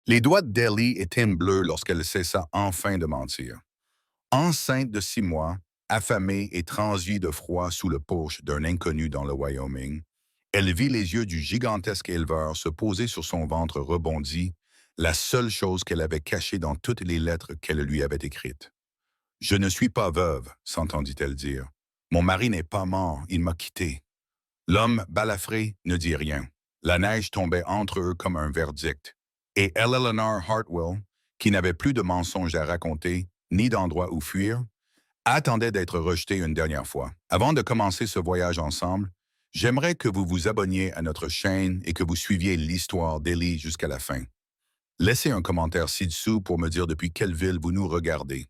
Les doigts d'Ellie étaient bleus lorsqu'elle cessa enfin de mentir. Enceinte de 6 mois, affamée et transie de froid sous le porche d'un inconnu dans le Wyoming, elle vit les yeux du gigantesque éleveur se poser sur son ventre rebondi, la seule chose qu'elle avait cachée dans toutes les lettres qu'elle lui avait écrites. « Je ne suis pas veuve », s'entendit-elle dire. « Mon mari n'est pas mort, il m'a quittée. » L'homme balafré ne dit rien. La neige tombait entre eux comme un verdict. Et Eleanor Hartwell, qui n'avait plus de mensonges à raconter, ni d'endroit où fuir, attendait d'être rejetée une dernière fois. Avant de commencer ce voyage ensemble, j'aimerais que vous vous abonniez à notre chaîne et que vous suiviez l'histoire d'Ellie jusqu'à la fin. Laissez un commentaire ci-dessous pour me dire depuis quelle ville vous nous regardez.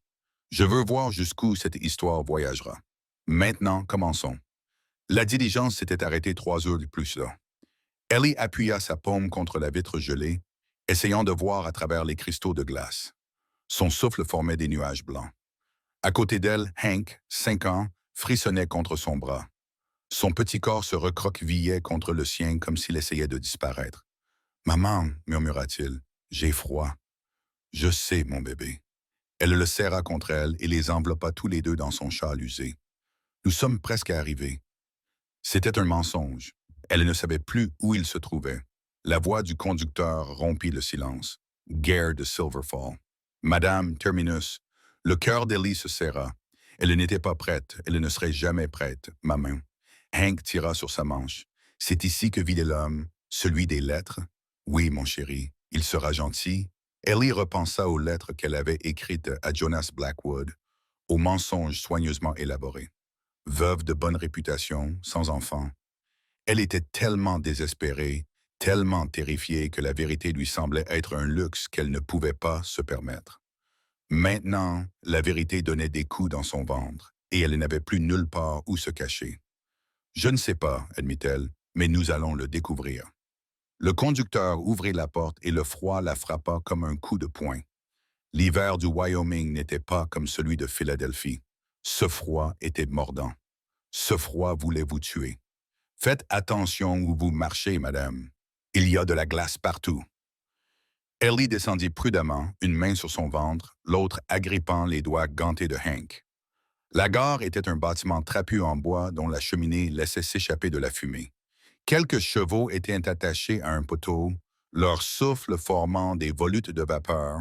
Je veux voir jusqu'où cette histoire voyagera. Maintenant, commençons. La diligence s'était arrêtée 3 heures de plus tard. Ellie appuya sa paume contre la vitre gelée, essayant de voir à travers les cristaux de glace. Son souffle formait des nuages blancs. À côté d'elle, Hank, 5 ans, frissonnait contre son bras. Son petit corps se recroquevillait contre le sien comme s'il essayait de disparaître. « Maman, murmura-t-il, j'ai froid. »« Je sais, mon bébé. » Elle le serra contre elle et les enveloppa tous les deux dans son châle usé. « Nous sommes presque arrivés. » C'était un mensonge. Elle ne savait plus où il se trouvait. La voix du conducteur rompit le silence. Gare de Silverfall. Madame Terminus, le cœur d'Ellie se serra. Elle n'était pas prête, elle ne serait jamais prête, ma main. Hank tira sur sa manche. C'est ici que vit l'homme, celui des lettres. Oui, mon chéri, il sera gentil. Ellie repensa aux lettres qu'elle avait écrites à Jonas Blackwood, aux mensonges soigneusement élaborés. Veuve de bonne réputation, sans enfant. Elle était tellement désespérée, tellement terrifiée que la vérité lui semblait être un luxe qu'elle ne pouvait pas se permettre. Maintenant, la vérité donnait des coups dans son ventre, et elle n'avait plus nulle part où se cacher. « Je ne sais pas, admit-elle, mais nous allons le découvrir. » Le conducteur ouvrit la porte et le froid la frappa comme un coup de poing. L'hiver du Wyoming n'était pas comme celui de Philadelphie. Ce froid était mordant. Ce froid voulait vous tuer. « Faites attention où vous marchez, madame. Il y a de la glace partout. » Ellie descendit prudemment, une main sur son ventre, l'autre agrippant les doigts gantés de Hank. La gare était un bâtiment trapu en bois dont la cheminée laissait s'échapper de la fumée. Quelques chevaux étaient attachés à un poteau, leur souffle formant des volutes de vapeur,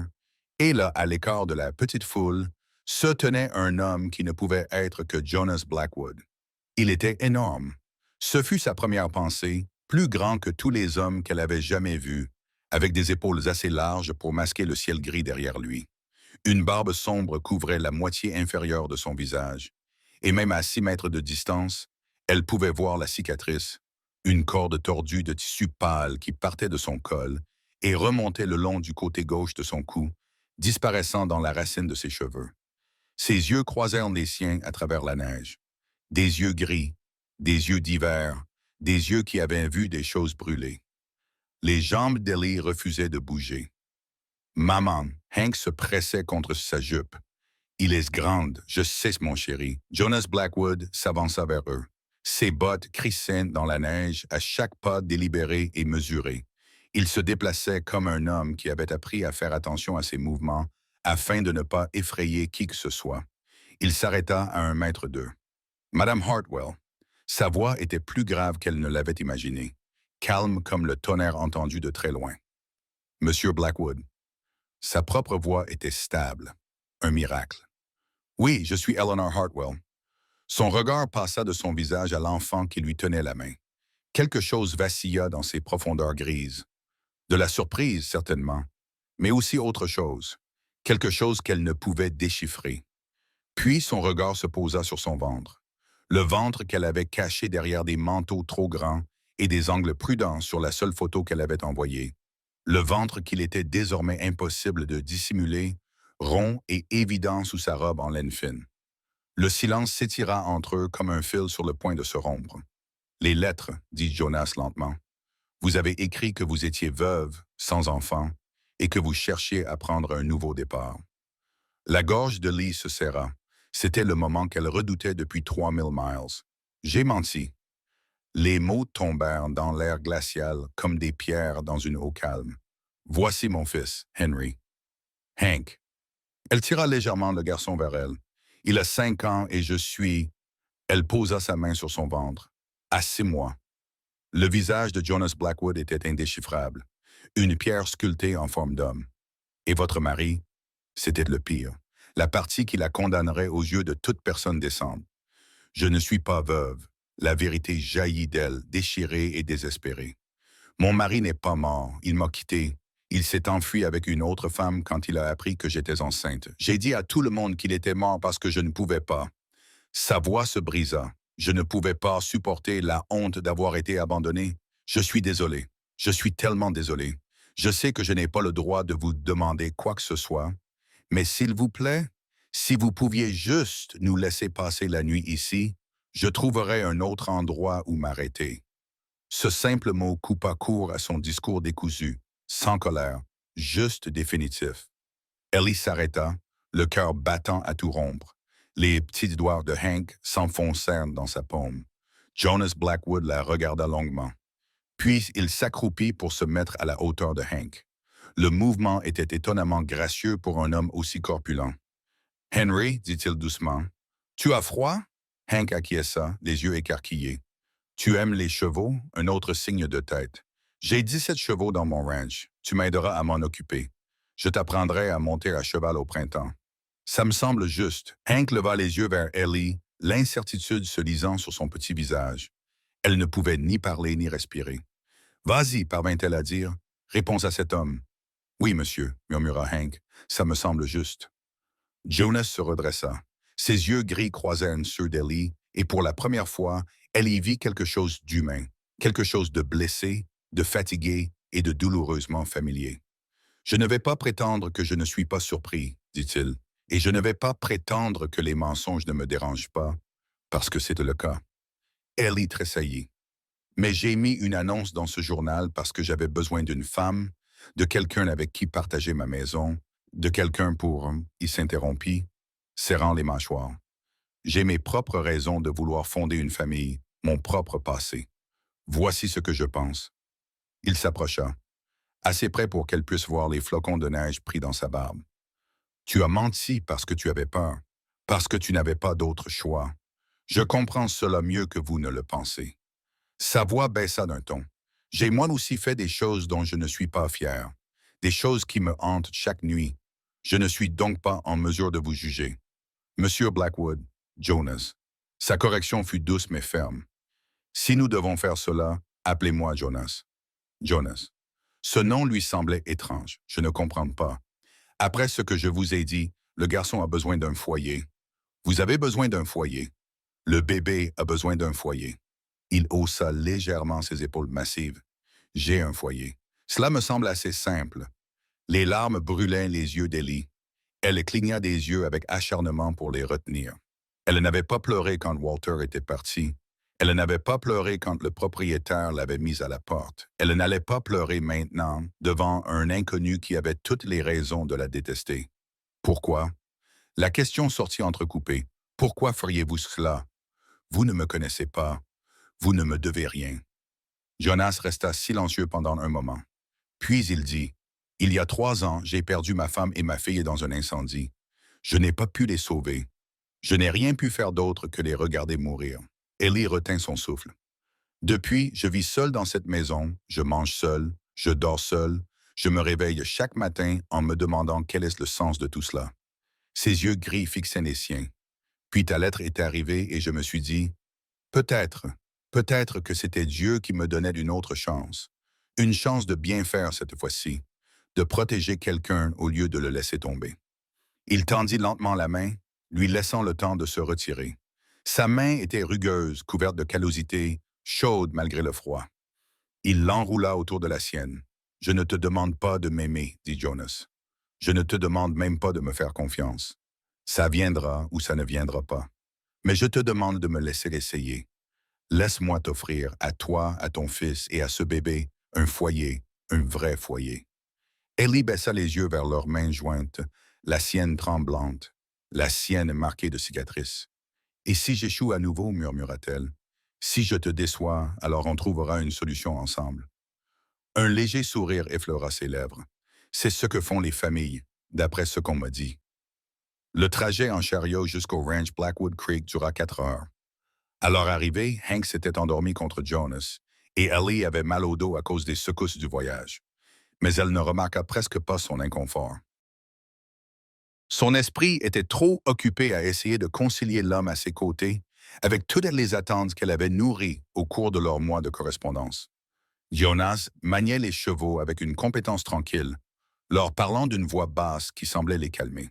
et là, à l'écart de la petite foule, se tenait un homme qui ne pouvait être que Jonas Blackwood. Il était énorme. Ce fut sa première pensée, plus grand que tous les hommes qu'elle avait jamais vus, avec des épaules assez larges pour masquer le ciel gris derrière lui. Une barbe sombre couvrait la moitié inférieure de son visage, et même à 6 mètres de distance, elle pouvait voir la cicatrice, une corde tordue de tissu pâle qui partait de son col et remontait le long du côté gauche de son cou, disparaissant dans la racine de ses cheveux. Ses yeux croisèrent les siens à travers la neige. Des yeux gris, des yeux d'hiver, des yeux qui avaient vu des choses brûlées. Les jambes d'Ellie refusaient de bouger. « Maman », Hank se pressait contre sa jupe. « Il est grande, je sais, mon chéri. » Jonas Blackwood s'avança vers eux. Ses bottes crissaient dans la neige à chaque pas délibéré et mesuré. Il se déplaçait comme un homme qui avait appris à faire attention à ses mouvements afin de ne pas effrayer qui que ce soit. Il s'arrêta à 1 mètre d'eux. Madame Hartwell. Sa voix était plus grave qu'elle ne l'avait imaginé, calme comme le tonnerre entendu de très loin. « Monsieur Blackwood. » Sa propre voix était stable. Un miracle. « Oui, je suis Eleanor Hartwell. » Son regard passa de son visage à l'enfant qui lui tenait la main. Quelque chose vacilla dans ses profondeurs grises. De la surprise, certainement, mais aussi autre chose. Quelque chose qu'elle ne pouvait déchiffrer. Puis son regard se posa sur son ventre. Le ventre qu'elle avait caché derrière des manteaux trop grands et des angles prudents sur la seule photo qu'elle avait envoyée. Le ventre qu'il était désormais impossible de dissimuler, rond et évident sous sa robe en laine fine. Le silence s'étira entre eux comme un fil sur le point de se rompre. « Les lettres, dit Jonas lentement. Vous avez écrit que vous étiez veuve, sans enfant, et que vous cherchiez à prendre un nouveau départ. » La gorge de Lee se serra. C'était le moment qu'elle redoutait depuis 3000 miles. « J'ai menti. » Les mots tombèrent dans l'air glacial comme des pierres dans une eau calme. Voici mon fils, Henry. Hank. Elle tira légèrement le garçon vers elle. Il a 5 ans et je suis... Elle posa sa main sur son ventre. À 6 mois. Le visage de Jonas Blackwood était indéchiffrable. Une pierre sculptée en forme d'homme. Et votre mari, c'était le pire. La partie qui la condamnerait aux yeux de toute personne décente. Je ne suis pas veuve. La vérité jaillit d'elle, déchirée et désespérée. Mon mari n'est pas mort, il m'a quitté. Il s'est enfui avec une autre femme quand il a appris que j'étais enceinte. J'ai dit à tout le monde qu'il était mort parce que je ne pouvais pas. Sa voix se brisa. Je ne pouvais pas supporter la honte d'avoir été abandonné. Je suis désolé. Je suis tellement désolé. Je sais que je n'ai pas le droit de vous demander quoi que ce soit, mais s'il vous plaît, si vous pouviez juste nous laisser passer la nuit ici, je trouverais un autre endroit où m'arrêter. Ce simple mot coupa court à son discours décousu, sans colère, juste définitif. Ellie s'arrêta, le cœur battant à tout rompre. Les petits doigts de Hank s'enfoncèrent dans sa paume. Jonas Blackwood la regarda longuement. Puis il s'accroupit pour se mettre à la hauteur de Hank. Le mouvement était étonnamment gracieux pour un homme aussi corpulent. « Henry, dit-il doucement, tu as froid? » Hank acquiesça, les yeux écarquillés. « Tu aimes les chevaux? » Un autre signe de tête. « J'ai 17 chevaux dans mon ranch. Tu m'aideras à m'en occuper. Je t'apprendrai à monter à cheval au printemps. » Ça me semble juste. Hank leva les yeux vers Ellie, l'incertitude se lisant sur son petit visage. Elle ne pouvait ni parler ni respirer. « Vas-y, parvint-elle à dire. Réponds à cet homme. »« Oui, monsieur, murmura Hank. Ça me semble juste. » Jonas se redressa. Ses yeux gris croisèrent ceux d'Ellie, et pour la première fois, elle y vit quelque chose d'humain, quelque chose de blessé, de fatigué et de douloureusement familier. « Je ne vais pas prétendre que je ne suis pas surpris, dit-il, et je ne vais pas prétendre que les mensonges ne me dérangent pas, parce que c'est le cas. » Ellie tressaillit. « Mais j'ai mis une annonce dans ce journal parce que j'avais besoin d'une femme, de quelqu'un avec qui partager ma maison, de quelqu'un pour... » Il s'interrompit, serrant les mâchoires. « J'ai mes propres raisons de vouloir fonder une famille, mon propre passé. Voici ce que je pense. » Il s'approcha, assez près pour qu'elle puisse voir les flocons de neige pris dans sa barbe. « Tu as menti parce que tu avais peur, parce que tu n'avais pas d'autre choix. Je comprends cela mieux que vous ne le pensez. » Sa voix baissa d'un ton. « J'ai moi aussi fait des choses dont je ne suis pas fier, des choses qui me hantent chaque nuit. Je ne suis donc pas en mesure de vous juger. Monsieur Blackwood, Jonas. » Sa correction fut douce mais ferme. « Si nous devons faire cela, appelez-moi Jonas. » Jonas. Ce nom lui semblait étrange. Je ne comprends pas. Après ce que je vous ai dit, le garçon a besoin d'un foyer. Vous avez besoin d'un foyer. Le bébé a besoin d'un foyer. Il haussa légèrement ses épaules massives. J'ai un foyer. Cela me semble assez simple. Les larmes brûlaient les yeux d'Ellie. Elle cligna des yeux avec acharnement pour les retenir. Elle n'avait pas pleuré quand Walter était parti. Elle n'avait pas pleuré quand le propriétaire l'avait mise à la porte. Elle n'allait pas pleurer maintenant devant un inconnu qui avait toutes les raisons de la détester. Pourquoi? La question sortit entrecoupée. Pourquoi feriez-vous cela? Vous ne me connaissez pas. Vous ne me devez rien. Jonas resta silencieux pendant un moment. Puis il dit, « Il y a 3 ans, j'ai perdu ma femme et ma fille dans un incendie. Je n'ai pas pu les sauver. Je n'ai rien pu faire d'autre que les regarder mourir. » Ellie retint son souffle. « Depuis, je vis seul dans cette maison, je mange seul, je dors seul, je me réveille chaque matin en me demandant quel est le sens de tout cela. » Ses yeux gris fixaient les siens. Puis ta lettre est arrivée et je me suis dit, « Peut-être que c'était Dieu qui me donnait une chance de bien faire cette fois-ci, de protéger quelqu'un au lieu de le laisser tomber. » Il tendit lentement la main, lui laissant le temps de se retirer. Sa main était rugueuse, couverte de callosité, chaude malgré le froid. Il l'enroula autour de la sienne. « Je ne te demande pas de m'aimer, dit Jonas. Je ne te demande même pas de me faire confiance. Ça viendra ou ça ne viendra pas. Mais je te demande de me laisser essayer. Laisse-moi t'offrir à toi, à ton fils et à ce bébé un foyer, un vrai foyer. » Ellie baissa les yeux vers leurs mains jointes, la sienne tremblante, la sienne marquée de cicatrices. « Et si j'échoue à nouveau, murmura-t-elle, si je te déçois, alors on trouvera une solution ensemble. » Un léger sourire effleura ses lèvres. C'est ce que font les familles, d'après ce qu'on m'a dit. Le trajet en chariot jusqu'au ranch Blackwood Creek dura 4 heures. À leur arrivée, Hank s'était endormi contre Jonas, et Ellie avait mal au dos à cause des secousses du voyage. Mais elle ne remarqua presque pas son inconfort. Son esprit était trop occupé à essayer de concilier l'homme à ses côtés avec toutes les attentes qu'elle avait nourries au cours de leurs mois de correspondance. Jonas maniait les chevaux avec une compétence tranquille, leur parlant d'une voix basse qui semblait les calmer.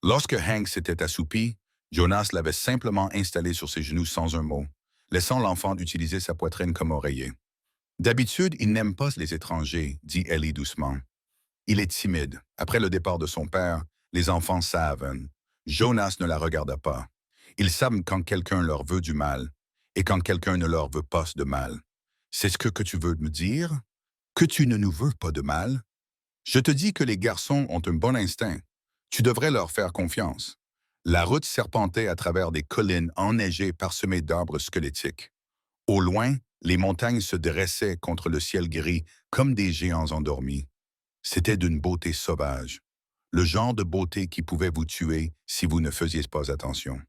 Lorsque Hank s'était assoupi, Jonas l'avait simplement installé sur ses genoux sans un mot, laissant l'enfant utiliser sa poitrine comme oreiller. D'habitude, il n'aime pas les étrangers, dit Ellie doucement. Il est timide. Après le départ de son père, les enfants savent. Jonas ne la regarda pas. Ils savent quand quelqu'un leur veut du mal et quand quelqu'un ne leur veut pas de mal. C'est ce que tu veux me dire? Que tu ne nous veux pas de mal? Je te dis que les garçons ont un bon instinct. Tu devrais leur faire confiance. La route serpentait à travers des collines enneigées parsemées d'arbres squelettiques. Au loin, les montagnes se dressaient contre le ciel gris comme des géants endormis. C'était d'une beauté sauvage, le genre de beauté qui pouvait vous tuer si vous ne faisiez pas attention.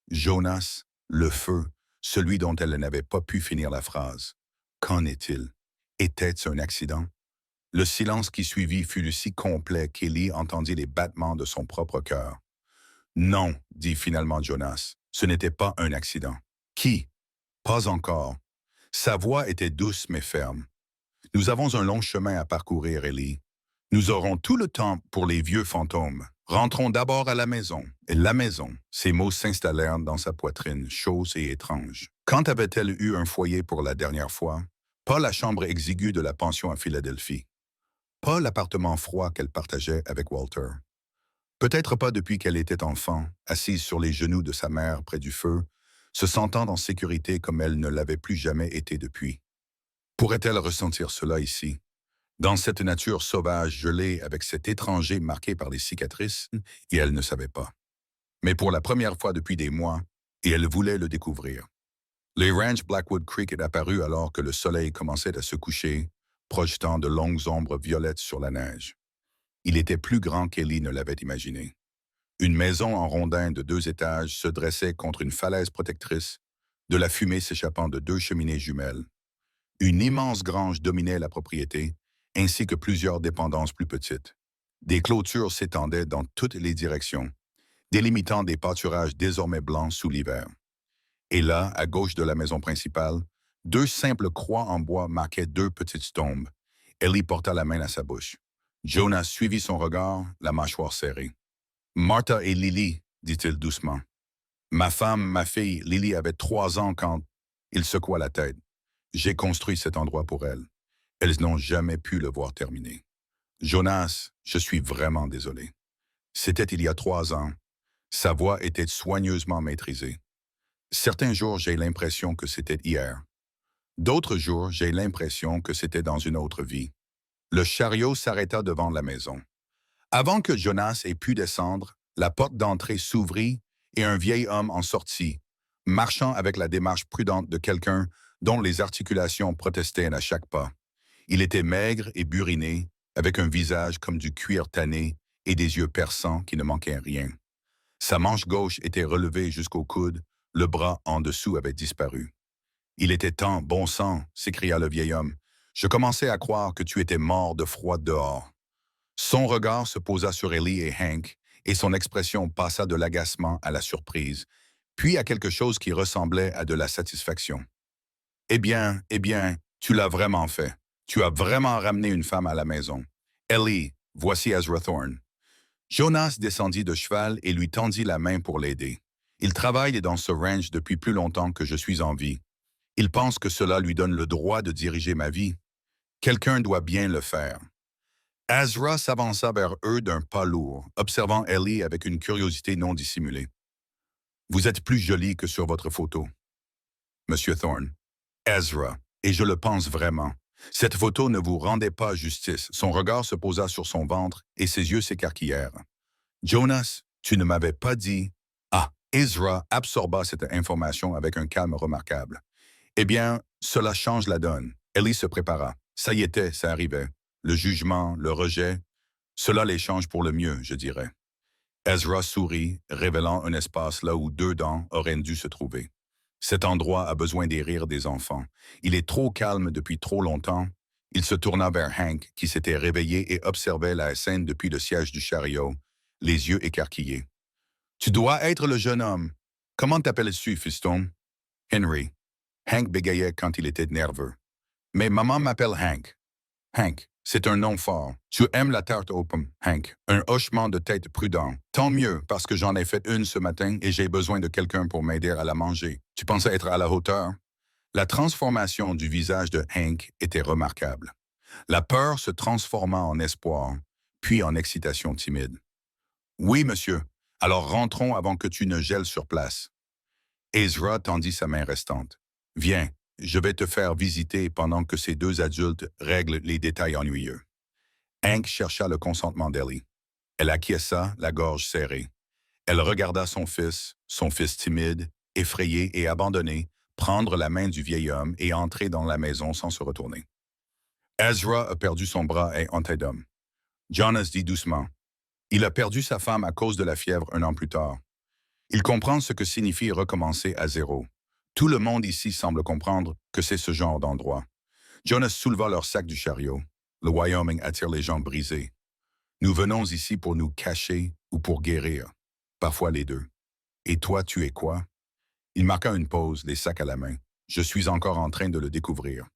Jonas, le feu, celui dont elle n'avait pas pu finir la phrase. Qu'en est-il? Était-ce un accident? Le silence qui suivit fut si complet qu'Ellie entendit les battements de son propre cœur. Non, dit finalement Jonas, ce n'était pas un accident. Qui? Pas encore. Sa voix était douce mais ferme. Nous avons un long chemin à parcourir, Ellie. Nous aurons tout le temps pour les vieux fantômes. Rentrons d'abord à la maison. Et la maison, ces mots s'installèrent dans sa poitrine, chauds et étranges. Quand avait-elle eu un foyer pour la dernière fois? Pas la chambre exiguë de la pension à Philadelphie. Pas l'appartement froid qu'elle partageait avec Walter. Peut-être pas depuis qu'elle était enfant, assise sur les genoux de sa mère près du feu, se sentant en sécurité comme elle ne l'avait plus jamais été depuis. Pourrait-elle ressentir cela ici? Dans cette nature sauvage gelée avec cet étranger marqué par les cicatrices, et elle ne savait pas. Mais pour la première fois depuis des mois, et elle voulait le découvrir. Les ranchs Blackwood Creek est apparu alors que le soleil commençait à se coucher, projetant de longues ombres violettes sur la neige. Il était plus grand qu'Ellie ne l'avait imaginé. Une maison en rondin de 2 étages se dressait contre une falaise protectrice, de la fumée s'échappant de 2 cheminées jumelles. Une immense grange dominait la propriété, ainsi que plusieurs dépendances plus petites. Des clôtures s'étendaient dans toutes les directions, délimitant des pâturages désormais blancs sous l'hiver. Et là, à gauche de la maison principale, 2 simples croix en bois marquaient 2 petites tombes. Ellie porta la main à sa bouche. Jonas suivit son regard, la mâchoire serrée. « Martha et Lily, dit-il doucement. Ma femme, ma fille, Lily avait 3 ans quand... » Il secoua la tête. « J'ai construit cet endroit pour elle. Elles n'ont jamais pu le voir terminé. Jonas, je suis vraiment désolé. C'était il y a 3 ans. Sa voix était soigneusement maîtrisée. Certains jours, j'ai l'impression que c'était hier. D'autres jours, j'ai l'impression que c'était dans une autre vie. » Le chariot s'arrêta devant la maison. Avant que Jonas ait pu descendre, la porte d'entrée s'ouvrit et un vieil homme en sortit, marchant avec la démarche prudente de quelqu'un dont les articulations protestaient à chaque pas. Il était maigre et buriné, avec un visage comme du cuir tanné et des yeux perçants qui ne manquaient rien. Sa manche gauche était relevée jusqu'au coude, le bras en dessous avait disparu. « Il était temps, bon sang !» s'écria le vieil homme. « Je commençais à croire que tu étais mort de froid dehors. » Son regard se posa sur Ellie et Hank, et son expression passa de l'agacement à la surprise, puis à quelque chose qui ressemblait à de la satisfaction. « eh bien, tu l'as vraiment fait. Tu as vraiment ramené une femme à la maison. Ellie, voici Ezra Thorne. » Jonas descendit de cheval et lui tendit la main pour l'aider. Il travaille dans ce ranch depuis plus longtemps que je suis en vie. Il pense que cela lui donne le droit de diriger ma vie. Quelqu'un doit bien le faire. Ezra s'avança vers eux d'un pas lourd, observant Ellie avec une curiosité non dissimulée. « Vous êtes plus jolie que sur votre photo. » Monsieur Thorne. « Ezra, et je le pense vraiment. Cette photo ne vous rendait pas justice. » Son regard se posa sur son ventre et ses yeux s'écarquillèrent. « Jonas, tu ne m'avais pas dit... » Ah, Ezra absorba cette information avec un calme remarquable. « Eh bien, cela change la donne. » Ellie se prépara. Ça y était, ça arrivait. Le jugement, le rejet, Cela les change pour le mieux, je dirais. Ezra sourit, révélant un espace là où deux dents auraient dû se trouver. Cet endroit a besoin des rires des enfants. Il est trop calme depuis trop longtemps. Il se tourna vers Hank, qui s'était réveillé et observait la scène depuis le siège du chariot, les yeux écarquillés. Tu dois être le jeune homme. Comment t'appelles-tu, fiston? Henry. Hank bégayait quand il était nerveux. Mais maman m'appelle Hank. Hank, c'est un nom fort. Tu aimes la tarte aux pommes, Hank. Un hochement de tête prudent. Tant mieux, parce que j'en ai fait une ce matin et j'ai besoin de quelqu'un pour m'aider à la manger. Tu pensais être à la hauteur? La transformation du visage de Hank était remarquable. La peur se transforma en espoir, puis en excitation timide. Oui, monsieur. Alors rentrons avant que tu ne gèles sur place. Ezra tendit sa main restante. Viens, je vais te faire visiter pendant que ces deux adultes règlent les détails ennuyeux. Hank chercha le consentement d'Ellie. Elle acquiesça, la gorge serrée. Elle regarda son fils timide, effrayé et abandonné, prendre la main du vieil homme et entrer dans la maison sans se retourner. Ezra a perdu son bras et Antedum. Jonas dit doucement. Il a perdu sa femme à cause de la fièvre 1 an plus tard. Il comprend ce que signifie recommencer à zéro. Tout le monde ici semble comprendre que c'est ce genre d'endroit. Jonas souleva leur sac du chariot. Le Wyoming attire les gens brisés. Nous venons ici pour nous cacher ou pour guérir. Parfois les deux. Et toi, tu es quoi? Il marqua une pause, les sacs à la main. Je suis encore en train de le découvrir.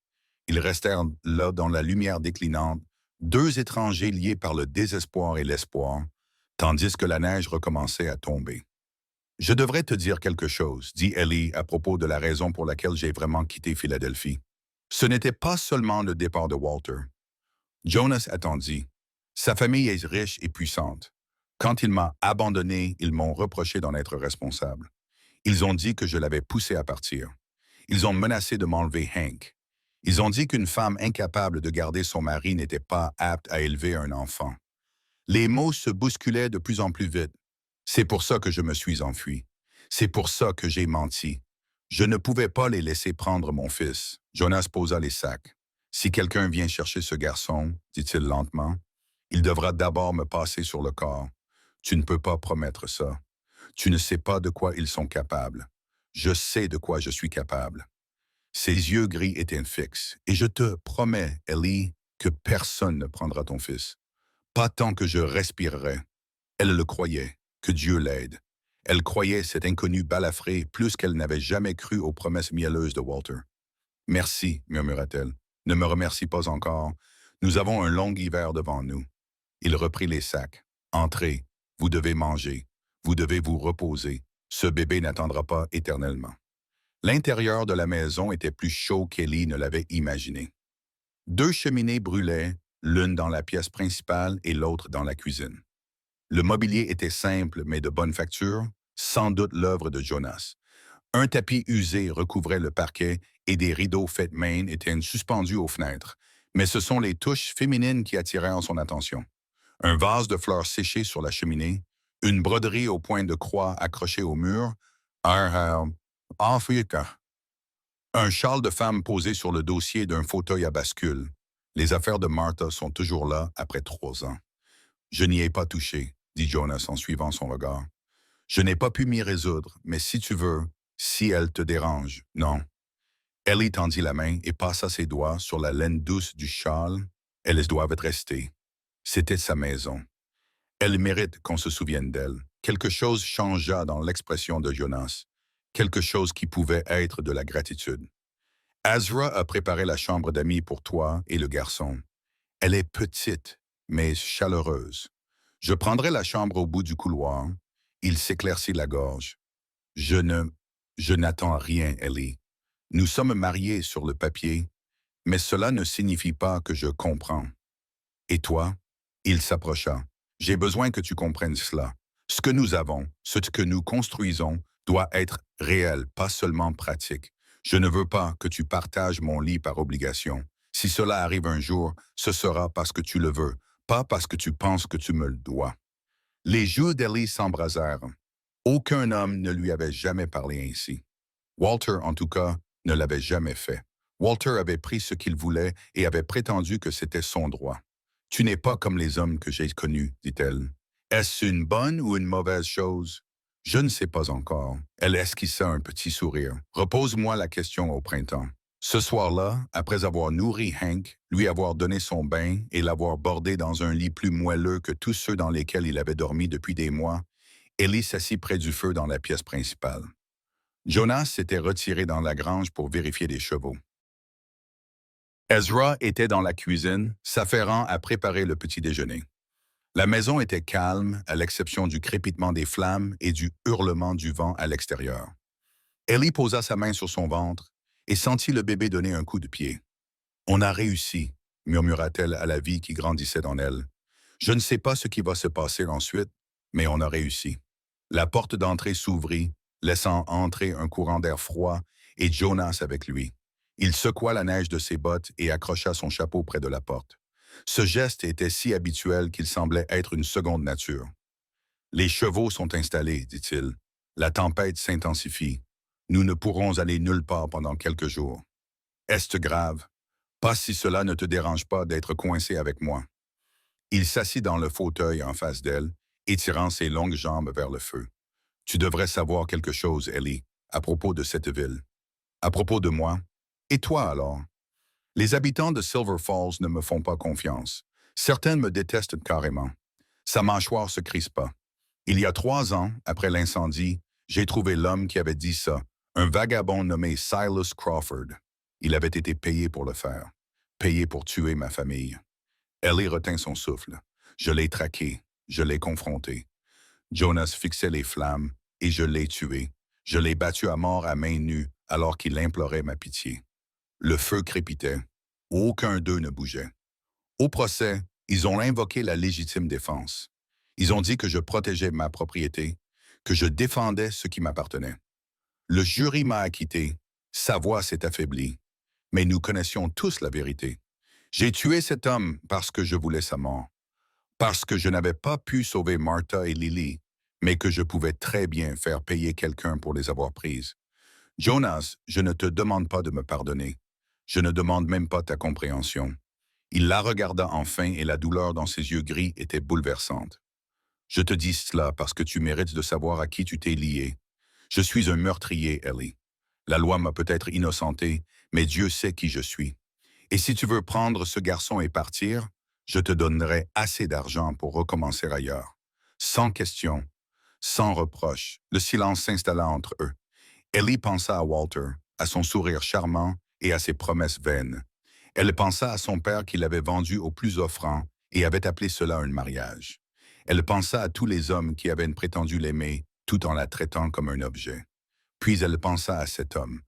Ils restèrent là dans la lumière déclinante, deux étrangers liés par le désespoir et l'espoir, tandis que la neige recommençait à tomber. Je devrais te dire quelque chose, dit Ellie à propos de la raison pour laquelle j'ai vraiment quitté Philadelphie. Ce n'était pas seulement le départ de Walter. Jonas attendit. Sa famille est riche et puissante. Quand il m'a abandonné, ils m'ont reproché d'en être responsable. Ils ont dit que je l'avais poussé à partir. Ils ont menacé de m'enlever Hank. Ils ont dit qu'une femme incapable de garder son mari n'était pas apte à élever un enfant. Les mots se bousculaient de plus en plus vite. C'est pour ça que je me suis enfui. C'est pour ça que j'ai menti. Je ne pouvais pas les laisser prendre mon fils. Jonas posa les sacs. Si quelqu'un vient chercher ce garçon, dit-il lentement, il devra d'abord me passer sur le corps. Tu ne peux pas promettre ça. Tu ne sais pas de quoi ils sont capables. Je sais de quoi je suis capable. Ses yeux gris étaient fixes. Et je te promets, Ellie, que personne ne prendra ton fils. Pas tant que je respirerai. Elle le croyait. Que Dieu l'aide. Elle croyait cet inconnu balafré plus qu'elle n'avait jamais cru aux promesses mielleuses de Walter. Merci, murmura-t-elle. Ne me remercie pas encore. Nous avons un long hiver devant nous. Il reprit les sacs. Entrez. Vous devez manger. Vous devez vous reposer. Ce bébé n'attendra pas éternellement. L'intérieur de la maison était plus chaud qu'Ellie ne l'avait imaginé. Deux cheminées brûlaient, l'une dans la pièce principale et l'autre dans la cuisine. Le mobilier était simple mais de bonne facture, sans doute l'œuvre de Jonas. Un tapis usé recouvrait le parquet et des rideaux faits main étaient suspendus aux fenêtres, mais ce sont les touches féminines qui attirèrent son attention. Un vase de fleurs séchées sur la cheminée, une broderie au point de croix accrochée au mur, un châle de femme posé sur le dossier d'un fauteuil à bascule. Les affaires de Martha sont toujours là après 3 ans. Je n'y ai pas touché, dit Jonas en suivant son regard. Je n'ai pas pu m'y résoudre, mais si tu veux, si elle te dérange, non. Ellie tendit la main et passa ses doigts sur la laine douce du châle. Elles doivent rester. C'était sa maison. Elle mérite qu'on se souvienne d'elle. Quelque chose changea dans l'expression de Jonas. Quelque chose qui pouvait être de la gratitude. Ezra a préparé la chambre d'amis pour toi et le garçon. Elle est petite, mais chaleureuse. Je prendrai la chambre au bout du couloir. Il s'éclaircit la gorge. Je n'attends rien, Ellie. Nous sommes mariés sur le papier, mais cela ne signifie pas que je comprends. Et toi? Il s'approcha. J'ai besoin que tu comprennes cela. Ce que nous avons, ce que nous construisons, doit être réel, pas seulement pratique. Je ne veux pas que tu partages mon lit par obligation. Si cela arrive un jour, ce sera parce que tu le veux, pas parce que tu penses que tu me le dois. Les joues d'Ellie s'embrasèrent. Aucun homme ne lui avait jamais parlé ainsi. Walter, en tout cas, ne l'avait jamais fait. Walter avait pris ce qu'il voulait et avait prétendu que c'était son droit. Tu n'es pas comme les hommes que j'ai connus, dit-elle. Est-ce une bonne ou une mauvaise chose? Je ne sais pas encore. Elle esquissa un petit sourire. Repose-moi la question au printemps. Ce soir-là, après avoir nourri Hank, lui avoir donné son bain et l'avoir bordé dans un lit plus moelleux que tous ceux dans lesquels il avait dormi depuis des mois, Ellie s'assit près du feu dans la pièce principale. Jonas s'était retiré dans la grange pour vérifier des chevaux. Ezra était dans la cuisine, s'affairant à préparer le petit déjeuner. La maison était calme, à l'exception du crépitement des flammes et du hurlement du vent à l'extérieur. Ellie posa sa main sur son ventre et sentit le bébé donner un coup de pied. « On a réussi », murmura-t-elle à la vie qui grandissait en elle. « Je ne sais pas ce qui va se passer ensuite, mais on a réussi. » La porte d'entrée s'ouvrit, laissant entrer un courant d'air froid et Jonas avec lui. Il secoua la neige de ses bottes et accrocha son chapeau près de la porte. Ce geste était si habituel qu'il semblait être une seconde nature. « Les chevaux sont installés, dit-il. La tempête s'intensifie. Nous ne pourrons aller nulle part pendant quelques jours. Est-ce grave? Pas si cela ne te dérange pas d'être coincé avec moi. » Il s'assit dans le fauteuil en face d'elle, étirant ses longues jambes vers le feu. « Tu devrais savoir quelque chose, Ellie, à propos de cette ville. À propos de moi. Et toi alors? Les habitants de Silver Falls ne me font pas confiance. Certains me détestent carrément. » Sa mâchoire se crispa. « Il y a 3 ans, après l'incendie, j'ai trouvé l'homme qui avait dit ça, un vagabond nommé Silas Crawford. Il avait été payé pour le faire. Payé pour tuer ma famille. » Ellie retint son souffle. « Je l'ai traqué. Je l'ai confronté. Jonas fixait les flammes et je l'ai tué. Je l'ai battu à mort à main nue alors qu'il implorait ma pitié. Le feu crépitait. Aucun d'eux ne bougeait. Au procès, ils ont invoqué la légitime défense. Ils ont dit que je protégeais ma propriété, que je défendais ce qui m'appartenait. Le jury m'a acquitté. Sa voix s'est affaiblie. Mais nous connaissions tous la vérité. J'ai tué cet homme parce que je voulais sa mort. Parce que je n'avais pas pu sauver Martha et Lily, mais que je pouvais très bien faire payer quelqu'un pour les avoir prises. Jonas, je ne te demande pas de me pardonner. Je ne demande même pas ta compréhension. » Il la regarda enfin et la douleur dans ses yeux gris était bouleversante. « Je te dis cela parce que tu mérites de savoir à qui tu t'es lié. Je suis un meurtrier, Ellie. La loi m'a peut-être innocenté, mais Dieu sait qui je suis. Et si tu veux prendre ce garçon et partir, je te donnerai assez d'argent pour recommencer ailleurs. » Sans question, sans reproche, le silence s'installa entre eux. Ellie pensa à Walter, à son sourire charmant et à ses promesses vaines. Elle pensa à son père qui l'avait vendu au plus offrant et avait appelé cela un mariage. Elle pensa à tous les hommes qui avaient prétendu l'aimer tout en la traitant comme un objet. Puis elle pensa à cet homme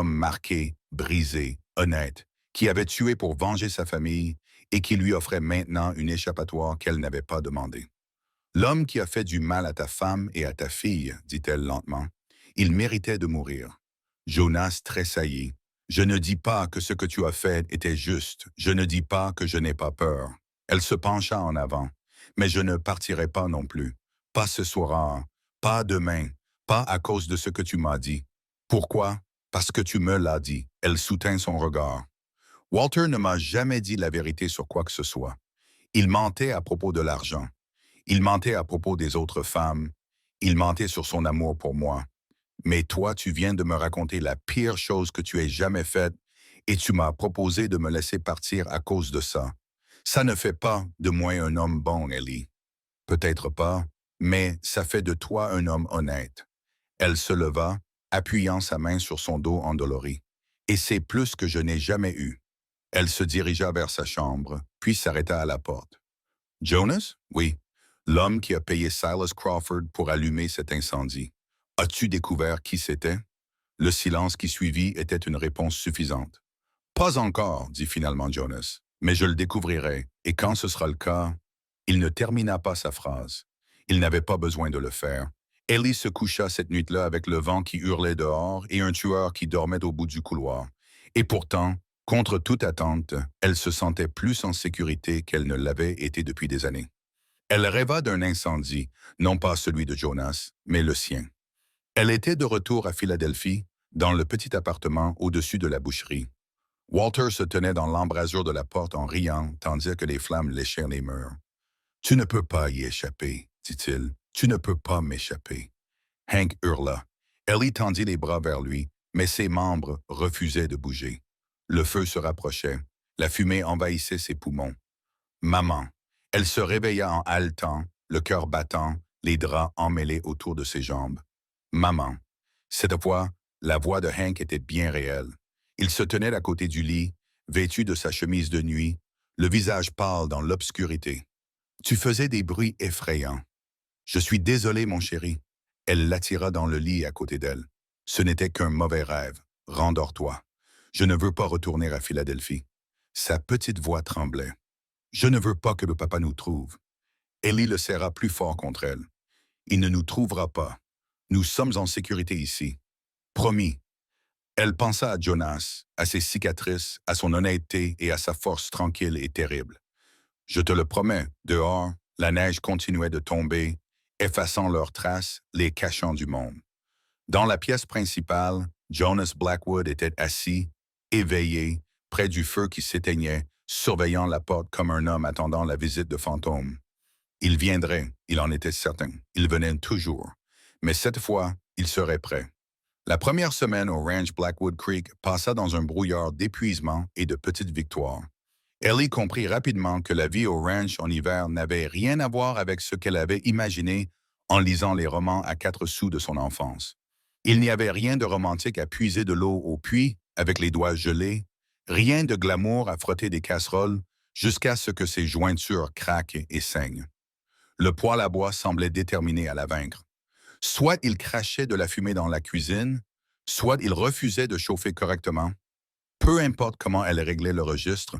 marqué, brisé, honnête, qui avait tué pour venger sa famille et qui lui offrait maintenant une échappatoire qu'elle n'avait pas demandée. « L'homme qui a fait du mal à ta femme et à ta fille, dit-elle lentement, il méritait de mourir. » Jonas tressaillit. « Je ne dis pas que ce que tu as fait était juste. Je ne dis pas que je n'ai pas peur. » Elle se pencha en avant. « Mais je ne partirai pas non plus. Pas ce soir, pas demain, pas à cause de ce que tu m'as dit. » « Pourquoi? Parce que tu me l'as dit. » Elle soutint son regard. « Walter ne m'a jamais dit la vérité sur quoi que ce soit. Il mentait à propos de l'argent. Il mentait à propos des autres femmes. Il mentait sur son amour pour moi. Mais toi, tu viens de me raconter la pire chose que tu aies jamais faite et tu m'as proposé de me laisser partir à cause de ça. Ça ne fait pas de moi un homme bon, Ellie. Peut-être pas, mais ça fait de toi un homme honnête. » Elle se leva, appuyant sa main sur son dos endolori. « Et c'est plus que je n'ai jamais eu. » Elle se dirigea vers sa chambre, puis s'arrêta à la porte. « Jonas? Oui. L'homme qui a payé Silas Crawford pour allumer cet incendie. As-tu découvert qui c'était? » Le silence qui suivit était une réponse suffisante. « Pas encore, dit finalement Jonas, mais je le découvrirai, et quand ce sera le cas... » Il ne termina pas sa phrase. Il n'avait pas besoin de le faire. Ellie se coucha cette nuit-là avec le vent qui hurlait dehors et un tueur qui dormait au bout du couloir. Et pourtant, contre toute attente, elle se sentait plus en sécurité qu'elle ne l'avait été depuis des années. Elle rêva d'un incendie, non pas celui de Jonas, mais le sien. Elle était de retour à Philadelphie, dans le petit appartement au-dessus de la boucherie. Walter se tenait dans l'embrasure de la porte en riant, tandis que les flammes léchaient les murs. Tu ne peux pas y échapper, dit-il. Tu ne peux pas m'échapper. Hank hurla. Ellie tendit les bras vers lui, mais ses membres refusaient de bouger. Le feu se rapprochait. La fumée envahissait ses poumons. Maman. Elle se réveilla en haletant, le cœur battant, les draps emmêlés autour de ses jambes. Maman. Cette fois, la voix de Hank était bien réelle. Il se tenait à côté du lit, vêtu de sa chemise de nuit, le visage pâle dans l'obscurité. Tu faisais des bruits effrayants. Je suis désolé, mon chéri. Elle l'attira dans le lit à côté d'elle. Ce n'était qu'un mauvais rêve. Rendors-toi. Je ne veux pas retourner à Philadelphie. Sa petite voix tremblait. Je ne veux pas que le papa nous trouve. Ellie le serra plus fort contre elle. Il ne nous trouvera pas. Nous sommes en sécurité ici. Promis. Elle pensa à Jonas, à ses cicatrices, à son honnêteté et à sa force tranquille et terrible. Je te le promets, dehors, la neige continuait de tomber, effaçant leurs traces, les cachant du monde. Dans la pièce principale, Jonas Blackwood était assis, éveillé, près du feu qui s'éteignait, surveillant la porte comme un homme attendant la visite de fantômes. Il viendrait, il en était certain. Il venait toujours. Mais cette fois, il serait prêt. La première semaine au ranch Blackwood Creek passa dans un brouillard d'épuisement et de petites victoires. Ellie comprit rapidement que la vie au ranch en hiver n'avait rien à voir avec ce qu'elle avait imaginé en lisant les romans à 4 sous de son enfance. Il n'y avait rien de romantique à puiser de l'eau au puits avec les doigts gelés, rien de glamour à frotter des casseroles jusqu'à ce que ses jointures craquent et saignent. Le poêle à bois semblait déterminé à la vaincre. Soit il crachait de la fumée dans la cuisine, soit il refusait de chauffer correctement. Peu importe comment elle réglait le registre,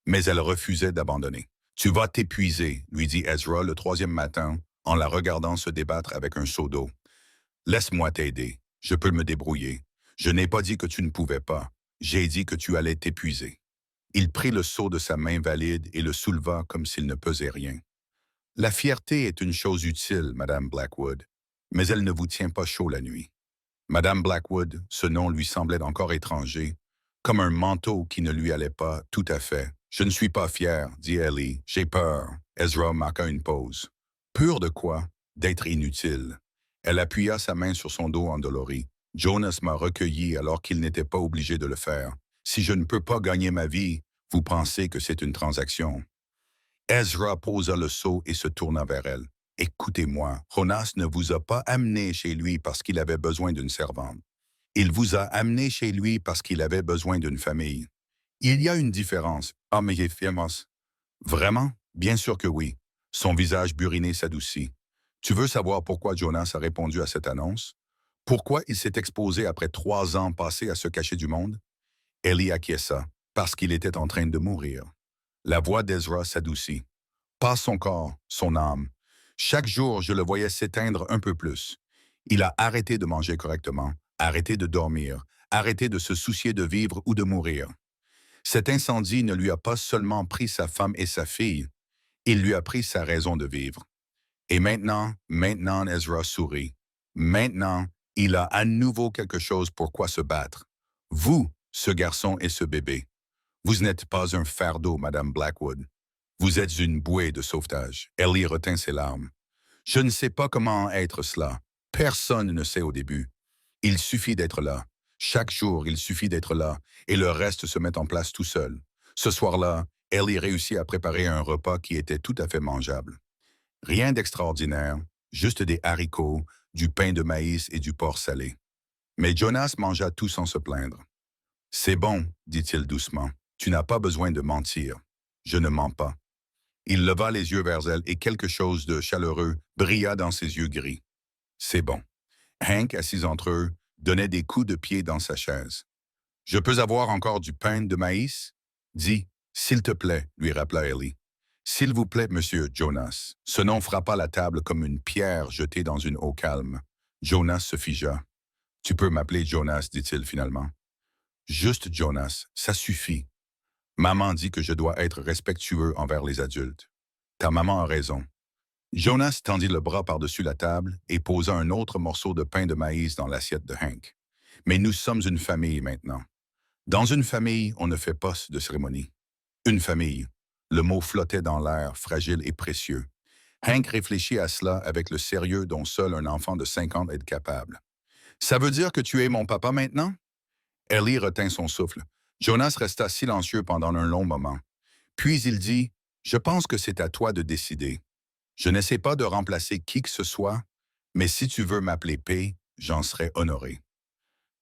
mais elle refusait d'abandonner. Tu vas t'épuiser, lui dit Ezra le troisième matin, en la regardant se débattre avec un seau d'eau. Laisse-moi t'aider, je peux me débrouiller. Je n'ai pas dit que tu ne pouvais pas, j'ai dit que tu allais t'épuiser. Il prit le seau de sa main valide et le souleva comme s'il ne pesait rien. La fierté est une chose utile, Madame Blackwood, mais elle ne vous tient pas chaud la nuit. Madame Blackwood, ce nom lui semblait encore étranger, comme un manteau qui ne lui allait pas tout à fait. Je ne suis pas fier, dit Ellie. J'ai peur. Ezra marqua une pause. Peur de quoi? D'être inutile. Elle appuya sa main sur son dos endolori. Jonas m'a recueilli alors qu'il n'était pas obligé de le faire. Si je ne peux pas gagner ma vie, vous pensez que c'est une transaction. Ezra posa le seau et se tourna vers elle. Écoutez-moi, Jonas ne vous a pas amené chez lui parce qu'il avait besoin d'une servante. Il vous a amené chez lui parce qu'il avait besoin d'une famille. Il y a une différence. Ah, mais Fiamos. Vraiment? Bien sûr que oui. Son visage buriné s'adoucit. Tu veux savoir pourquoi Jonas a répondu à cette annonce? Pourquoi il s'est exposé après 3 ans passés à se cacher du monde? Ellie acquiesça, parce qu'il était en train de mourir. La voix d'Ezra s'adoucit. Pas son corps, son âme. Chaque jour, je le voyais s'éteindre un peu plus. Il a arrêté de manger correctement, arrêté de dormir, arrêté de se soucier de vivre ou de mourir. Cet incendie ne lui a pas seulement pris sa femme et sa fille, il lui a pris sa raison de vivre. Et maintenant, Ezra sourit. Maintenant, il a à nouveau quelque chose pour quoi se battre. Vous, ce garçon et ce bébé. Vous n'êtes pas un fardeau, Madame Blackwood. Vous êtes une bouée de sauvetage. Ellie retint ses larmes. Je ne sais pas comment être cela. Personne ne sait au début. Il suffit d'être là. Chaque jour, il suffit d'être là, et le reste se met en place tout seul. Ce soir-là, Ellie réussit à préparer un repas qui était tout à fait mangeable. Rien d'extraordinaire, juste des haricots, du pain de maïs et du porc salé. Mais Jonas mangea tout sans se plaindre. C'est bon, dit-il doucement. Tu n'as pas besoin de mentir. Je ne mens pas. Il leva les yeux vers elle et quelque chose de chaleureux brilla dans ses yeux gris. C'est bon. Hank, assis entre eux, donnait des coups de pied dans sa chaise. Je peux avoir encore du pain de maïs? Dis, s'il te plaît, lui rappela Ellie. S'il vous plaît, monsieur Jonas. Ce nom frappa la table comme une pierre jetée dans une eau calme. Jonas se figea. Tu peux m'appeler Jonas, dit-il finalement. Juste Jonas, ça suffit. Maman dit que je dois être respectueux envers les adultes. Ta maman a raison. Jonas tendit le bras par-dessus la table et posa un autre morceau de pain de maïs dans l'assiette de Hank. Mais nous sommes une famille maintenant. Dans une famille, on ne fait pas de cérémonie. Une famille. Le mot flottait dans l'air, fragile et précieux. Hank réfléchit à cela avec le sérieux dont seul un enfant de 5 ans est capable. Ça veut dire que tu es mon papa maintenant? Ellie retint son souffle. Jonas resta silencieux pendant un long moment. Puis il dit, je pense que c'est à toi de décider. Je n'essaie pas de remplacer qui que ce soit, mais si tu veux m'appeler P, j'en serai honoré.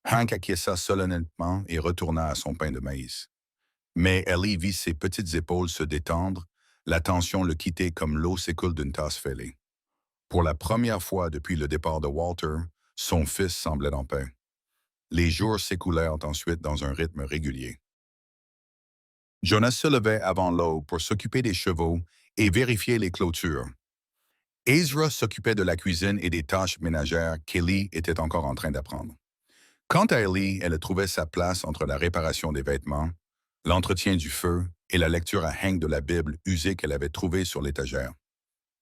Hank acquiesça solennellement et retourna à son pain de maïs. Mais Ellie vit ses petites épaules se détendre, la tension le quittait comme l'eau s'écoule d'une tasse fêlée. Pour la première fois depuis le départ de Walter, son fils semblait en paix. Les jours s'écoulèrent ensuite dans un rythme régulier. Jonas se levait avant l'aube pour s'occuper des chevaux et vérifier les clôtures. Ezra s'occupait de la cuisine et des tâches ménagères qu'Ellie était encore en train d'apprendre. Quant à Ellie, elle trouvait sa place entre la réparation des vêtements, l'entretien du feu et la lecture à Hank de la Bible usée qu'elle avait trouvée sur l'étagère.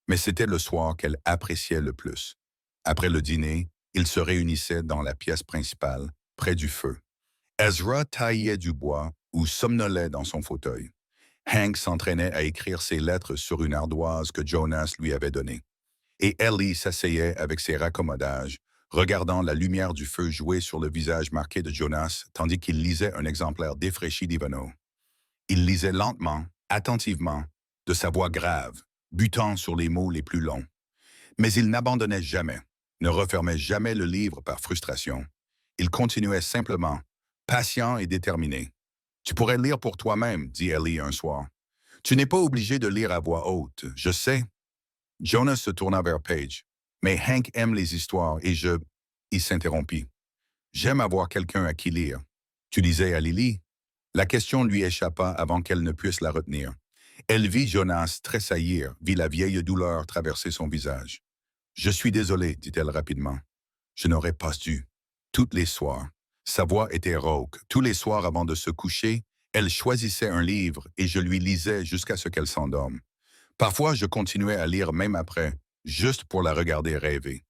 Mais c'était le soir qu'elle appréciait le plus. Après le dîner, ils se réunissaient dans la pièce principale, près du feu. Ezra taillait du bois ou somnolait dans son fauteuil. Hank s'entraînait à écrire ses lettres sur une ardoise que Jonas lui avait donnée. Et Ellie s'asseyait avec ses raccommodages, regardant la lumière du feu jouer sur le visage marqué de Jonas tandis qu'il lisait un exemplaire défraîchi d'Ivanhoe. Il lisait lentement, attentivement, de sa voix grave, butant sur les mots les plus longs. Mais il n'abandonnait jamais, ne refermait jamais le livre par frustration. Il continuait simplement, patient et déterminé. « Tu pourrais lire pour toi-même, dit Ellie un soir. Tu n'es pas obligé de lire à voix haute, je sais. » Jonas se tourna vers Paige. « Mais Hank aime les histoires et je... » Il s'interrompit. « J'aime avoir quelqu'un à qui lire. Tu lisais à Lily? » La question lui échappa avant qu'elle ne puisse la retenir. Elle vit Jonas tressaillir, vit la vieille douleur traverser son visage. « Je suis désolé, dit-elle rapidement. Je n'aurais pas dû. » Toutes les soirs. Sa voix était rauque. Tous les soirs avant de se coucher, elle choisissait un livre et je lui lisais jusqu'à ce qu'elle s'endorme. Parfois, je continuais à lire même après, juste pour la regarder rêver.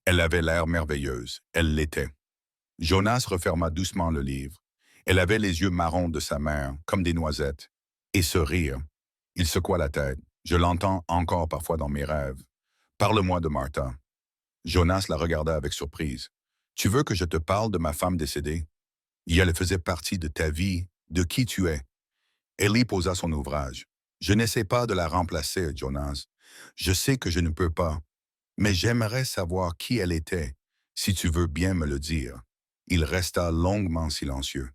Elle avait l'air merveilleuse. Elle l'était. Jonas referma doucement le livre. Elle avait les yeux marrons de sa mère, comme des noisettes. Et ce rire. Il secoua la tête. Je l'entends encore parfois dans mes rêves. Parle-moi de Martha. Jonas la regarda avec surprise. Tu veux que je te parle de ma femme décédée? Et elle faisait partie de ta vie, de qui tu es. Ellie posa son ouvrage. Je n'essaie pas de la remplacer, Jonas. Je sais que je ne peux pas. Mais j'aimerais savoir qui elle était, si tu veux bien me le dire. Il resta longuement silencieux.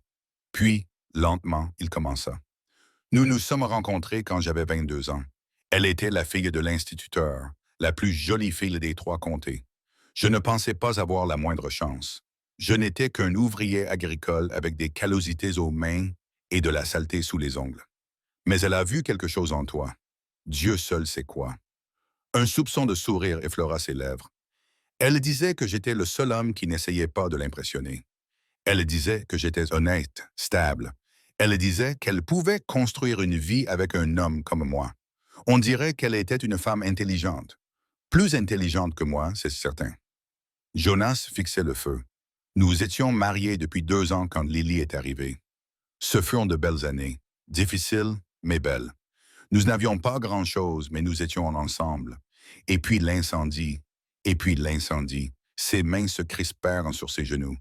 Puis, lentement, il commença. Nous nous sommes rencontrés quand j'avais 22 ans. Elle était la fille de l'instituteur, la plus jolie fille des 3 comtés. Je ne pensais pas avoir la moindre chance. Je n'étais qu'un ouvrier agricole avec des callosités aux mains et de la saleté sous les ongles. Mais elle a vu quelque chose en toi. Dieu seul sait quoi. Un soupçon de sourire effleura ses lèvres. Elle disait que j'étais le seul homme qui n'essayait pas de l'impressionner. Elle disait que j'étais honnête, stable. Elle disait qu'elle pouvait construire une vie avec un homme comme moi. On dirait qu'elle était une femme intelligente. Plus intelligente que moi, c'est certain. Jonas fixait le feu. Nous étions mariés depuis 2 ans quand Lily est arrivée. Ce furent de belles années, difficiles, mais belles. Nous n'avions pas grand-chose, mais nous étions ensemble. Et puis l'incendie, ses mains se crispèrent sur ses genoux.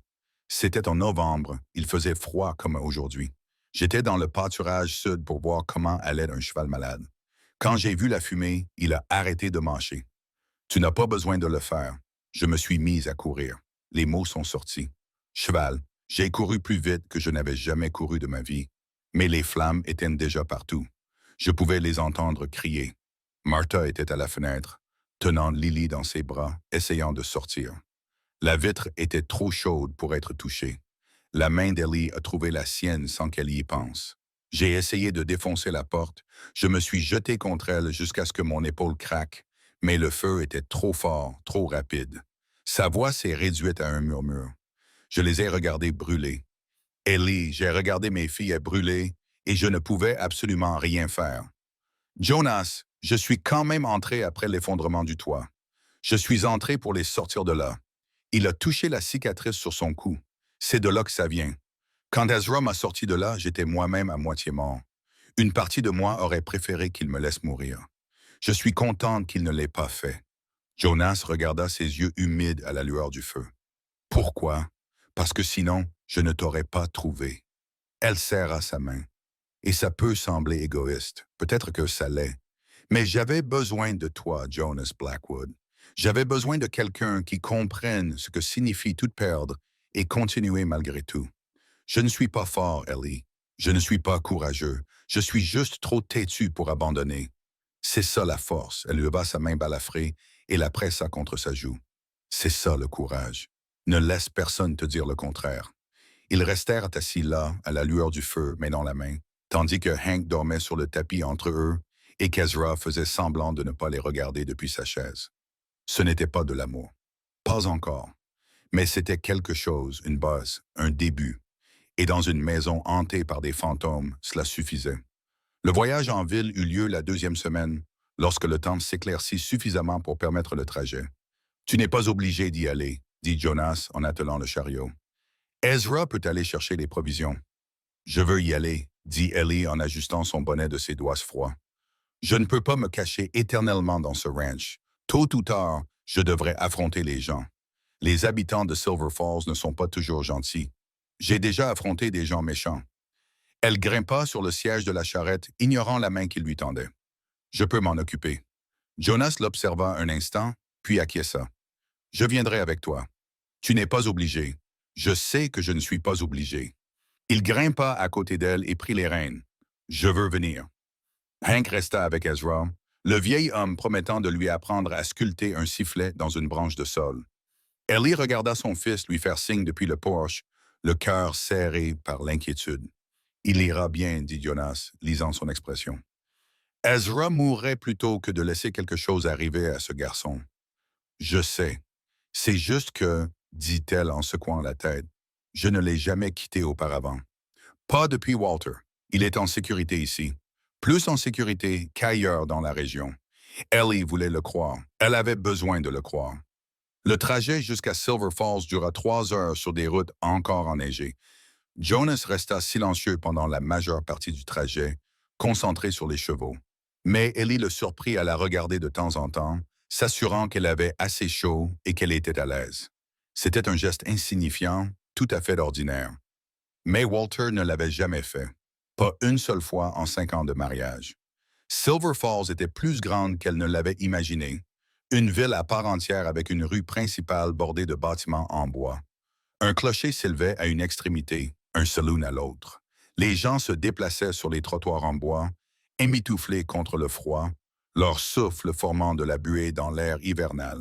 C'était en novembre, il faisait froid comme aujourd'hui. J'étais dans le pâturage sud pour voir comment allait un cheval malade. Quand j'ai vu la fumée, il a arrêté de mâcher. Tu n'as pas besoin de le faire. Je me suis mise à courir. Les mots sont sortis. Cheval, j'ai couru plus vite que je n'avais jamais couru de ma vie. Mais les flammes étaient déjà partout. Je pouvais les entendre crier. Martha était à la fenêtre, tenant Lily dans ses bras, essayant de sortir. La vitre était trop chaude pour être touchée. La main d'Ellie a trouvé la sienne sans qu'elle y pense. J'ai essayé de défoncer la porte. Je me suis jeté contre elle jusqu'à ce que mon épaule craque, mais le feu était trop fort, trop rapide. Sa voix s'est réduite à un murmure. Je les ai regardées brûler. Ellie, j'ai regardé mes filles brûler et je ne pouvais absolument rien faire. Jonas, je suis quand même entré après l'effondrement du toit. Je suis entré pour les sortir de là. Il a touché la cicatrice sur son cou. C'est de là que ça vient. Quand Ezra m'a sorti de là, j'étais moi-même à moitié mort. Une partie de moi aurait préféré qu'il me laisse mourir. Je suis contente qu'il ne l'ait pas fait. Jonas regarda ses yeux humides à la lueur du feu. Pourquoi? Parce que sinon, je ne t'aurais pas trouvé. Elle serra sa main. Et ça peut sembler égoïste, peut-être que ça l'est. Mais j'avais besoin de toi, Jonas Blackwood. J'avais besoin de quelqu'un qui comprenne ce que signifie tout perdre et continuer malgré tout. Je ne suis pas fort, Ellie. Je ne suis pas courageux. Je suis juste trop têtu pour abandonner. C'est ça la force. Elle leva sa main balafrée et la pressa contre sa joue. C'est ça le courage. Ne laisse personne te dire le contraire. Ils restèrent assis là, à la lueur du feu, main dans la main, tandis que Hank dormait sur le tapis entre eux et qu'Ezra faisait semblant de ne pas les regarder depuis sa chaise. Ce n'était pas de l'amour. Pas encore. Mais c'était quelque chose, une base, un début. Et dans une maison hantée par des fantômes, cela suffisait. Le voyage en ville eut lieu la deuxième semaine, lorsque le temps s'éclaircit suffisamment pour permettre le trajet. Tu n'es pas obligé d'y aller, dit Jonas en attelant le chariot. Ezra peut aller chercher les provisions. Je veux y aller, dit Ellie en ajustant son bonnet de ses doigts froids. Je ne peux pas me cacher éternellement dans ce ranch. Tôt ou tard, je devrais affronter les gens. Les habitants de Silver Falls ne sont pas toujours gentils. J'ai déjà affronté des gens méchants. Elle grimpa sur le siège de la charrette, ignorant la main qui lui tendait. Je peux m'en occuper. Jonas l'observa un instant, puis acquiesça. Je viendrai avec toi. Tu n'es pas obligé. Je sais que je ne suis pas obligé. Il grimpa à côté d'elle et prit les rênes. Je veux venir. Hank resta avec Ezra, le vieil homme promettant de lui apprendre à sculpter un sifflet dans une branche de saule. Ellie regarda son fils lui faire signe depuis le porche, le cœur serré par l'inquiétude. Il ira bien, dit Jonas, lisant son expression. Ezra mourrait plutôt que de laisser quelque chose arriver à ce garçon. Je sais. C'est juste que, dit-elle en secouant la tête, je ne l'ai jamais quitté auparavant. Pas depuis Walter. Il est en sécurité ici. Plus en sécurité qu'ailleurs dans la région. Ellie voulait le croire. Elle avait besoin de le croire. Le trajet jusqu'à Silver Falls dura 3 heures sur des routes encore enneigées. Jonas resta silencieux pendant la majeure partie du trajet, concentré sur les chevaux. Mais Ellie le surprit à la regarder de temps en temps, s'assurant qu'elle avait assez chaud et qu'elle était à l'aise. C'était un geste insignifiant, tout à fait ordinaire. Mais Walter ne l'avait jamais fait. Pas une seule fois en 5 ans de mariage. Silver Falls était plus grande qu'elle ne l'avait imaginé. Une ville à part entière avec une rue principale bordée de bâtiments en bois. Un clocher s'élevait à une extrémité, un saloon à l'autre. Les gens se déplaçaient sur les trottoirs en bois, émitouflés contre le froid, leur souffle formant de la buée dans l'air hivernal.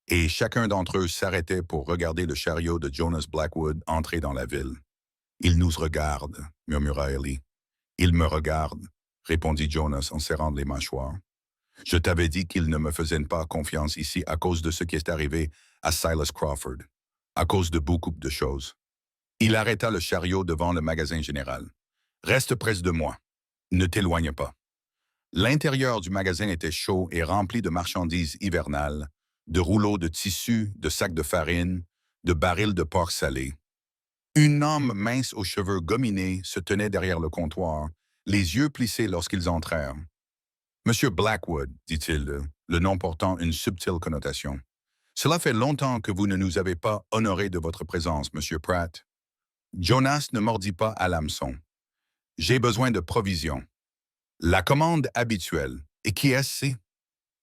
Et chacun d'entre eux s'arrêtait pour regarder le chariot de Jonas Blackwood entrer dans la ville. « Il nous regarde », murmura Ellie. « Il me regarde », répondit Jonas en serrant les mâchoires. « Je t'avais dit qu'il ne me faisait pas confiance ici à cause de ce qui est arrivé à Silas Crawford, à cause de beaucoup de choses. » Il arrêta le chariot devant le magasin général. « Reste près de moi. Ne t'éloigne pas. » L'intérieur du magasin était chaud et rempli de marchandises hivernales, de rouleaux de tissu, de sacs de farine, de barils de porc salé. Une homme mince aux cheveux gominés se tenait derrière le comptoir, les yeux plissés lorsqu'ils entrèrent. « Monsieur Blackwood, dit-il, le nom portant une subtile connotation. Cela fait longtemps que vous ne nous avez pas honorés de votre présence, Monsieur Pratt. » Jonas ne mordit pas à l'hameçon. « J'ai besoin de provisions. » La commande habituelle. Et qui est-ce?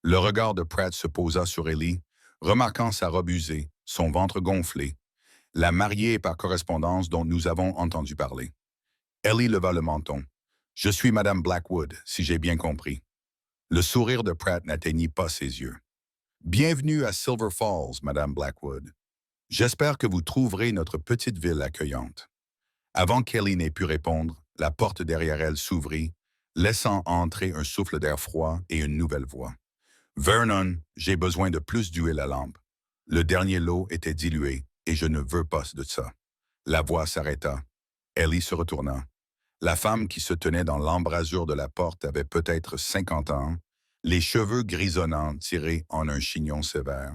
Le regard de Pratt se posa sur Ellie, remarquant sa robe usée, son ventre gonflé, la mariée par correspondance dont nous avons entendu parler. Ellie leva le menton. « Je suis Madame Blackwood, si j'ai bien compris. » Le sourire de Pratt n'atteignit pas ses yeux. « Bienvenue à Silver Falls, Madame Blackwood. J'espère que vous trouverez notre petite ville accueillante. » Avant qu'Ellie n'ait pu répondre, la porte derrière elle s'ouvrit, laissant entrer un souffle d'air froid et une nouvelle voix. « Vernon, j'ai besoin de plus d'huile à lampe. Le dernier lot était dilué et je ne veux pas de ça. » La voix s'arrêta. Ellie se retourna. La femme qui se tenait dans l'embrasure de la porte avait peut-être 50 ans, les cheveux grisonnants tirés en un chignon sévère,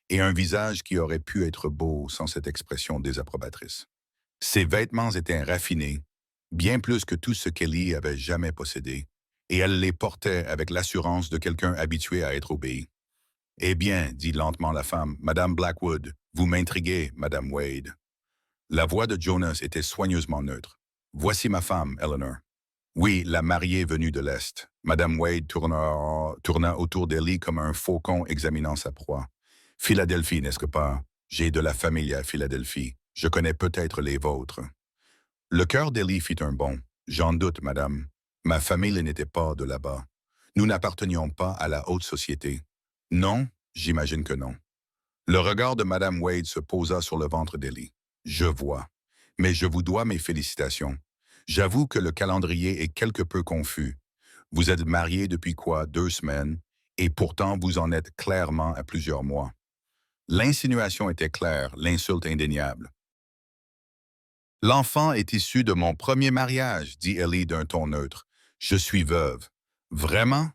et un visage qui aurait pu être beau sans cette expression désapprobatrice. Ses vêtements étaient raffinés, bien plus que tout ce qu'Ellie avait jamais possédé, et elle les portait avec l'assurance de quelqu'un habitué à être obéi. Eh bien, dit lentement la femme, Madame Blackwood, vous m'intriguez, Madame Wade. La voix de Jonas était soigneusement neutre. Voici ma femme, Eleanor. Oui, la mariée venue de l'Est. Madame Wade tourna autour d'Ellie comme un faucon examinant sa proie. Philadelphie, n'est-ce que pas? J'ai de la famille à Philadelphie. Je connais peut-être les vôtres. Le cœur d'Ellie fit un bond. J'en doute, madame. Ma famille n'était pas de là-bas. Nous n'appartenions pas à la haute société. Non, j'imagine que non. Le regard de madame Wade se posa sur le ventre d'Ellie. Je vois. Mais je vous dois mes félicitations. J'avoue que le calendrier est quelque peu confus. Vous êtes mariés depuis quoi, 2 semaines, et pourtant vous en êtes clairement à plusieurs mois. L'insinuation était claire, l'insulte indéniable. L'enfant est issu de mon premier mariage, dit Ellie d'un ton neutre. Je suis veuve. Vraiment?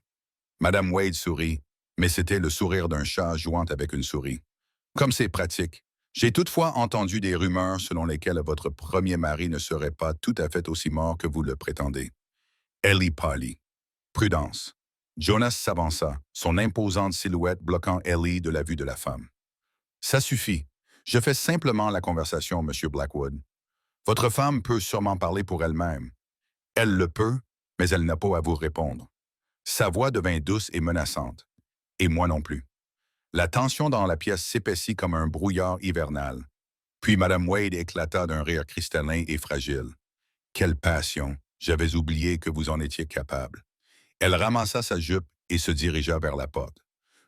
Madame Wade sourit, mais c'était le sourire d'un chat jouant avec une souris. Comme c'est pratique. J'ai toutefois entendu des rumeurs selon lesquelles votre premier mari ne serait pas tout à fait aussi mort que vous le prétendez. Ellie pâlit. Prudence. Jonas s'avança, son imposante silhouette bloquant Ellie de la vue de la femme. Ça suffit. Je fais simplement la conversation, Monsieur Blackwood. Votre femme peut sûrement parler pour elle-même. Elle le peut, mais elle n'a pas à vous répondre. Sa voix devint douce et menaçante. Et moi non plus. La tension dans la pièce s'épaissit comme un brouillard hivernal. Puis Madame Wade éclata d'un rire cristallin et fragile. Quelle passion! J'avais oublié que vous en étiez capable. Elle ramassa sa jupe et se dirigea vers la porte.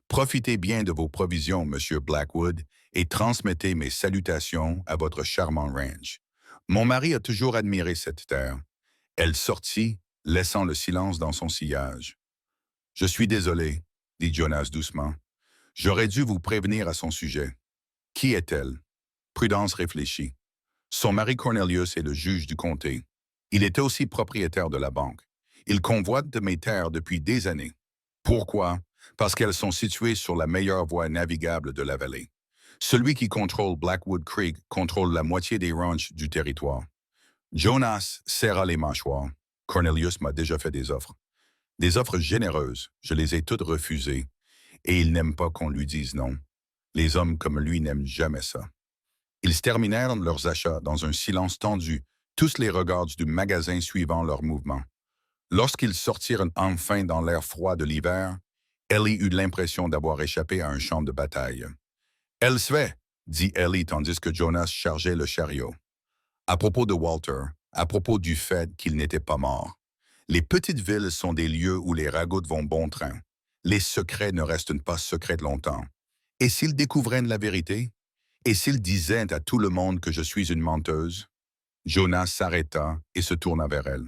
Profitez bien de vos provisions, Monsieur Blackwood, et transmettez mes salutations à votre charmant ranch. Mon mari a toujours admiré cette terre. Elle sortit, laissant le silence dans son sillage. Je suis désolé, dit Jonas doucement. J'aurais dû vous prévenir à son sujet. Qui est-elle? Prudence réfléchit. Son mari Cornelius est le juge du comté. Il était aussi propriétaire de la banque. Il convoite de mes terres depuis des années. Pourquoi? Parce qu'elles sont situées sur la meilleure voie navigable de la vallée. Celui qui contrôle Blackwood Creek contrôle la moitié des ranchs du territoire. Jonas serra les mâchoires. Cornelius m'a déjà fait des offres. Des offres généreuses, je les ai toutes refusées. Et il n'aime pas qu'on lui dise non. Les hommes comme lui n'aiment jamais ça. Ils terminèrent leurs achats dans un silence tendu, tous les regards du magasin suivant leur mouvement. Lorsqu'ils sortirent enfin dans l'air froid de l'hiver, Ellie eut l'impression d'avoir échappé à un champ de bataille. « Elle se fait, dit Ellie tandis que Jonas chargeait le chariot. À propos de Walter, à propos du fait qu'il n'était pas mort. Les petites villes sont des lieux où les ragots vont bon train. Les secrets ne restent pas secrets longtemps. Et s'ils découvraient la vérité? Et s'ils disaient à tout le monde que je suis une menteuse? Jonas s'arrêta et se tourna vers elle.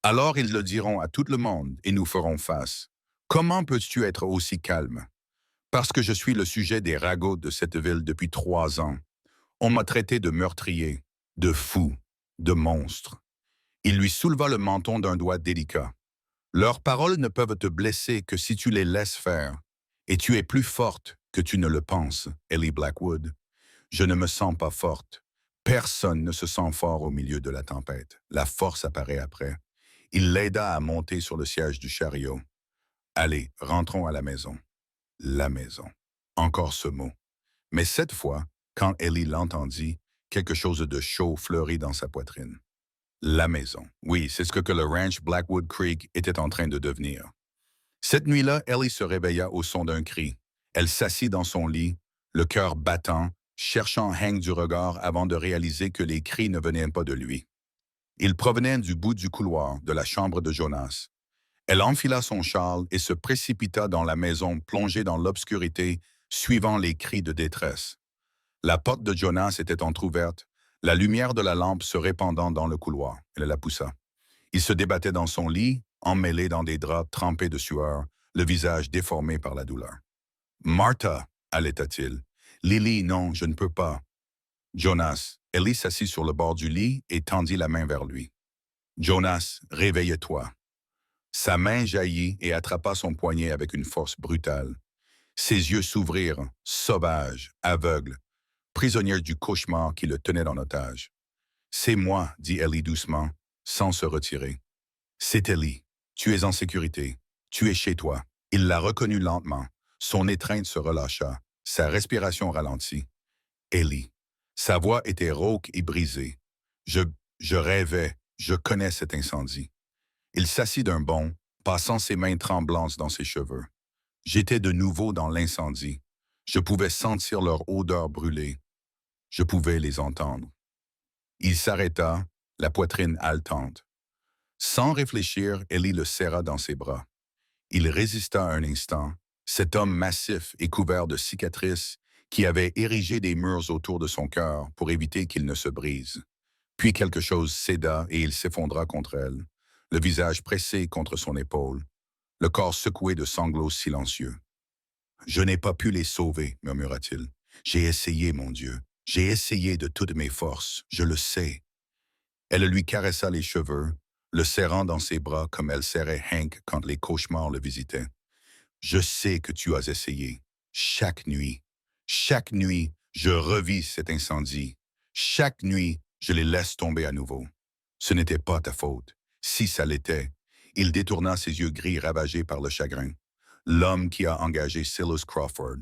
Alors ils le diront à tout le monde et nous ferons face. Comment peux-tu être aussi calme? Parce que je suis le sujet des ragots de cette ville depuis 3 ans. On m'a traité de meurtrier, de fou, de monstre. Il lui souleva le menton d'un doigt délicat. Leurs paroles ne peuvent te blesser que si tu les laisses faire. Et tu es plus forte que tu ne le penses, Ellie Blackwood. Je ne me sens pas forte. Personne ne se sent fort au milieu de la tempête. La force apparaît après. Il l'aida à monter sur le siège du chariot. Allez, rentrons à la maison. La maison. Encore ce mot. Mais cette fois, quand Ellie l'entendit, quelque chose de chaud fleurit dans sa poitrine. La maison. Oui, c'est ce que le ranch Blackwood Creek était en train de devenir. Cette nuit-là, Ellie se réveilla au son d'un cri. Elle s'assit dans son lit, le cœur battant, cherchant Hank du regard avant de réaliser que les cris ne venaient pas de lui. Ils provenaient du bout du couloir, de la chambre de Jonas. Elle enfila son châle et se précipita dans la maison plongée dans l'obscurité, suivant les cris de détresse. La porte de Jonas était entr'ouverte, la lumière de la lampe se répandant dans le couloir. Elle la poussa. Il se débattait dans son lit, emmêlé dans des draps trempés de sueur, le visage déformé par la douleur. « Martha !» allaita-t-il. « Lily, non, je ne peux pas. » Jonas, Ellie s'assit sur le bord du lit et tendit la main vers lui. « Jonas, réveille-toi. » Sa main jaillit et attrapa son poignet avec une force brutale. Ses yeux s'ouvrirent, sauvages, aveugles, prisonniers du cauchemar qui le tenait en otage. C'est moi, dit Ellie doucement, sans se retirer. C'est Ellie. Tu es en sécurité. Tu es chez toi. Il l'a reconnue lentement. Son étreinte se relâcha. Sa respiration ralentit. Ellie. Sa voix était rauque et brisée. Je, je rêvais. Je connais cet incendie. Il s'assit d'un bond, passant ses mains tremblantes dans ses cheveux. J'étais de nouveau dans l'incendie. Je pouvais sentir leur odeur brûlée. Je pouvais les entendre. Il s'arrêta, la poitrine haletante. Sans réfléchir, Ellie le serra dans ses bras. Il résista un instant, cet homme massif et couvert de cicatrices qui avait érigé des murs autour de son cœur pour éviter qu'il ne se brise. Puis quelque chose céda et il s'effondra contre elle, le visage pressé contre son épaule, le corps secoué de sanglots silencieux. « Je n'ai pas pu les sauver, murmura-t-il. J'ai essayé, mon Dieu. J'ai essayé de toutes mes forces, je le sais. » Elle lui caressa les cheveux, le serrant dans ses bras comme elle serrait Hank quand les cauchemars le visitaient. « Je sais que tu as essayé. Chaque nuit, je revis cet incendie. Chaque nuit, je les laisse tomber à nouveau. Ce n'était pas ta faute. Si ça l'était. » Il détourna ses yeux gris ravagés par le chagrin. L'homme qui a engagé Silas Crawford.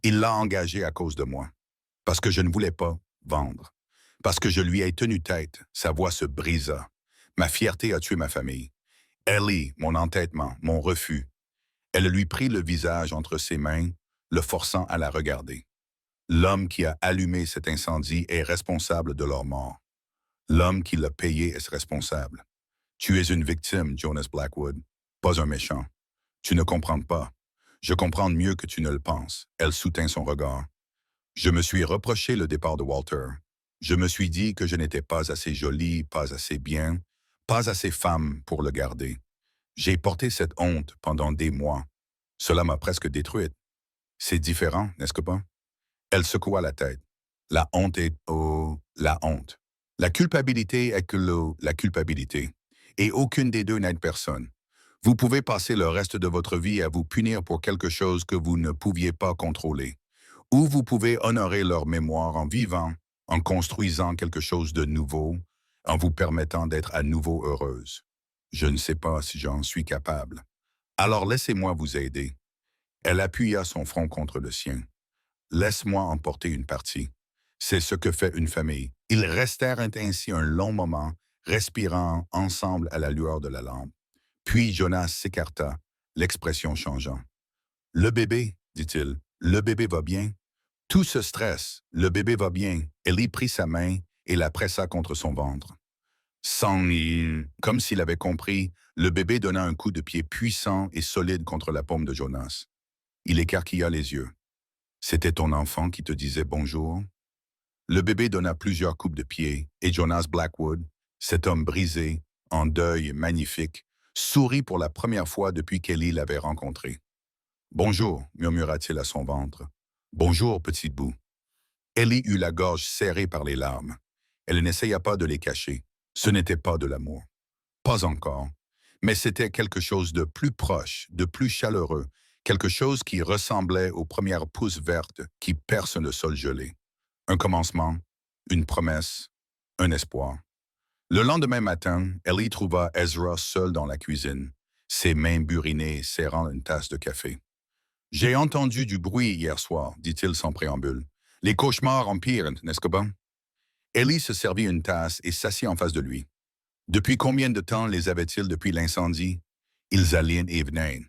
Il l'a engagé à cause de moi. Parce que je ne voulais pas vendre. Parce que je lui ai tenu tête, sa voix se brisa. Ma fierté a tué ma famille. Ellie, mon entêtement, mon refus. Elle lui prit le visage entre ses mains, le forçant à la regarder. L'homme qui a allumé cet incendie est responsable de leur mort. L'homme qui l'a payé est responsable. Tu es une victime, Jonas Blackwood, pas un méchant. Tu ne comprends pas. Je comprends mieux que tu ne le penses. Elle soutint son regard. Je me suis reproché le départ de Walter. Je me suis dit que je n'étais pas assez jolie, pas assez bien, pas assez femme pour le garder. J'ai porté cette honte pendant des mois. Cela m'a presque détruite. C'est différent, n'est-ce que pas? Elle secoua la tête. La honte est, oh, la honte. La culpabilité est que la culpabilité. Et aucune des deux n'aide personne. Vous pouvez passer le reste de votre vie à vous punir pour quelque chose que vous ne pouviez pas contrôler. Ou vous pouvez honorer leur mémoire en vivant, en construisant quelque chose de nouveau, en vous permettant d'être à nouveau heureuse. Je ne sais pas si j'en suis capable. Alors laissez-moi vous aider. Elle appuya son front contre le sien. Laisse-moi en porter une partie. C'est ce que fait une famille. Ils restèrent ainsi un long moment, respirant ensemble à la lueur de la lampe. Puis Jonas s'écarta, l'expression changeant. « Le bébé, dit-il, le bébé va bien. » Tout ce stress, le bébé va bien. Ellie prit sa main et la pressa contre son ventre. Comme s'il avait compris, le bébé donna un coup de pied puissant et solide contre la paume de Jonas. Il écarquilla les yeux. C'était ton enfant qui te disait bonjour? Le bébé donna plusieurs coups de pied et Jonas Blackwood, cet homme brisé, en deuil magnifique, sourit pour la première fois depuis qu'Ellie l'avait rencontré. Bonjour, murmura-t-il à son ventre. Bonjour, petit bout. Ellie eut la gorge serrée par les larmes. Elle n'essaya pas de les cacher. Ce n'était pas de l'amour. Pas encore. Mais c'était quelque chose de plus proche, de plus chaleureux, quelque chose qui ressemblait aux premières pousses vertes qui percent le sol gelé. Un commencement, une promesse, un espoir. Le lendemain matin, Ellie trouva Ezra seul dans la cuisine, ses mains burinées serrant une tasse de café. « J'ai entendu du bruit hier soir, dit-il sans préambule. Les cauchemars empirent, n'est-ce que pas? » Ellie se servit une tasse et s'assit en face de lui. Depuis combien de temps les avait-ils depuis l'incendie? Ils allaient et venaient.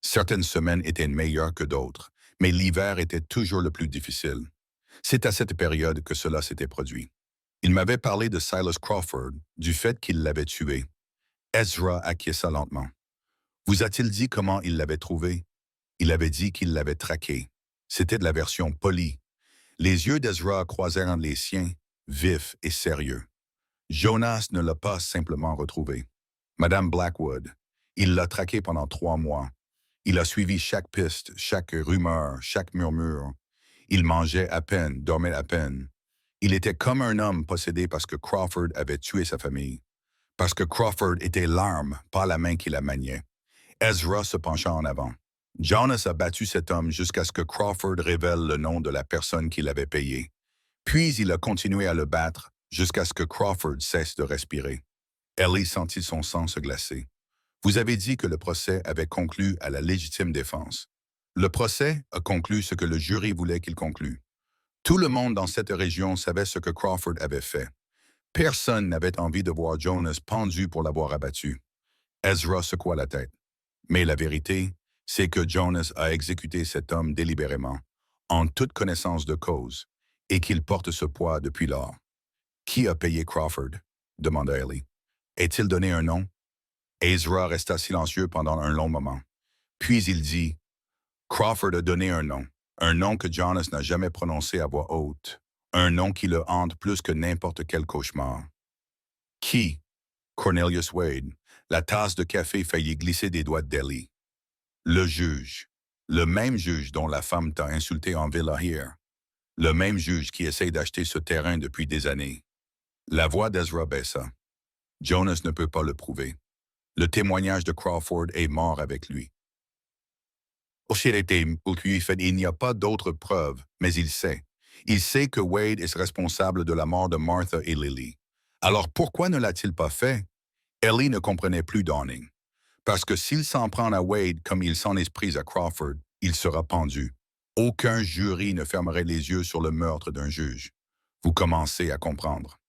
Certaines semaines étaient meilleures que d'autres, mais l'hiver était toujours le plus difficile. C'est à cette période que cela s'était produit. Il m'avait parlé de Silas Crawford, du fait qu'il l'avait tué. Ezra acquiesça lentement. Vous a-t-il dit comment il l'avait trouvé? Il avait dit qu'il l'avait traqué. C'était de la version polie. Les yeux d'Ezra croisèrent les siens, vifs et sérieux. Jonas ne l'a pas simplement retrouvé. Madame Blackwood, il l'a traqué pendant 3 mois. Il a suivi chaque piste, chaque rumeur, chaque murmure. Il mangeait à peine, dormait à peine. Il était comme un homme possédé parce que Crawford avait tué sa famille. Parce que Crawford était l'arme, pas la main qui la maniait. Ezra se pencha en avant. Jonas a battu cet homme jusqu'à ce que Crawford révèle le nom de la personne qui l'avait payé. Puis il a continué à le battre jusqu'à ce que Crawford cesse de respirer. Ellie sentit son sang se glacer. Vous avez dit que le procès avait conclu à la légitime défense. Le procès a conclu ce que le jury voulait qu'il conclue. Tout le monde dans cette région savait ce que Crawford avait fait. Personne n'avait envie de voir Jonas pendu pour l'avoir abattu. Ezra secoua la tête. Mais la vérité, c'est que Jonas a exécuté cet homme délibérément, en toute connaissance de cause, et qu'il porte ce poids depuis lors. Qui a payé Crawford? Demanda Ellie. Est-il donné un nom? Ezra resta silencieux pendant un long moment. Puis il dit, Crawford a donné un nom que Jonas n'a jamais prononcé à voix haute, un nom qui le hante plus que n'importe quel cauchemar. Qui? Cornelius Wade. La tasse de café faillit glisser des doigts d'Ellie. Le juge. Le même juge dont la femme t'a insulté en Villa Here. Le même juge qui essaye d'acheter ce terrain depuis des années. La voix d'Ezra baissa. Jonas ne peut pas le prouver. Le témoignage de Crawford est mort avec lui. Il n'y a pas d'autres preuves, mais il sait. Il sait que Wade est responsable de la mort de Martha et Lily. Alors pourquoi ne l'a-t-il pas fait? Ellie ne comprenait plus Downing. Parce que s'il s'en prend à Wade comme il s'en est pris à Crawford, il sera pendu. Aucun jury ne fermerait les yeux sur le meurtre d'un juge. Vous commencez à comprendre.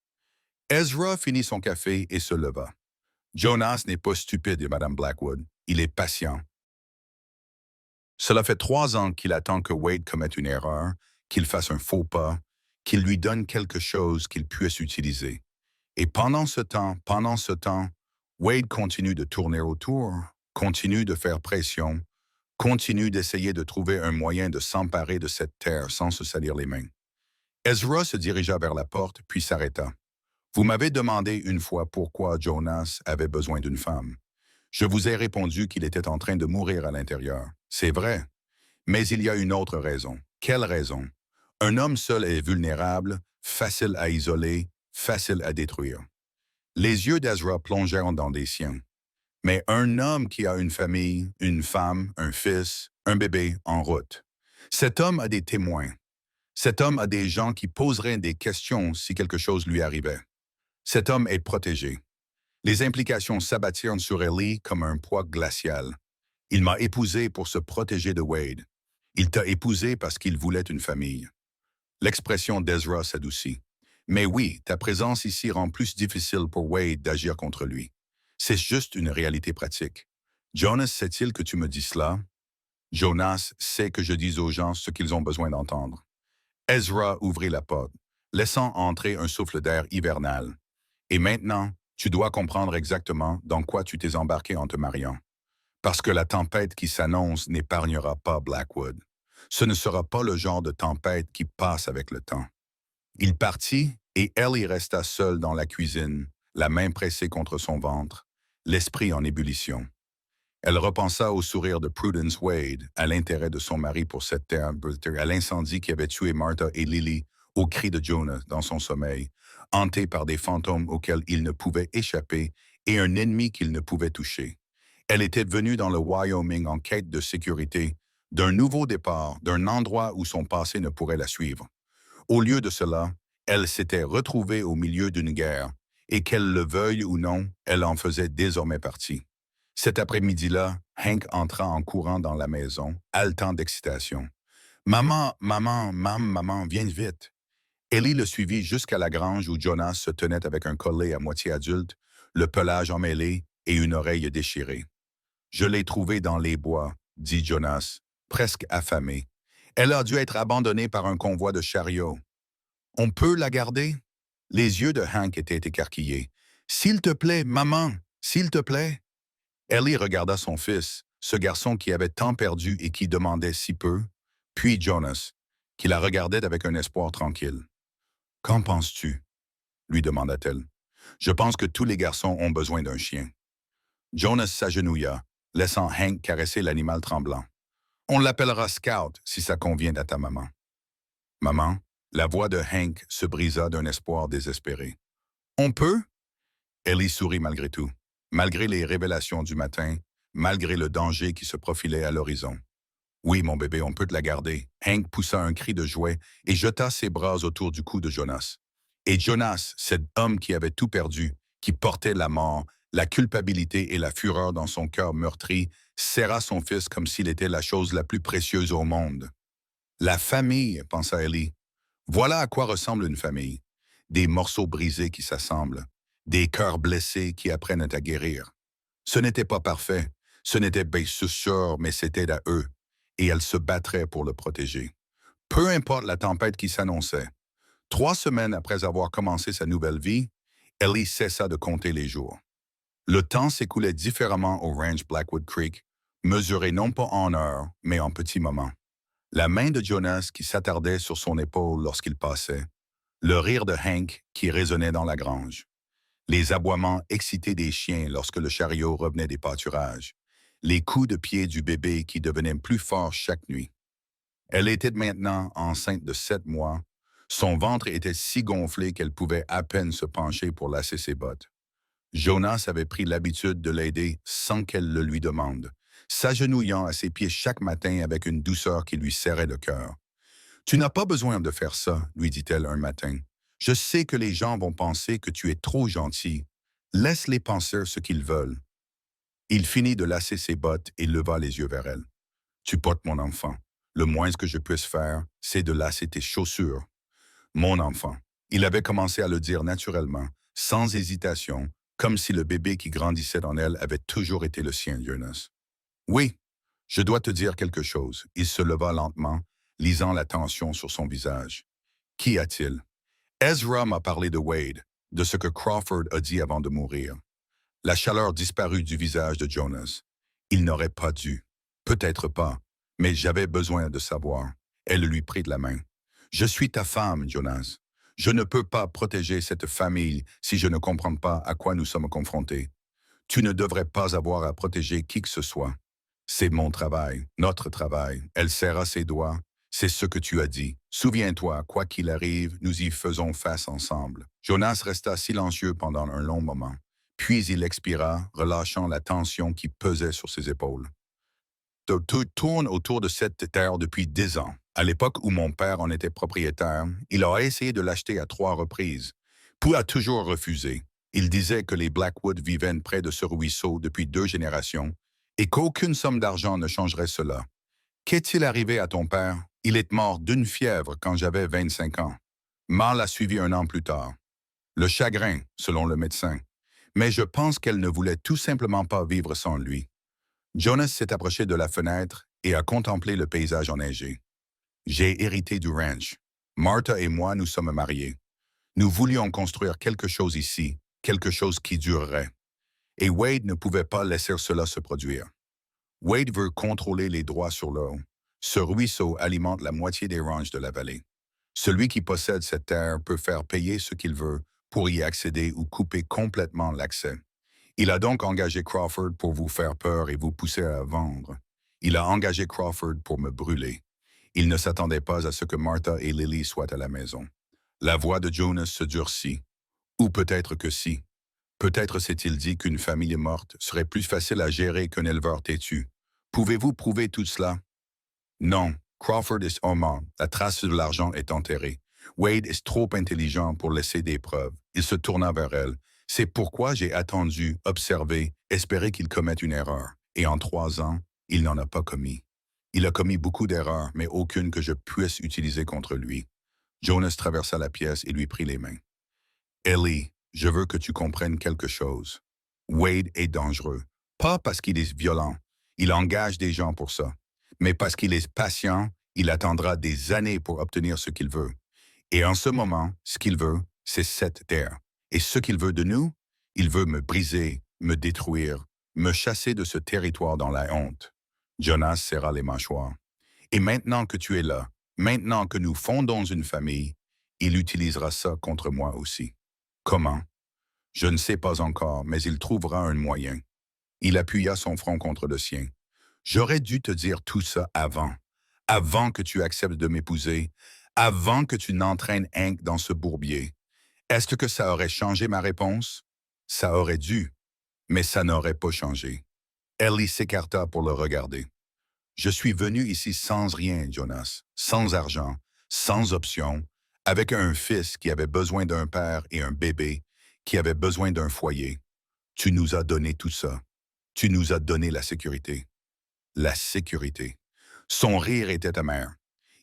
Ezra finit son café et se leva. Jonas n'est pas stupide, Madame Blackwood. Il est patient. Cela fait 3 ans qu'il attend que Wade commette une erreur, qu'il fasse un faux pas, qu'il lui donne quelque chose qu'il puisse utiliser. Et pendant ce temps, Wade continue de tourner autour, continue de faire pression, continue d'essayer de trouver un moyen de s'emparer de cette terre sans se salir les mains. Ezra se dirigea vers la porte, puis s'arrêta. Vous m'avez demandé une fois pourquoi Jonas avait besoin d'une femme. Je vous ai répondu qu'il était en train de mourir à l'intérieur. C'est vrai. Mais il y a une autre raison. Quelle raison? Un homme seul est vulnérable, facile à isoler, facile à détruire. Les yeux d'Ezra plongèrent dans les siens. Mais un homme qui a une famille, une femme, un fils, un bébé en route. Cet homme a des témoins. Cet homme a des gens qui poseraient des questions si quelque chose lui arrivait. Cet homme est protégé. Les implications s'abattirent sur Ellie comme un poids glacial. Il m'a épousé pour se protéger de Wade. Il t'a épousé parce qu'il voulait une famille. L'expression d'Ezra s'adoucit. Mais oui, ta présence ici rend plus difficile pour Wade d'agir contre lui. C'est juste une réalité pratique. Jonas sait-il que tu me dis cela? Jonas sait que je dis aux gens ce qu'ils ont besoin d'entendre. Ezra ouvrit la porte, laissant entrer un souffle d'air hivernal. Et maintenant, tu dois comprendre exactement dans quoi tu t'es embarqué en te mariant. Parce que la tempête qui s'annonce n'épargnera pas Blackwood. Ce ne sera pas le genre de tempête qui passe avec le temps. Il partit et Ellie resta seule dans la cuisine, la main pressée contre son ventre, l'esprit en ébullition. Elle repensa au sourire de Prudence Wade, à l'intérêt de son mari pour cette terre, à l'incendie qui avait tué Martha et Lily, au cri de Jonas dans son sommeil, hanté par des fantômes auxquels il ne pouvait échapper et un ennemi qu'il ne pouvait toucher. Elle était venue dans le Wyoming en quête de sécurité, d'un nouveau départ, d'un endroit où son passé ne pourrait la suivre. Au lieu de cela, elle s'était retrouvée au milieu d'une guerre, et qu'elle le veuille ou non, elle en faisait désormais partie. Cet après-midi-là, Hank entra en courant dans la maison, haletant d'excitation. « Maman, viens vite! » Ellie le suivit jusqu'à la grange où Jonas se tenait avec un collet à moitié adulte, le pelage emmêlé et une oreille déchirée. « Je l'ai trouvée dans les bois, » dit Jonas, presque affamé. « Elle a dû être abandonnée par un convoi de chariots. »« On peut la garder? » Les yeux de Hank étaient écarquillés. « S'il te plaît, maman, s'il te plaît. » Ellie regarda son fils, ce garçon qui avait tant perdu et qui demandait si peu, puis Jonas, qui la regardait avec un espoir tranquille. « Qu'en penses-tu? » lui demanda-t-elle. « Je pense que tous les garçons ont besoin d'un chien. » Jonas s'agenouilla, laissant Hank caresser l'animal tremblant. « On l'appellera Scout, si ça convient à ta maman. » « Maman, » la voix de Hank se brisa d'un espoir désespéré. « On peut? » Ellie sourit malgré tout, malgré les révélations du matin, malgré le danger qui se profilait à l'horizon. « Oui, mon bébé, on peut te la garder. » Hank poussa un cri de joie et jeta ses bras autour du cou de Jonas. Et Jonas, cet homme qui avait tout perdu, qui portait la mort, la culpabilité et la fureur dans son cœur meurtri, serra son fils comme s'il était la chose la plus précieuse au monde. La famille, pensa Ellie. Voilà à quoi ressemble une famille. Des morceaux brisés qui s'assemblent, des cœurs blessés qui apprennent à guérir. Ce n'était pas parfait, ce n'était bien sûr, mais c'était à eux, et elle se battrait pour le protéger. Peu importe la tempête qui s'annonçait. 3 semaines après avoir commencé sa nouvelle vie, Ellie cessa de compter les jours. Le temps s'écoulait différemment au ranch Blackwood Creek, mesuré non pas en heures, mais en petits moments. La main de Jonas qui s'attardait sur son épaule lorsqu'il passait, le rire de Hank qui résonnait dans la grange, les aboiements excités des chiens lorsque le chariot revenait des pâturages, les coups de pied du bébé qui devenaient plus forts chaque nuit. Elle était maintenant enceinte de 7 mois. Son ventre était si gonflé qu'elle pouvait à peine se pencher pour lasser ses bottes. Jonas avait pris l'habitude de l'aider sans qu'elle le lui demande, s'agenouillant à ses pieds chaque matin avec une douceur qui lui serrait le cœur. Tu n'as pas besoin de faire ça, lui dit-elle un matin. Je sais que les gens vont penser que tu es trop gentil. Laisse-les penser ce qu'ils veulent. Il finit de lasser ses bottes et leva les yeux vers elle. Tu portes mon enfant. Le moins que je puisse faire, c'est de lasser tes chaussures. Mon enfant. Il avait commencé à le dire naturellement, sans hésitation, comme si le bébé qui grandissait en elle avait toujours été le sien, Jonas. Oui, je dois te dire quelque chose. Il se leva lentement, lisant la tension sur son visage. Qu'y a-t-il? Ezra m'a parlé de Wade, de ce que Crawford a dit avant de mourir. La chaleur disparut du visage de Jonas. Il n'aurait pas dû. Peut-être pas, mais j'avais besoin de savoir. Elle lui prit de la main. Je suis ta femme, Jonas. Je ne peux pas protéger cette famille si je ne comprends pas à quoi nous sommes confrontés. Tu ne devrais pas avoir à protéger qui que ce soit. C'est mon travail, notre travail. Elle serra ses doigts. C'est ce que tu as dit. Souviens-toi, quoi qu'il arrive, nous y faisons face ensemble. Jonas resta silencieux pendant un long moment. Puis il expira, relâchant la tension qui pesait sur ses épaules. Tout tourne autour de cette terre depuis 10 ans. À l'époque où mon père en était propriétaire, il a essayé de l'acheter à 3 reprises, puis a toujours refusé. Il disait que les Blackwood vivaient près de ce ruisseau depuis 2 générations et qu'aucune somme d'argent ne changerait cela. Qu'est-il arrivé à ton père? Il est mort d'une fièvre quand j'avais 25 ans. Mal a suivi 1 an plus tard. Le chagrin, selon le médecin. Mais je pense qu'elle ne voulait tout simplement pas vivre sans lui. Jonas s'est approché de la fenêtre et a contemplé le paysage enneigé. J'ai hérité du ranch. Martha et moi nous sommes mariés. Nous voulions construire quelque chose ici, quelque chose qui durerait. Et Wade ne pouvait pas laisser cela se produire. Wade veut contrôler les droits sur l'eau. Ce ruisseau alimente la moitié des ranchs de la vallée. Celui qui possède cette terre peut faire payer ce qu'il veut pour y accéder ou couper complètement l'accès. Il a donc engagé Crawford pour vous faire peur et vous pousser à vendre. Il a engagé Crawford pour me brûler. Il ne s'attendait pas à ce que Martha et Lily soient à la maison. La voix de Jonas se durcit. Ou peut-être que si. Peut-être s'est-il dit qu'une famille morte serait plus facile à gérer qu'un éleveur têtu. Pouvez-vous prouver tout cela? Non, Crawford est mort. La trace de l'argent est enterrée. Wade est trop intelligent pour laisser des preuves. Il se tourna vers elle. C'est pourquoi j'ai attendu, observé, espéré qu'il commette une erreur. Et en 3 ans, il n'en a pas commis. Il a commis beaucoup d'erreurs, mais aucune que je puisse utiliser contre lui. Jonas traversa la pièce et lui prit les mains. Ellie, je veux que tu comprennes quelque chose. Wade est dangereux. Pas parce qu'il est violent. Il engage des gens pour ça. Mais parce qu'il est patient, il attendra des années pour obtenir ce qu'il veut. Et en ce moment, ce qu'il veut, c'est cette terre. Et ce qu'il veut de nous, il veut me briser, me détruire, me chasser de ce territoire dans la honte. Jonas serra les mâchoires. Et maintenant que tu es là, maintenant que nous fondons une famille, il utilisera ça contre moi aussi. Comment? Je ne sais pas encore, mais il trouvera un moyen. Il appuya son front contre le sien. J'aurais dû te dire tout ça avant que tu acceptes de m'épouser, avant que tu n'entraînes Hank dans ce bourbier. Est-ce que ça aurait changé ma réponse? Ça aurait dû, mais ça n'aurait pas changé. Ellie s'écarta pour le regarder. Je suis venu ici sans rien, Jonas, sans argent, sans option, avec un fils qui avait besoin d'un père et un bébé qui avait besoin d'un foyer. Tu nous as donné tout ça. Tu nous as donné la sécurité. La sécurité. Son rire était amer.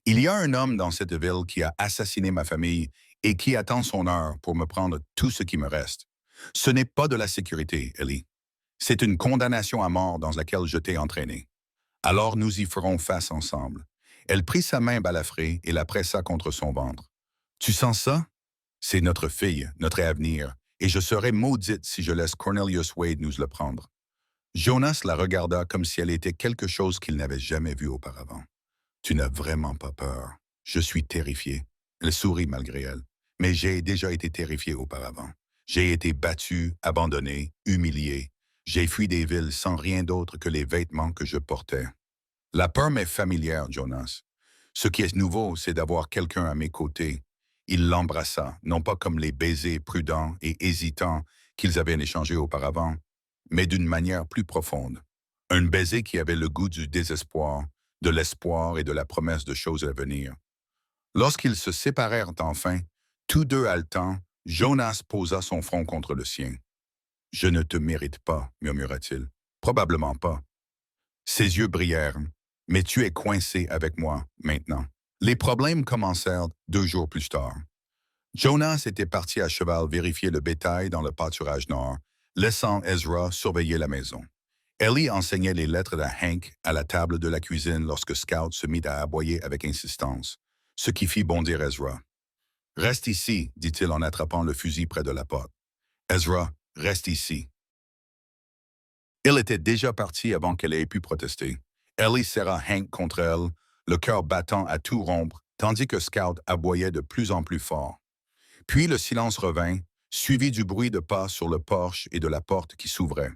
Il y a un homme dans cette ville qui a assassiné ma famille et qui attend son heure pour me prendre tout ce qui me reste. Ce n'est pas de la sécurité, Ellie. C'est une condamnation à mort dans laquelle je t'ai entraîné. Alors nous y ferons face ensemble. Elle prit sa main balafrée et la pressa contre son ventre. Tu sens ça? C'est notre fille, notre avenir, et je serai maudite si je laisse Cornelius Wade nous le prendre. Jonas la regarda comme si elle était quelque chose qu'il n'avait jamais vu auparavant. Tu n'as vraiment pas peur. Je suis terrifié. Elle sourit malgré elle. Mais j'ai déjà été terrifié auparavant. J'ai été battu, abandonné, humilié. J'ai fui des villes sans rien d'autre que les vêtements que je portais. La peur m'est familière, Jonas. Ce qui est nouveau, c'est d'avoir quelqu'un à mes côtés. Il l'embrassa, non pas comme les baisers prudents et hésitants qu'ils avaient échangés auparavant, mais d'une manière plus profonde. Un baiser qui avait le goût du désespoir, de l'espoir et de la promesse de choses à venir. Lorsqu'ils se séparèrent enfin, tous deux haletants, Jonas posa son front contre le sien. « Je ne te mérite pas, murmura-t-il. Probablement pas. » Ses yeux brillèrent. « Mais tu es coincé avec moi, maintenant. » Les problèmes commencèrent 2 jours plus tard. Jonas était parti à cheval vérifier le bétail dans le pâturage nord, laissant Ezra surveiller la maison. Ellie enseignait les lettres de Hank à la table de la cuisine lorsque Scout se mit à aboyer avec insistance, ce qui fit bondir Ezra. « Reste ici, dit-il en attrapant le fusil près de la porte. Ezra, reste ici. » Il était déjà parti avant qu'elle ait pu protester. Ellie serra Hank contre elle, le cœur battant à tout rompre, tandis que Scout aboyait de plus en plus fort. Puis le silence revint, suivi du bruit de pas sur le porche et de la porte qui s'ouvrait.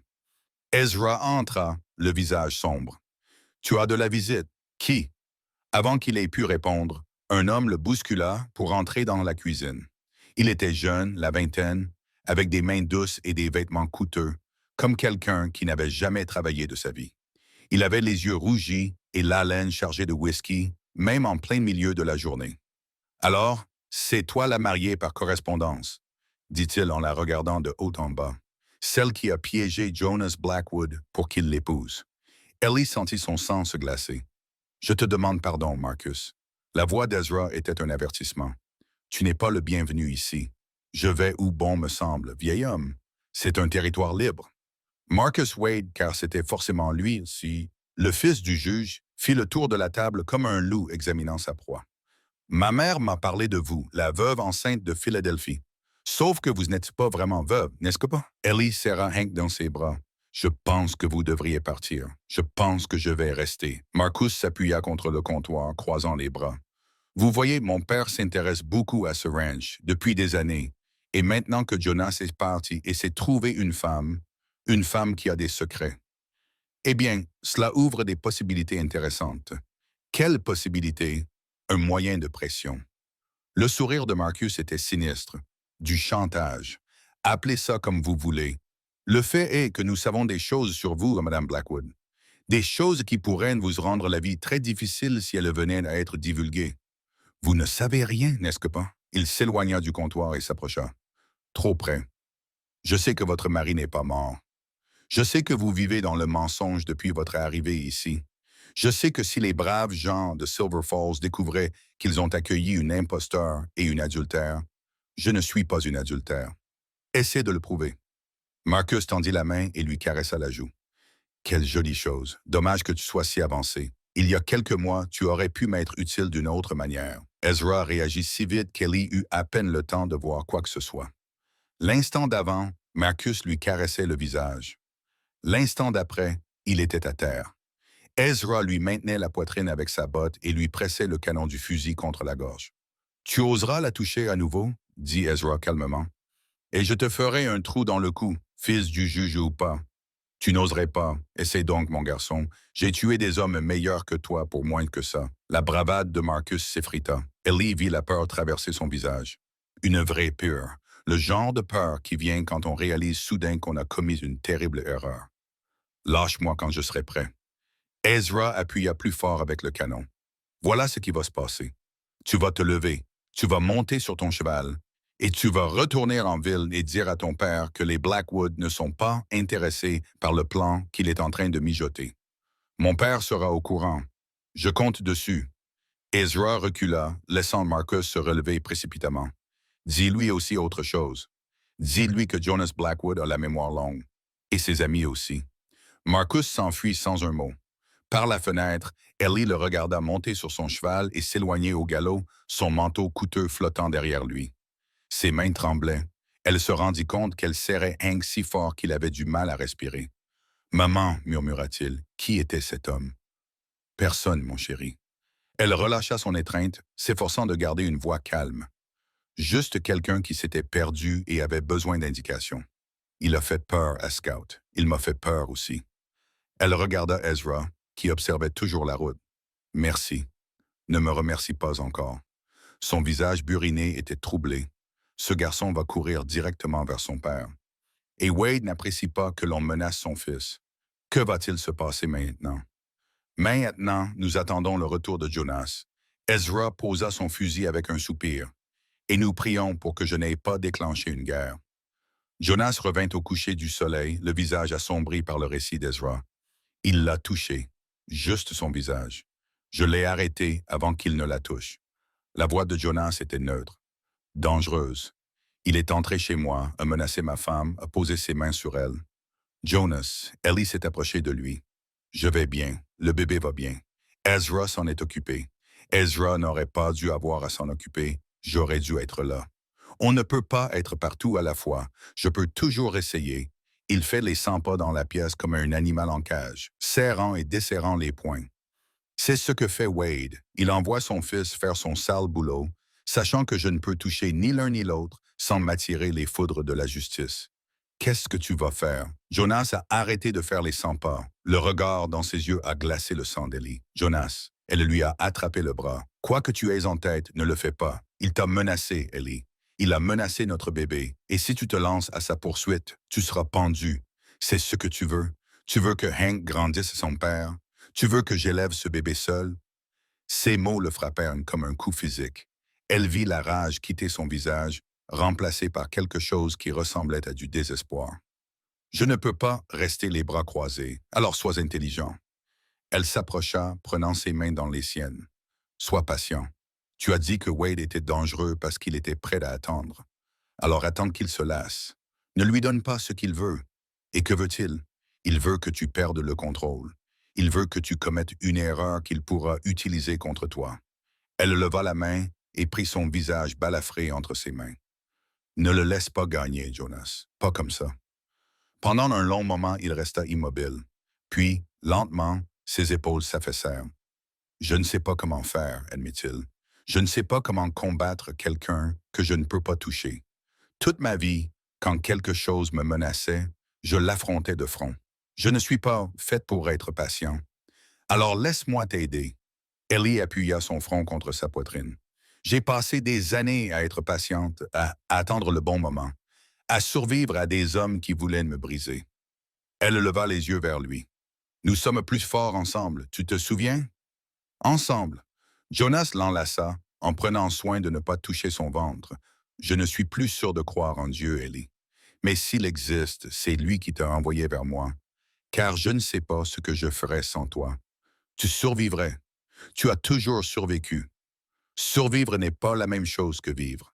Ezra entra, le visage sombre. « Tu as de la visite. Qui? » Avant qu'il ait pu répondre, un homme le bouscula pour entrer dans la cuisine. Il était jeune, la vingtaine, avec des mains douces et des vêtements coûteux, comme quelqu'un qui n'avait jamais travaillé de sa vie. Il avait les yeux rougis et l'haleine chargée de whisky, même en plein milieu de la journée. « Alors, c'est toi la mariée par correspondance, » dit-il en la regardant de haut en bas. « Celle qui a piégé Jonas Blackwood pour qu'il l'épouse. » Ellie sentit son sang se glacer. « Je te demande pardon, Marcus. » La voix d'Ezra était un avertissement. « Tu n'es pas le bienvenu ici. Je vais où bon me semble, vieil homme. C'est un territoire libre. » Marcus Wade, car c'était forcément lui aussi, le fils du juge, fit le tour de la table comme un loup examinant sa proie. « Ma mère m'a parlé de vous, la veuve enceinte de Philadelphie. Sauf que vous n'êtes pas vraiment veuve, n'est-ce que pas? » Ellie serra Hank dans ses bras. « Je pense que vous devriez partir. Je pense que je vais rester. » Marcus s'appuya contre le comptoir, croisant les bras. « Vous voyez, mon père s'intéresse beaucoup à ce ranch depuis des années. Et maintenant que Jonas est parti et s'est trouvé une femme qui a des secrets. Eh bien, cela ouvre des possibilités intéressantes. Quelles possibilités? Un moyen de pression. » Le sourire de Marcus était sinistre. Du chantage. Appelez ça comme vous voulez. Le fait est que nous savons des choses sur vous, Madame Blackwood. Des choses qui pourraient vous rendre la vie très difficile si elles venaient à être divulguées. Vous ne savez rien, n'est-ce que pas? Il s'éloigna du comptoir et s'approcha. Trop près. Je sais que votre mari n'est pas mort. Je sais que vous vivez dans le mensonge depuis votre arrivée ici. Je sais que si les braves gens de Silver Falls découvraient qu'ils ont accueilli une imposteur et une adultère, je ne suis pas une adultère. Essayez de le prouver. Marcus tendit la main et lui caressa la joue. Quelle jolie chose. Dommage que tu sois si avancé. Il y a quelques mois, tu aurais pu m'être utile d'une autre manière. Ezra réagit si vite qu'Ellie eut à peine le temps de voir quoi que ce soit. L'instant d'avant, Marcus lui caressait le visage. L'instant d'après, il était à terre. Ezra lui maintenait la poitrine avec sa botte et lui pressait le canon du fusil contre la gorge. « Tu oseras la toucher à nouveau ?» dit Ezra calmement. « Et je te ferai un trou dans le cou, fils du juge ou pas. Tu n'oserais pas. Essaie donc, mon garçon. J'ai tué des hommes meilleurs que toi pour moins que ça. » La bravade de Marcus s'effrita. Ellie vit la peur traverser son visage. Une vraie peur. Le genre de peur qui vient quand on réalise soudain qu'on a commis une terrible erreur. « Lâche-moi quand je serai prêt. » Ezra appuya plus fort avec le canon. « Voilà ce qui va se passer. Tu vas te lever. Tu vas monter sur ton cheval et tu vas retourner en ville et dire à ton père que les Blackwood ne sont pas intéressés par le plan qu'il est en train de mijoter. Mon père sera au courant. Je compte dessus. Ezra recula, laissant Marcus se relever précipitamment. Dis-lui aussi autre chose. Dis-lui que Jonas Blackwood a la mémoire longue. Et ses amis aussi. Marcus s'enfuit sans un mot. Par la fenêtre, Ellie le regarda monter sur son cheval et s'éloigner au galop, son manteau coûteux flottant derrière lui. Ses mains tremblaient. Elle se rendit compte qu'elle serrait Hank si fort qu'il avait du mal à respirer. « Maman, murmura-t-il, qui était cet homme? »« Personne, mon chéri. » Elle relâcha son étreinte, s'efforçant de garder une voix calme. Juste quelqu'un qui s'était perdu et avait besoin d'indications. Il a fait peur à Scout. Il m'a fait peur aussi. Elle regarda Ezra, qui observait toujours la route. « Merci. Ne me remercie pas encore. » Son visage buriné était troublé. Ce garçon va courir directement vers son père. Et Wade n'apprécie pas que l'on menace son fils. Que va-t-il se passer maintenant? Maintenant, nous attendons le retour de Jonas. Ezra posa son fusil avec un soupir. Et nous prions pour que je n'aie pas déclenché une guerre. Jonas revint au coucher du soleil, le visage assombri par le récit d'Ezra. Il l'a touché, juste son visage. Je l'ai arrêté avant qu'il ne la touche. La voix de Jonas était neutre, dangereuse. Il est entré chez moi, a menacé ma femme, a posé ses mains sur elle. Jonas, Ellie s'est approchée de lui. Je vais bien, le bébé va bien. Ezra s'en est occupé. Ezra n'aurait pas dû avoir à s'en occuper, j'aurais dû être là. On ne peut pas être partout à la fois. Je peux toujours essayer. Il fait les 100 pas dans la pièce comme un animal en cage, serrant et desserrant les poings. C'est ce que fait Wade. Il envoie son fils faire son sale boulot, sachant que je ne peux toucher ni l'un ni l'autre sans m'attirer les foudres de la justice. Qu'est-ce que tu vas faire? Jonas a arrêté de faire les 100 pas. Le regard dans ses yeux a glacé le sang d'Ellie. Jonas, elle lui a attrapé le bras. Quoi que tu aies en tête, ne le fais pas. Il t'a menacé, Ellie. Il a menacé notre bébé. Et si tu te lances à sa poursuite, tu seras pendu. C'est ce que tu veux. Tu veux que Hank grandisse son père. Tu veux que j'élève ce bébé seul. Ces mots le frappèrent comme un coup physique. Elle vit la rage quitter son visage, remplacé par quelque chose qui ressemblait à du désespoir. Je ne peux pas rester les bras croisés, alors sois intelligent. Elle s'approcha, prenant ses mains dans les siennes. Sois patient. Tu as dit que Wade était dangereux parce qu'il était prêt à attendre. Alors attends qu'il se lasse. Ne lui donne pas ce qu'il veut. Et que veut-il? Il veut que tu perdes le contrôle. Il veut que tu commettes une erreur qu'il pourra utiliser contre toi. Elle leva la main et prit son visage balafré entre ses mains. Ne le laisse pas gagner, Jonas. Pas comme ça. Pendant un long moment, il resta immobile. Puis, lentement, ses épaules s'affaissèrent. Je ne sais pas comment faire, admit-il. Je ne sais pas comment combattre quelqu'un que je ne peux pas toucher. Toute ma vie, quand quelque chose me menaçait, je l'affrontais de front. Je ne suis pas faite pour être patient. Alors laisse-moi t'aider. Ellie appuya son front contre sa poitrine. J'ai passé des années à être patiente, à attendre le bon moment, à survivre à des hommes qui voulaient me briser. Elle leva les yeux vers lui. Nous sommes plus forts ensemble, tu te souviens? Ensemble. Jonas l'enlaça, en prenant soin de ne pas toucher son ventre. Je ne suis plus sûr de croire en Dieu, Ellie. Mais s'il existe, c'est lui qui t'a envoyé vers moi. Car je ne sais pas ce que je ferais sans toi. Tu survivrais. Tu as toujours survécu. Survivre n'est pas la même chose que vivre.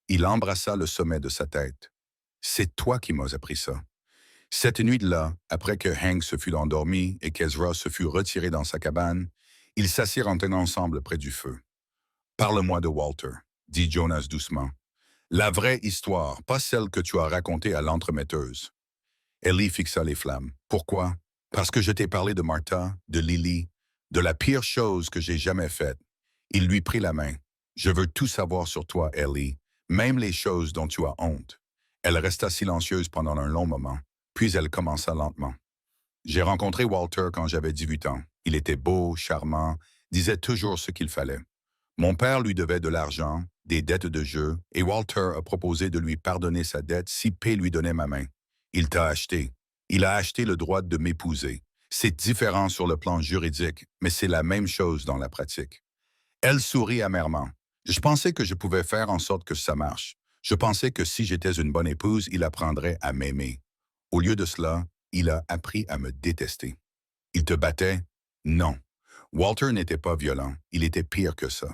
Il embrassa le sommet de sa tête. C'est toi qui m'as appris ça. Cette nuit-là, après que Hank se fut endormi et qu'Ezra se fut retiré dans sa cabane, ils s'assirent ensemble près du feu. « Parle-moi de Walter », dit Jonas doucement. « La vraie histoire, pas celle que tu as racontée à l'entremetteuse. » Ellie fixa les flammes. « Pourquoi? Parce que je t'ai parlé de Martha, de Lily, de la pire chose que j'ai jamais faite. » Il lui prit la main. « Je veux tout savoir sur toi, Ellie, même les choses dont tu as honte. » Elle resta silencieuse pendant un long moment, puis elle commença lentement. « J'ai rencontré Walter quand j'avais 18 ans. Il était beau, charmant, disait toujours ce qu'il fallait. Mon père lui devait de l'argent, des dettes de jeu, et Walter a proposé de lui pardonner sa dette si P lui donnait ma main. Il t'a acheté. Il a acheté le droit de m'épouser. C'est différent sur le plan juridique, mais c'est la même chose dans la pratique. » Elle sourit amèrement. Je pensais que je pouvais faire en sorte que ça marche. Je pensais que si j'étais une bonne épouse, il apprendrait à m'aimer. Au lieu de cela, il a appris à me détester. Il te battait? Non. Walter n'était pas violent, il était pire que ça.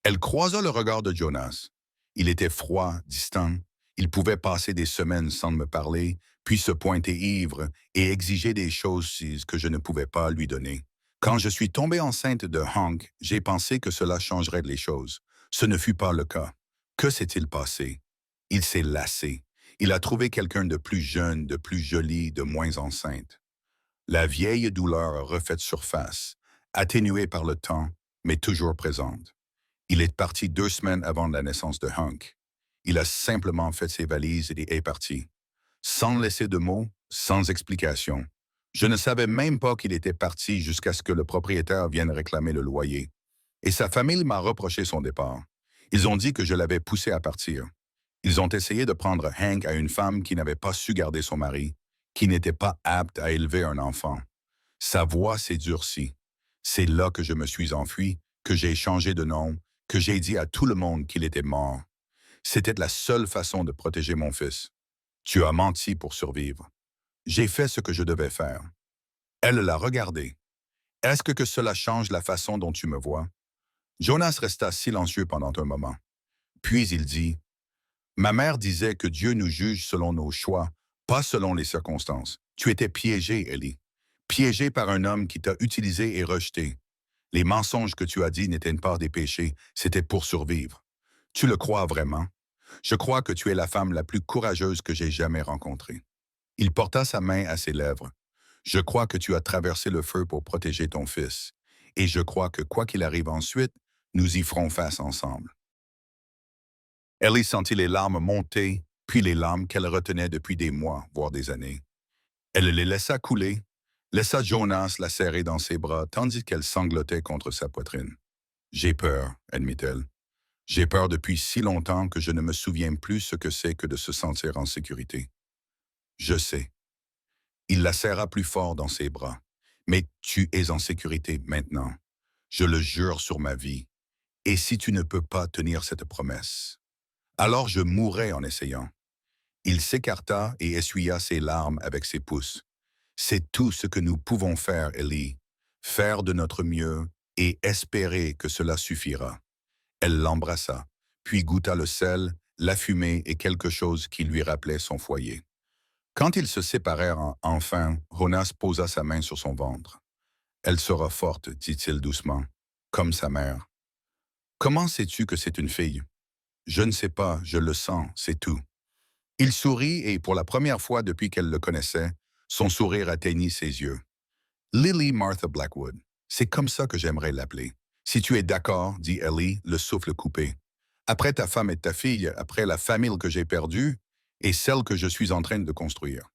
Elle croisa le regard de Jonas. Il était froid, distant. Il pouvait passer des semaines sans me parler, puis se pointer ivre et exiger des choses que je ne pouvais pas lui donner. Quand je suis tombée enceinte de Hank, j'ai pensé que cela changerait les choses. Ce ne fut pas le cas. Que s'est-il passé? Il s'est lassé. Il a trouvé quelqu'un de plus jeune, de plus joli, de moins enceinte. La vieille douleur a refait surface, atténuée par le temps, mais toujours présente. Il est parti 2 semaines avant la naissance de Hank. Il a simplement fait ses valises et est parti. Sans laisser de mots, sans explication. Je ne savais même pas qu'il était parti jusqu'à ce que le propriétaire vienne réclamer le loyer. Et sa famille m'a reproché son départ. Ils ont dit que je l'avais poussé à partir. Ils ont essayé de prendre Hank à une femme qui n'avait pas su garder son mari, qui n'était pas apte à élever un enfant. Sa voix s'est durcie. C'est là que je me suis enfui, que j'ai changé de nom, que j'ai dit à tout le monde qu'il était mort. C'était la seule façon de protéger mon fils. Tu as menti pour survivre. J'ai fait ce que je devais faire. Elle l'a regardé. Est-ce que cela change la façon dont tu me vois? Jonas resta silencieux pendant un moment. Puis il dit, ma mère disait que Dieu nous juge selon nos choix, pas selon les circonstances. Tu étais piégé, Ellie. Piégé par un homme qui t'a utilisé et rejeté. Les mensonges que tu as dit n'étaient pas des péchés, c'était pour survivre. Tu le crois vraiment? Je crois que tu es la femme la plus courageuse que j'ai jamais rencontrée. Il porta sa main à ses lèvres. Je crois que tu as traversé le feu pour protéger ton fils. Et je crois que quoi qu'il arrive ensuite, nous y ferons face ensemble. Ellie sentit les larmes monter, puis les larmes qu'elle retenait depuis des mois, voire des années. Elle les laissa couler, laissa Jonas la serrer dans ses bras tandis qu'elle sanglotait contre sa poitrine. J'ai peur, admit-elle. J'ai peur depuis si longtemps que je ne me souviens plus ce que c'est que de se sentir en sécurité. Je sais. Il la serra plus fort dans ses bras. Mais tu es en sécurité maintenant. Je le jure sur ma vie. Et si tu ne peux pas tenir cette promesse? Alors je mourrai en essayant. Il s'écarta et essuya ses larmes avec ses pouces. C'est tout ce que nous pouvons faire, Ellie. Faire de notre mieux et espérer que cela suffira. Elle l'embrassa, puis goûta le sel, la fumée et quelque chose qui lui rappelait son foyer. Quand ils se séparèrent enfin, Jonas posa sa main sur son ventre. Elle sera forte, dit-il doucement, comme sa mère. Comment sais-tu que c'est une fille? Je ne sais pas, je le sens, c'est tout. Il sourit et pour la première fois depuis qu'elle le connaissait, son sourire atteignit ses yeux. Lily Martha Blackwood, c'est comme ça que j'aimerais l'appeler. Si tu es d'accord, dit Ellie, le souffle coupé. Après ta femme et ta fille, après la famille que j'ai perdue et celle que je suis en train de construire.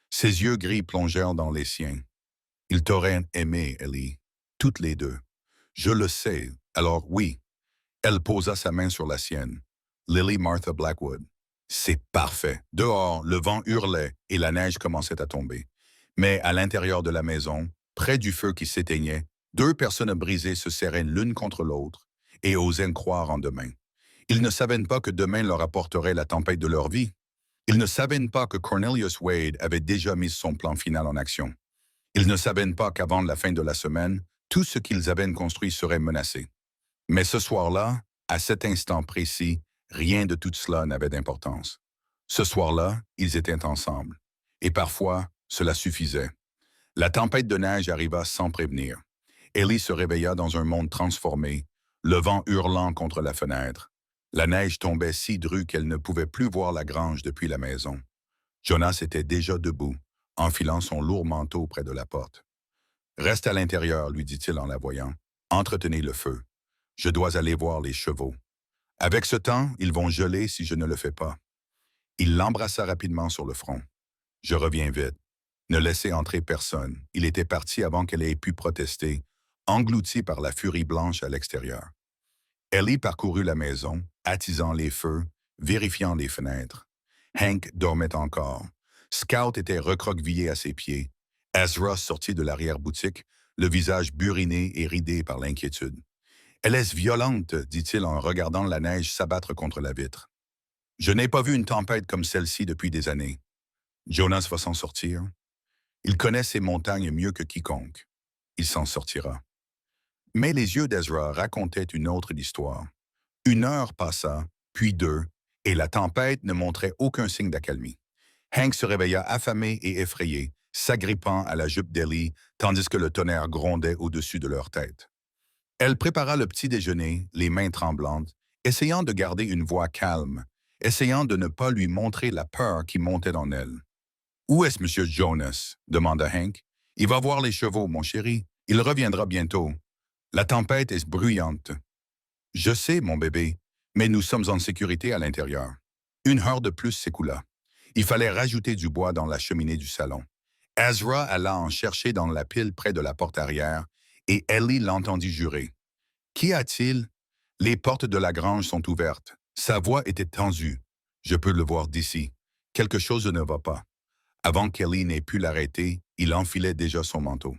Ses yeux gris plongèrent dans les siens. Ils t'auraient aimé, Ellie, toutes les deux. Je le sais, alors oui. Elle posa sa main sur la sienne. Lily Martha Blackwood. C'est parfait. Dehors, le vent hurlait et la neige commençait à tomber. Mais à l'intérieur de la maison, près du feu qui s'éteignait, 2 personnes brisées se serraient l'une contre l'autre et osaient croire en demain. Ils ne savaient pas que demain leur apporterait la tempête de leur vie. Ils ne savaient pas que Cornelius Wade avait déjà mis son plan final en action. Ils ne savaient pas qu'avant la fin de la semaine, tout ce qu'ils avaient construit serait menacé. Mais ce soir-là, à cet instant précis, rien de tout cela n'avait d'importance. Ce soir-là, ils étaient ensemble. Et parfois, cela suffisait. La tempête de neige arriva sans prévenir. Ellie se réveilla dans un monde transformé, le vent hurlant contre la fenêtre. La neige tombait si drue qu'elle ne pouvait plus voir la grange depuis la maison. Jonas était déjà debout, enfilant son lourd manteau près de la porte. « Reste à l'intérieur, lui dit-il en la voyant. Entretenez le feu. Je dois aller voir les chevaux. Avec ce temps, ils vont geler si je ne le fais pas. » Il l'embrassa rapidement sur le front. « Je reviens vite. Ne laissez entrer personne. » Il était parti avant qu'elle ait pu protester, englouti par la furie blanche à l'extérieur. Ellie parcourut la maison, attisant les feux, vérifiant les fenêtres. Hank dormait encore. Scout était recroquevillé à ses pieds. Ezra sortit de l'arrière-boutique, le visage buriné et ridé par l'inquiétude. Elle est violente, dit-il en regardant la neige s'abattre contre la vitre. Je n'ai pas vu une tempête comme celle-ci depuis des années. Jonas va s'en sortir. Il connaît ces montagnes mieux que quiconque. Il s'en sortira. Mais les yeux d'Ezra racontaient une autre histoire. 1 heure passa, puis 2, et la tempête ne montrait aucun signe d'accalmie. Hank se réveilla affamé et effrayé, s'agrippant à la jupe d'Ellie, tandis que le tonnerre grondait au-dessus de leur tête. Elle prépara le petit déjeuner, les mains tremblantes, essayant de garder une voix calme, essayant de ne pas lui montrer la peur qui montait en elle. Où est-ce Monsieur Jonas? Demanda Hank. Il va voir les chevaux, mon chéri. Il reviendra bientôt. La tempête est bruyante. Je sais, mon bébé, mais nous sommes en sécurité à l'intérieur. 1 heure de plus s'écoula. Il fallait rajouter du bois dans la cheminée du salon. Ezra alla en chercher dans la pile près de la porte arrière, et Ellie l'entendit jurer. Qu'y a-t-il? Les portes de la grange sont ouvertes. Sa voix était tendue. Je peux le voir d'ici. Quelque chose ne va pas. Avant qu'Ellie n'ait pu l'arrêter, il enfilait déjà son manteau.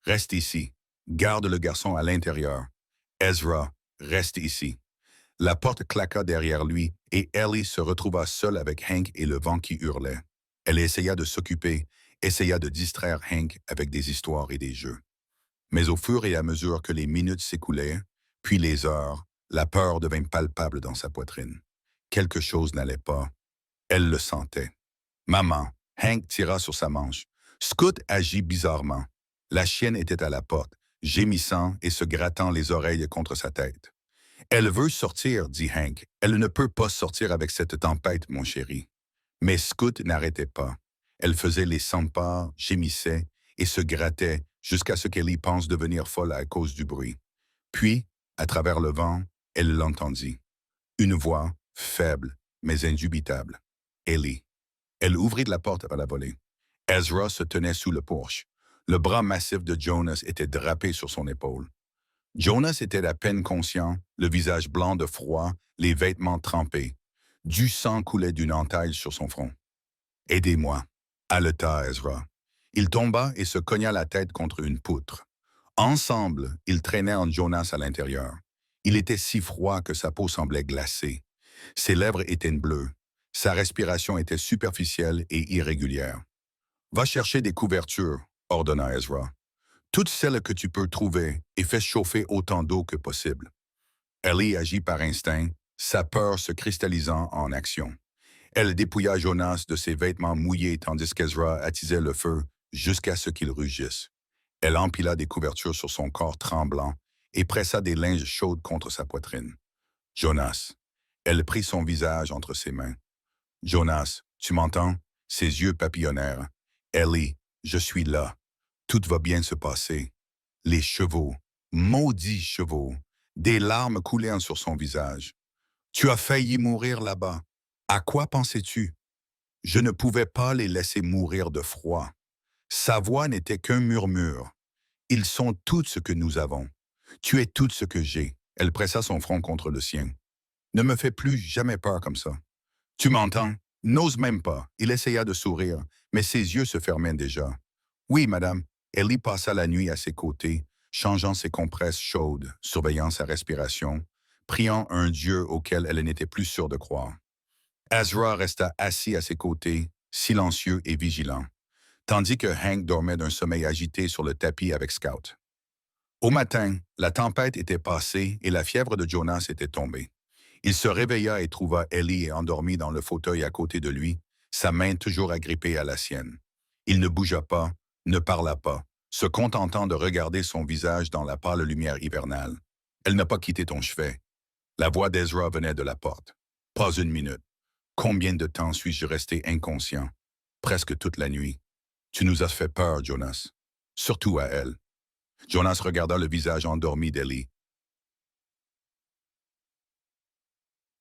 Reste ici. Garde le garçon à l'intérieur. Ezra, reste ici. La porte claqua derrière lui et Ellie se retrouva seule avec Hank et le vent qui hurlait. Elle essaya de s'occuper, essaya de distraire Hank avec des histoires et des jeux. Mais au fur et à mesure que les minutes s'écoulaient, puis les heures, la peur devint palpable dans sa poitrine. Quelque chose n'allait pas. Elle le sentait. Maman, Hank tira sur sa manche. Scout agit bizarrement. La chienne était à la porte, gémissant et se grattant les oreilles contre sa tête. Elle veut sortir, dit Hank. Elle ne peut pas sortir avec cette tempête, mon chéri. Mais Scout n'arrêtait pas. Elle faisait les 100 pas, gémissait et se grattait jusqu'à ce qu'Ellie pense devenir folle à cause du bruit. Puis, à travers le vent, elle l'entendit. Une voix, faible, mais indubitable. Ellie. Elle ouvrit la porte à la volée. Ezra se tenait sous le porche. Le bras massif de Jonas était drapé sur son épaule. Jonas était à peine conscient, le visage blanc de froid, les vêtements trempés. Du sang coulait d'une entaille sur son front. « Aidez-moi » haleta Ezra. Il tomba et se cogna la tête contre une poutre. Ensemble, ils traînaient en Jonas à l'intérieur. Il était si froid que sa peau semblait glacée. Ses lèvres étaient bleues. Sa respiration était superficielle et irrégulière. « Va chercher des couvertures » ordonna Ezra. « Toutes celles que tu peux trouver et fais chauffer autant d'eau que possible. » Ellie agit par instinct, sa peur se cristallisant en action. Elle dépouilla Jonas de ses vêtements mouillés tandis qu'Ezra attisait le feu jusqu'à ce qu'il rugisse. Elle empila des couvertures sur son corps tremblant et pressa des linges chauds contre sa poitrine. « Jonas. » Elle prit son visage entre ses mains. « Jonas, tu m'entends? » Ses yeux papillonnèrent. « Ellie, je suis là. Tout va bien se passer. » Les chevaux, maudits chevaux, des larmes coulaient sur son visage. « Tu as failli mourir là-bas. À quoi pensais-tu? » Je ne pouvais pas les laisser mourir de froid. Sa voix n'était qu'un murmure. « Ils sont tout ce que nous avons. Tu es tout ce que j'ai. » Elle pressa son front contre le sien. « Ne me fais plus jamais peur comme ça. »« Tu m'entends? » N'ose même pas. Il essaya de sourire, mais ses yeux se fermaient déjà. « Oui, madame. » Ellie passa la nuit à ses côtés, changeant ses compresses chaudes, surveillant sa respiration, priant un Dieu auquel elle n'était plus sûre de croire. Ezra resta assis à ses côtés, silencieux et vigilant, tandis que Hank dormait d'un sommeil agité sur le tapis avec Scout. Au matin, la tempête était passée et la fièvre de Jonas était tombée. Il se réveilla et trouva Ellie endormie dans le fauteuil à côté de lui, sa main toujours agrippée à la sienne. Il ne bougea pas, ne parla pas, se contentant de regarder son visage dans la pâle lumière hivernale. « Elle n'a pas quitté ton chevet. » La voix d'Ezra venait de la porte. « Pas une minute. Combien de temps suis-je resté inconscient? Presque toute la nuit. Tu nous as fait peur, Jonas. Surtout à elle. » Jonas regarda le visage endormi d'Ellie.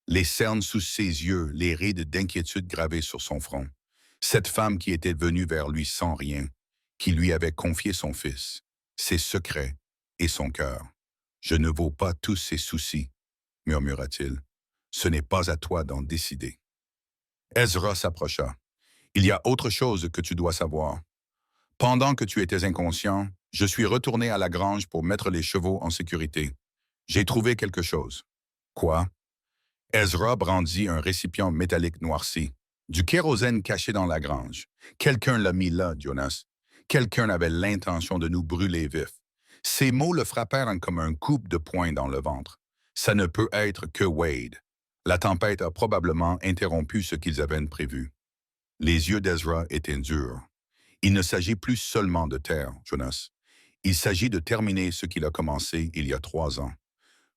Les cernes sous ses yeux, les rides d'inquiétude gravées sur son front. Cette femme qui était venue vers lui sans rien, qui lui avait confié son fils, ses secrets et son cœur. « Je ne vaux pas tous ces soucis, » murmura-t-il. « Ce n'est pas à toi d'en décider. » Ezra s'approcha. « Il y a autre chose que tu dois savoir. Pendant que tu étais inconscient, je suis retourné à la grange pour mettre les chevaux en sécurité. J'ai trouvé quelque chose. Quoi? Ezra brandit un récipient métallique noirci. Du kérosène caché dans la grange. Quelqu'un l'a mis là, Jonas. Quelqu'un avait l'intention de nous brûler vifs. Ces mots le frappèrent comme un coup de poing dans le ventre. Ça ne peut être que Wade. La tempête a probablement interrompu ce qu'ils avaient prévu. Les yeux d'Ezra étaient durs. Il ne s'agit plus seulement de terre, Jonas. Il s'agit de terminer ce qu'il a commencé il y a 3 ans.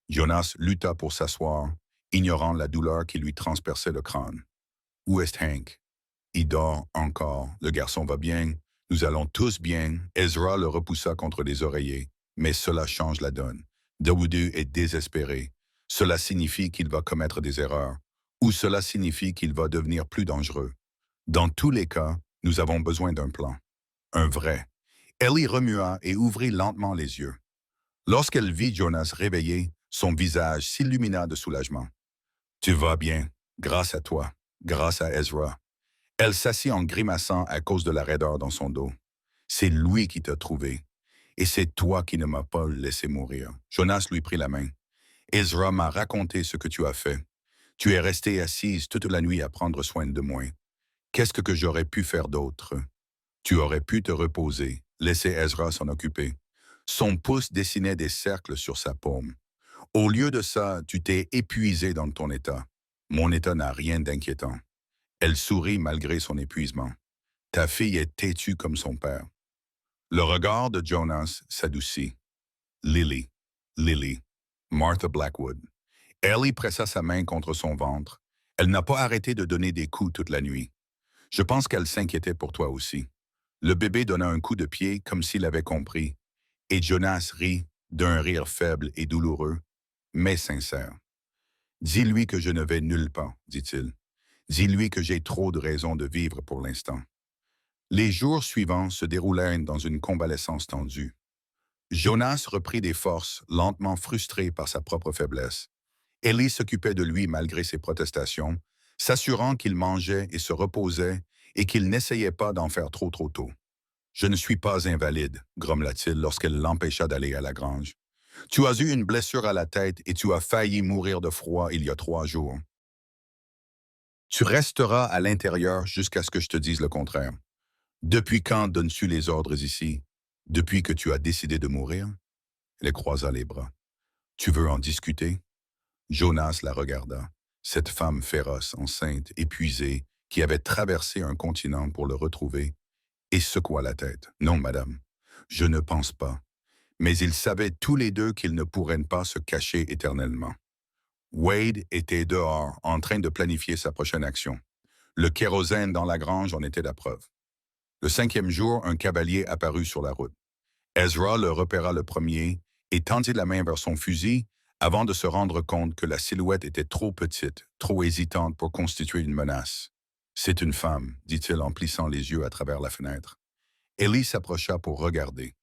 Jonas lutta pour s'asseoir, ignorant la douleur qui lui transperçait le crâne. Où est Hank? Il dort encore. Le garçon va bien. Nous allons tous bien. Ezra le repoussa contre les oreillers. Mais cela change la donne. Dawoudou est désespéré. Cela signifie qu'il va commettre des erreurs. Ou cela signifie qu'il va devenir plus dangereux. Dans tous les cas, nous avons besoin d'un plan. Un vrai. Ellie remua et ouvrit lentement les yeux. Lorsqu'elle vit Jonas réveillé, son visage s'illumina de soulagement. Tu vas bien, grâce à toi, grâce à Ezra. Elle s'assit en grimaçant à cause de la raideur dans son dos. C'est lui qui t'a trouvé. Et c'est toi qui ne m'as pas laissé mourir. Jonas lui prit la main. Ezra m'a raconté ce que tu as fait. Tu es restée assise toute la nuit à prendre soin de moi. Qu'est-ce que j'aurais pu faire d'autre? Tu aurais pu te reposer, laisser Ezra s'en occuper. Son pouce dessinait des cercles sur sa paume. Au lieu de ça, tu t'es épuisé dans ton état. Mon état n'a rien d'inquiétant. Elle sourit malgré son épuisement. Ta fille est têtue comme son père. Le regard de Jonas s'adoucit. Lily, Lily, Martha Blackwood. Ellie pressa sa main contre son ventre. Elle n'a pas arrêté de donner des coups toute la nuit. Je pense qu'elle s'inquiétait pour toi aussi. Le bébé donna un coup de pied comme s'il avait compris, et Jonas rit d'un rire faible et douloureux, mais sincère. Dis-lui que je ne vais nulle part, dit-il. Dis-lui que j'ai trop de raisons de vivre pour l'instant. Les jours suivants se déroulèrent dans une convalescence tendue. Jonas reprit des forces, lentement frustré par sa propre faiblesse. Ellie s'occupait de lui malgré ses protestations, s'assurant qu'il mangeait et se reposait et qu'il n'essayait pas d'en faire trop tôt. Je ne suis pas invalide, grommela-t-il lorsqu'elle l'empêcha d'aller à la grange. Tu as eu une blessure à la tête et tu as failli mourir de froid il y a 3 jours. Tu resteras à l'intérieur jusqu'à ce que je te dise le contraire. Depuis quand donnes-tu les ordres ici? Depuis que tu as décidé de mourir? Elle croisa les bras. Tu veux en discuter? Jonas la regarda. Cette femme féroce, enceinte, épuisée, qui avait traversé un continent pour le retrouver, et secoua la tête. Non, madame, je ne pense pas. Mais ils savaient tous les deux qu'ils ne pourraient pas se cacher éternellement. Wade était dehors, en train de planifier sa prochaine action. Le kérosène dans la grange en était la preuve. Le 5e jour, un cavalier apparut sur la route. Ezra le repéra le premier et tendit la main vers son fusil avant de se rendre compte que la silhouette était trop petite, trop hésitante pour constituer une menace. « C'est une femme », dit-il en plissant les yeux à travers la fenêtre. Ellie s'approcha pour regarder.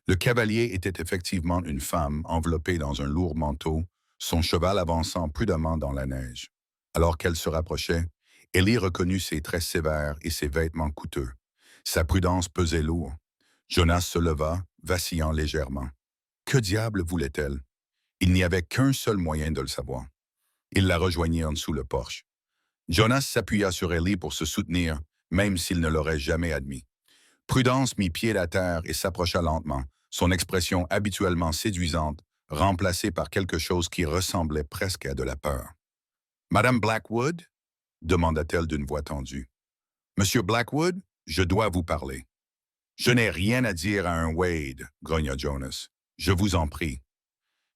Le cavalier était effectivement une femme enveloppée dans un lourd manteau, son cheval avançant prudemment dans la neige. Alors qu'elle se rapprochait, Ellie reconnut ses traits sévères et ses vêtements coûteux. Sa prudence pesait lourd. Jonas se leva, vacillant légèrement. Que diable voulait-elle? Il n'y avait qu'un seul moyen de le savoir. Il la rejoignit en dessous le porche. Jonas s'appuya sur Ellie pour se soutenir, même s'il ne l'aurait jamais admis. Prudence mit pied à terre et s'approcha lentement, son expression habituellement séduisante, remplacée par quelque chose qui ressemblait presque à de la peur. « Madame Blackwood ?» demanda-t-elle d'une voix tendue. « Monsieur Blackwood, je dois vous parler. »« Je n'ai rien à dire à un Wade, » grogna Jonas. « Je vous en prie. »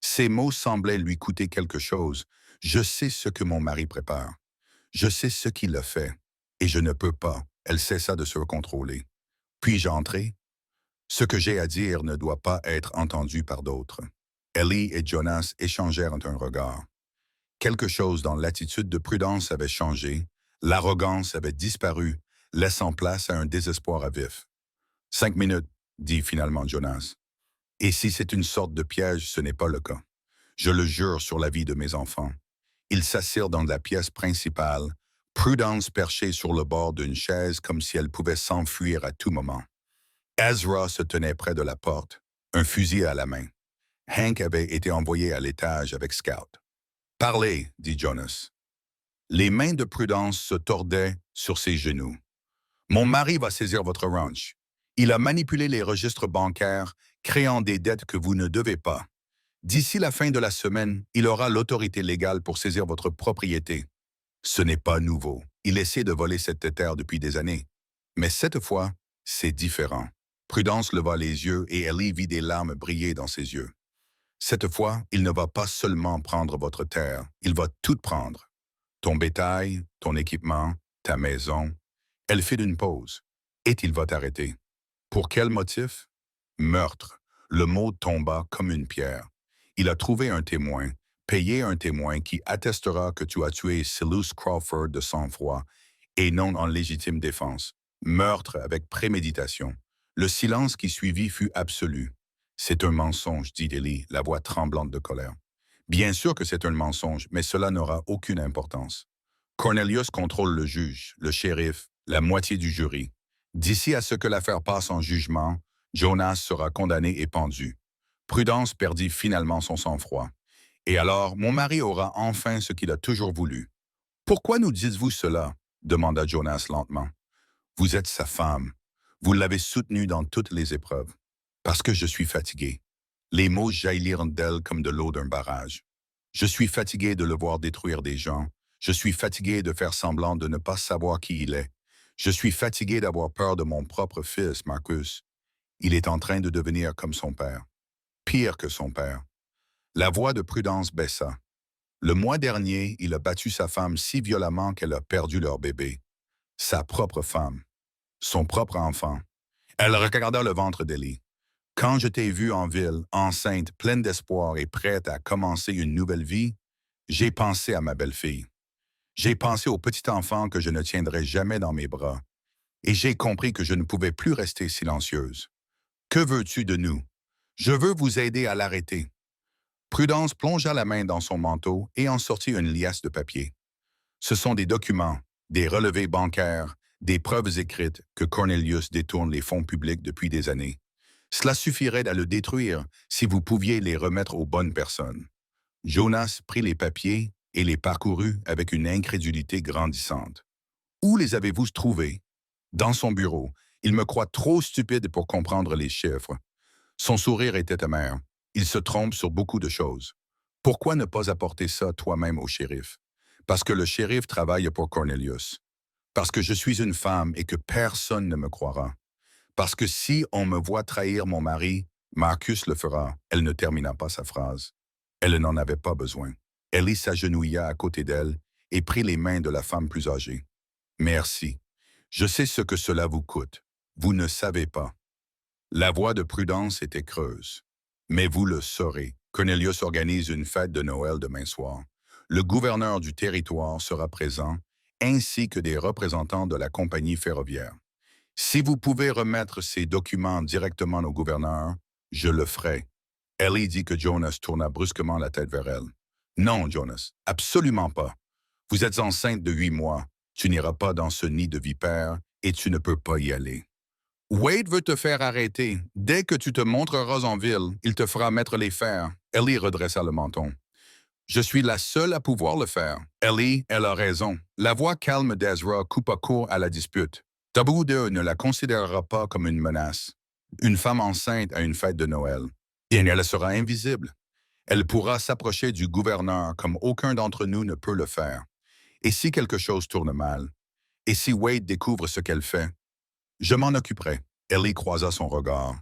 Ces mots semblaient lui coûter quelque chose. « Je sais ce que mon mari prépare. Je sais ce qu'il a fait. Et je ne peux pas. » Elle cessa de se contrôler. « Puis-je entrer? » Ce que j'ai à dire ne doit pas être entendu par d'autres. Ellie et Jonas échangèrent un regard. Quelque chose dans l'attitude de Prudence avait changé, l'arrogance avait disparu, laissant place à un désespoir à vif. « 5 minutes, » dit finalement Jonas. « Et si c'est une sorte de piège, ce n'est pas le cas. Je le jure sur la vie de mes enfants. » Ils s'assirent dans la pièce principale, Prudence perchée sur le bord d'une chaise comme si elle pouvait s'enfuir à tout moment. Ezra se tenait près de la porte, un fusil à la main. Hank avait été envoyé à l'étage avec Scout. Parlez, dit Jonas. Les mains de Prudence se tordaient sur ses genoux. Mon mari va saisir votre ranch. Il a manipulé les registres bancaires, créant des dettes que vous ne devez pas. D'ici la fin de la semaine, il aura l'autorité légale pour saisir votre propriété. Ce n'est pas nouveau. Il essaie de voler cette terre depuis des années. Mais cette fois, c'est différent. Prudence leva les yeux et Ellie vit des larmes briller dans ses yeux. Cette fois, il ne va pas seulement prendre votre terre, il va tout prendre. Ton bétail, ton équipement, ta maison. Elle fait une pause. Et il va t'arrêter. Pour quel motif? Meurtre. Le mot tomba comme une pierre. Il a trouvé un témoin, payé un témoin qui attestera que tu as tué Selous Crawford de sang-froid et non en légitime défense. Meurtre avec préméditation. Le silence qui suivit fut absolu. C'est un mensonge, dit Ellie, la voix tremblante de colère. Bien sûr que c'est un mensonge, mais cela n'aura aucune importance. Cornelius contrôle le juge, le shérif, la moitié du jury. D'ici à ce que l'affaire passe en jugement, Jonas sera condamné et pendu. Prudence perdit finalement son sang-froid. Et alors, mon mari aura enfin ce qu'il a toujours voulu. Pourquoi nous dites-vous cela? Demanda Jonas lentement. Vous êtes sa femme. Vous l'avez soutenue dans toutes les épreuves. Parce que je suis fatigué. Les mots jaillirent d'elle comme de l'eau d'un barrage. Je suis fatigué de le voir détruire des gens. Je suis fatigué de faire semblant de ne pas savoir qui il est. Je suis fatigué d'avoir peur de mon propre fils, Marcus. Il est en train de devenir comme son père. Pire que son père. La voix de Prudence baissa. Le mois dernier, il a battu sa femme si violemment qu'elle a perdu leur bébé. Sa propre femme. Son propre enfant. Elle regarda le ventre d'Ellie. Quand je t'ai vue en ville, enceinte, pleine d'espoir et prête à commencer une nouvelle vie, j'ai pensé à ma belle-fille. J'ai pensé au petit enfant que je ne tiendrai jamais dans mes bras. Et j'ai compris que je ne pouvais plus rester silencieuse. Que veux-tu de nous? Je veux vous aider à l'arrêter. Prudence plongea la main dans son manteau et en sortit une liasse de papier. Ce sont des documents, des relevés bancaires, des preuves écrites que Cornelius détourne les fonds publics depuis des années. Cela suffirait à le détruire si vous pouviez les remettre aux bonnes personnes. Jonas prit les papiers et les parcourut avec une incrédulité grandissante. Où les avez-vous trouvés? Dans son bureau. Il me croit trop stupide pour comprendre les chiffres. Son sourire était amer. Il se trompe sur beaucoup de choses. Pourquoi ne pas apporter ça toi-même au shérif? Parce que le shérif travaille pour Cornelius. Parce que je suis une femme et que personne ne me croira. Parce que si on me voit trahir mon mari, Marcus le fera. Elle ne termina pas sa phrase. Elle n'en avait pas besoin. Ellie s'agenouilla à côté d'elle et prit les mains de la femme plus âgée. Merci. Je sais ce que cela vous coûte. Vous ne savez pas. La voix de Prudence était creuse. Mais vous le saurez. Cornelius organise une fête de Noël demain soir. Le gouverneur du territoire sera présent, ainsi que des représentants de la compagnie ferroviaire. Si vous pouvez remettre ces documents directement au gouverneur, je le ferai. Ellie dit que Jonas tourna brusquement la tête vers elle. Non, Jonas, absolument pas. Vous êtes enceinte de 8 mois. Tu n'iras pas dans ce nid de vipères et tu ne peux pas y aller. Wade veut te faire arrêter. Dès que tu te montreras en ville, il te fera mettre les fers. Ellie redressa le menton. Je suis la seule à pouvoir le faire. Ellie, elle a raison. La voix calme d'Ezra coupa court à la dispute. Tabou 2 ne la considérera pas comme une menace. Une femme enceinte à une fête de Noël. Et elle sera invisible. Elle pourra s'approcher du gouverneur comme aucun d'entre nous ne peut le faire. Et si quelque chose tourne mal? Et si Wade découvre ce qu'elle fait? Je m'en occuperai. Ellie croisa son regard.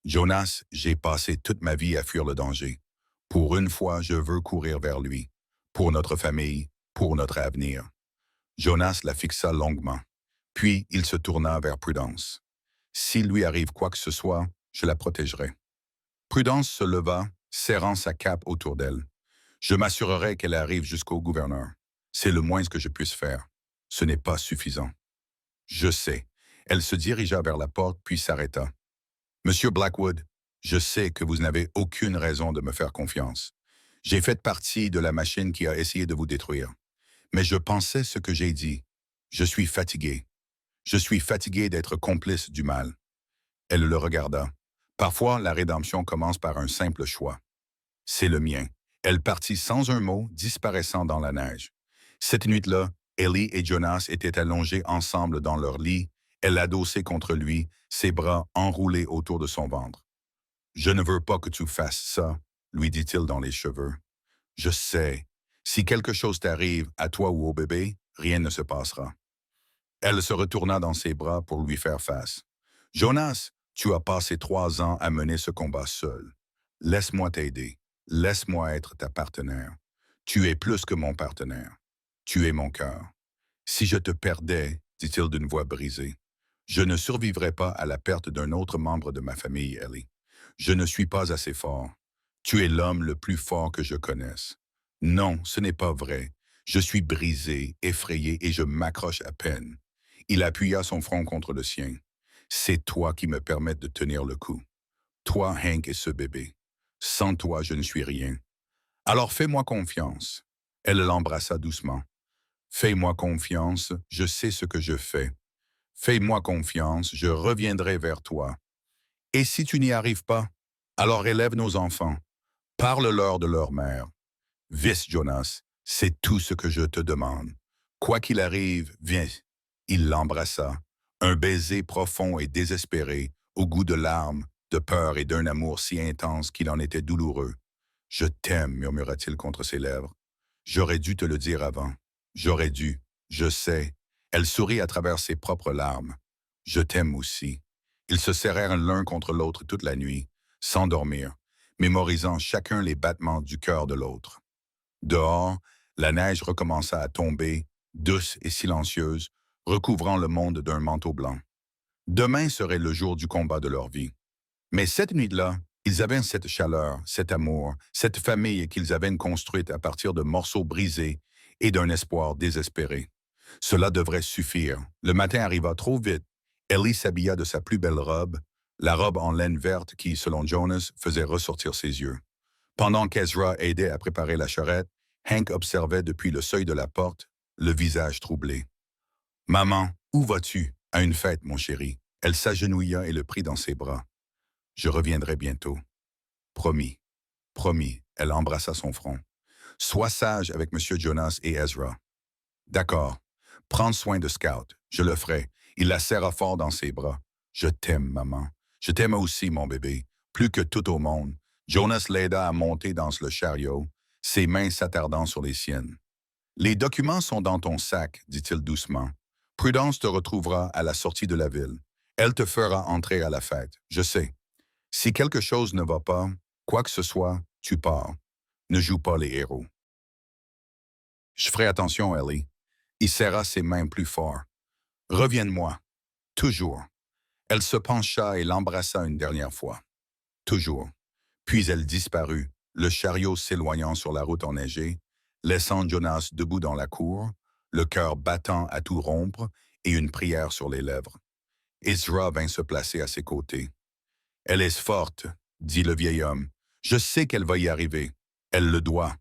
Jonas, j'ai passé toute ma vie à fuir le danger. Pour une fois, je veux courir vers lui. Pour notre famille, pour notre avenir. Jonas la fixa longuement. Puis il se tourna vers Prudence. S'il lui arrive quoi que ce soit, je la protégerai. Prudence se leva, serrant sa cape autour d'elle. Je m'assurerai qu'elle arrive jusqu'au gouverneur. C'est le moins que je puisse faire. Ce n'est pas suffisant. Je sais. Elle se dirigea vers la porte puis s'arrêta. Monsieur Blackwood, je sais que vous n'avez aucune raison de me faire confiance. J'ai fait partie de la machine qui a essayé de vous détruire. Mais je pensais ce que j'ai dit. Je suis fatigué. Je suis fatigué d'être complice du mal. Elle le regarda. Parfois, la rédemption commence par un simple choix. C'est le mien. Elle partit sans un mot, disparaissant dans la neige. Cette nuit-là, Ellie et Jonas étaient allongés ensemble dans leur lit, elle adossée contre lui, ses bras enroulés autour de son ventre. Je ne veux pas que tu fasses ça, lui dit-il dans les cheveux. Je sais. Si quelque chose t'arrive, à toi ou au bébé, rien ne se passera. Elle se retourna dans ses bras pour lui faire face. Jonas, tu as passé 3 ans à mener ce combat seul. Laisse-moi t'aider. Laisse-moi être ta partenaire. Tu es plus que mon partenaire. Tu es mon cœur. Si je te perdais, dit-il d'une voix brisée, je ne survivrais pas à la perte d'un autre membre de ma famille, Ellie. Je ne suis pas assez fort. Tu es l'homme le plus fort que je connaisse. Non, ce n'est pas vrai. Je suis brisé, effrayé et je m'accroche à peine. Il appuya son front contre le sien. C'est toi qui me permets de tenir le coup. Toi, Hank, et ce bébé. Sans toi, je ne suis rien. Alors fais-moi confiance. Elle l'embrassa doucement. Fais-moi confiance, je sais ce que je fais. Fais-moi confiance, je reviendrai vers toi. Et si tu n'y arrives pas, alors élève nos enfants. Parle-leur de leur mère. Vis, Jonas, c'est tout ce que je te demande. Quoi qu'il arrive, viens. Il l'embrassa. Un baiser profond et désespéré, au goût de larmes, de peur et d'un amour si intense qu'il en était douloureux. Je t'aime, murmura-t-il contre ses lèvres. J'aurais dû te le dire avant. J'aurais dû. Je sais. Elle sourit à travers ses propres larmes. Je t'aime aussi. Ils se serrèrent l'un contre l'autre toute la nuit, sans dormir, mémorisant chacun les battements du cœur de l'autre. Dehors, la neige recommença à tomber, douce et silencieuse, recouvrant le monde d'un manteau blanc. Demain serait le jour du combat de leur vie. Mais cette nuit-là, ils avaient cette chaleur, cet amour, cette famille qu'ils avaient construite à partir de morceaux brisés et d'un espoir désespéré. Cela devrait suffire. Le matin arriva trop vite. Ellie s'habilla de sa plus belle robe, la robe en laine verte qui, selon Jonas, faisait ressortir ses yeux. Pendant qu'Ezra aidait à préparer la charrette, Hank observait depuis le seuil de la porte, le visage troublé. « Maman, où vas-tu? À une fête, mon chéri. » Elle s'agenouilla et le prit dans ses bras. « Je reviendrai bientôt. »« Promis. »« Promis. » Elle embrassa son front. « Sois sage avec M. Jonas et Ezra. »« D'accord. Prends soin de Scout. Je le ferai. » Il la serra fort dans ses bras. « Je t'aime, maman. Je t'aime aussi, mon bébé. Plus que tout au monde. » Jonas l'aida à monter dans le chariot, ses mains s'attardant sur les siennes. « Les documents sont dans ton sac, dit-il doucement. Prudence te retrouvera à la sortie de la ville. Elle te fera entrer à la fête, je sais. Si quelque chose ne va pas, quoi que ce soit, tu pars. Ne joue pas les héros. » « Je ferai attention, Ellie. » Il serra ses mains plus fort. « Reviens-moi. Toujours. » Elle se pencha et l'embrassa une dernière fois. « Toujours. » Puis elle disparut, le chariot s'éloignant sur la route enneigée, laissant Jonas debout dans la cour, le cœur battant à tout rompre et une prière sur les lèvres. Ezra vint se placer à ses côtés. « Elle est forte, » dit le vieil homme. « Je sais qu'elle va y arriver. Elle le doit. »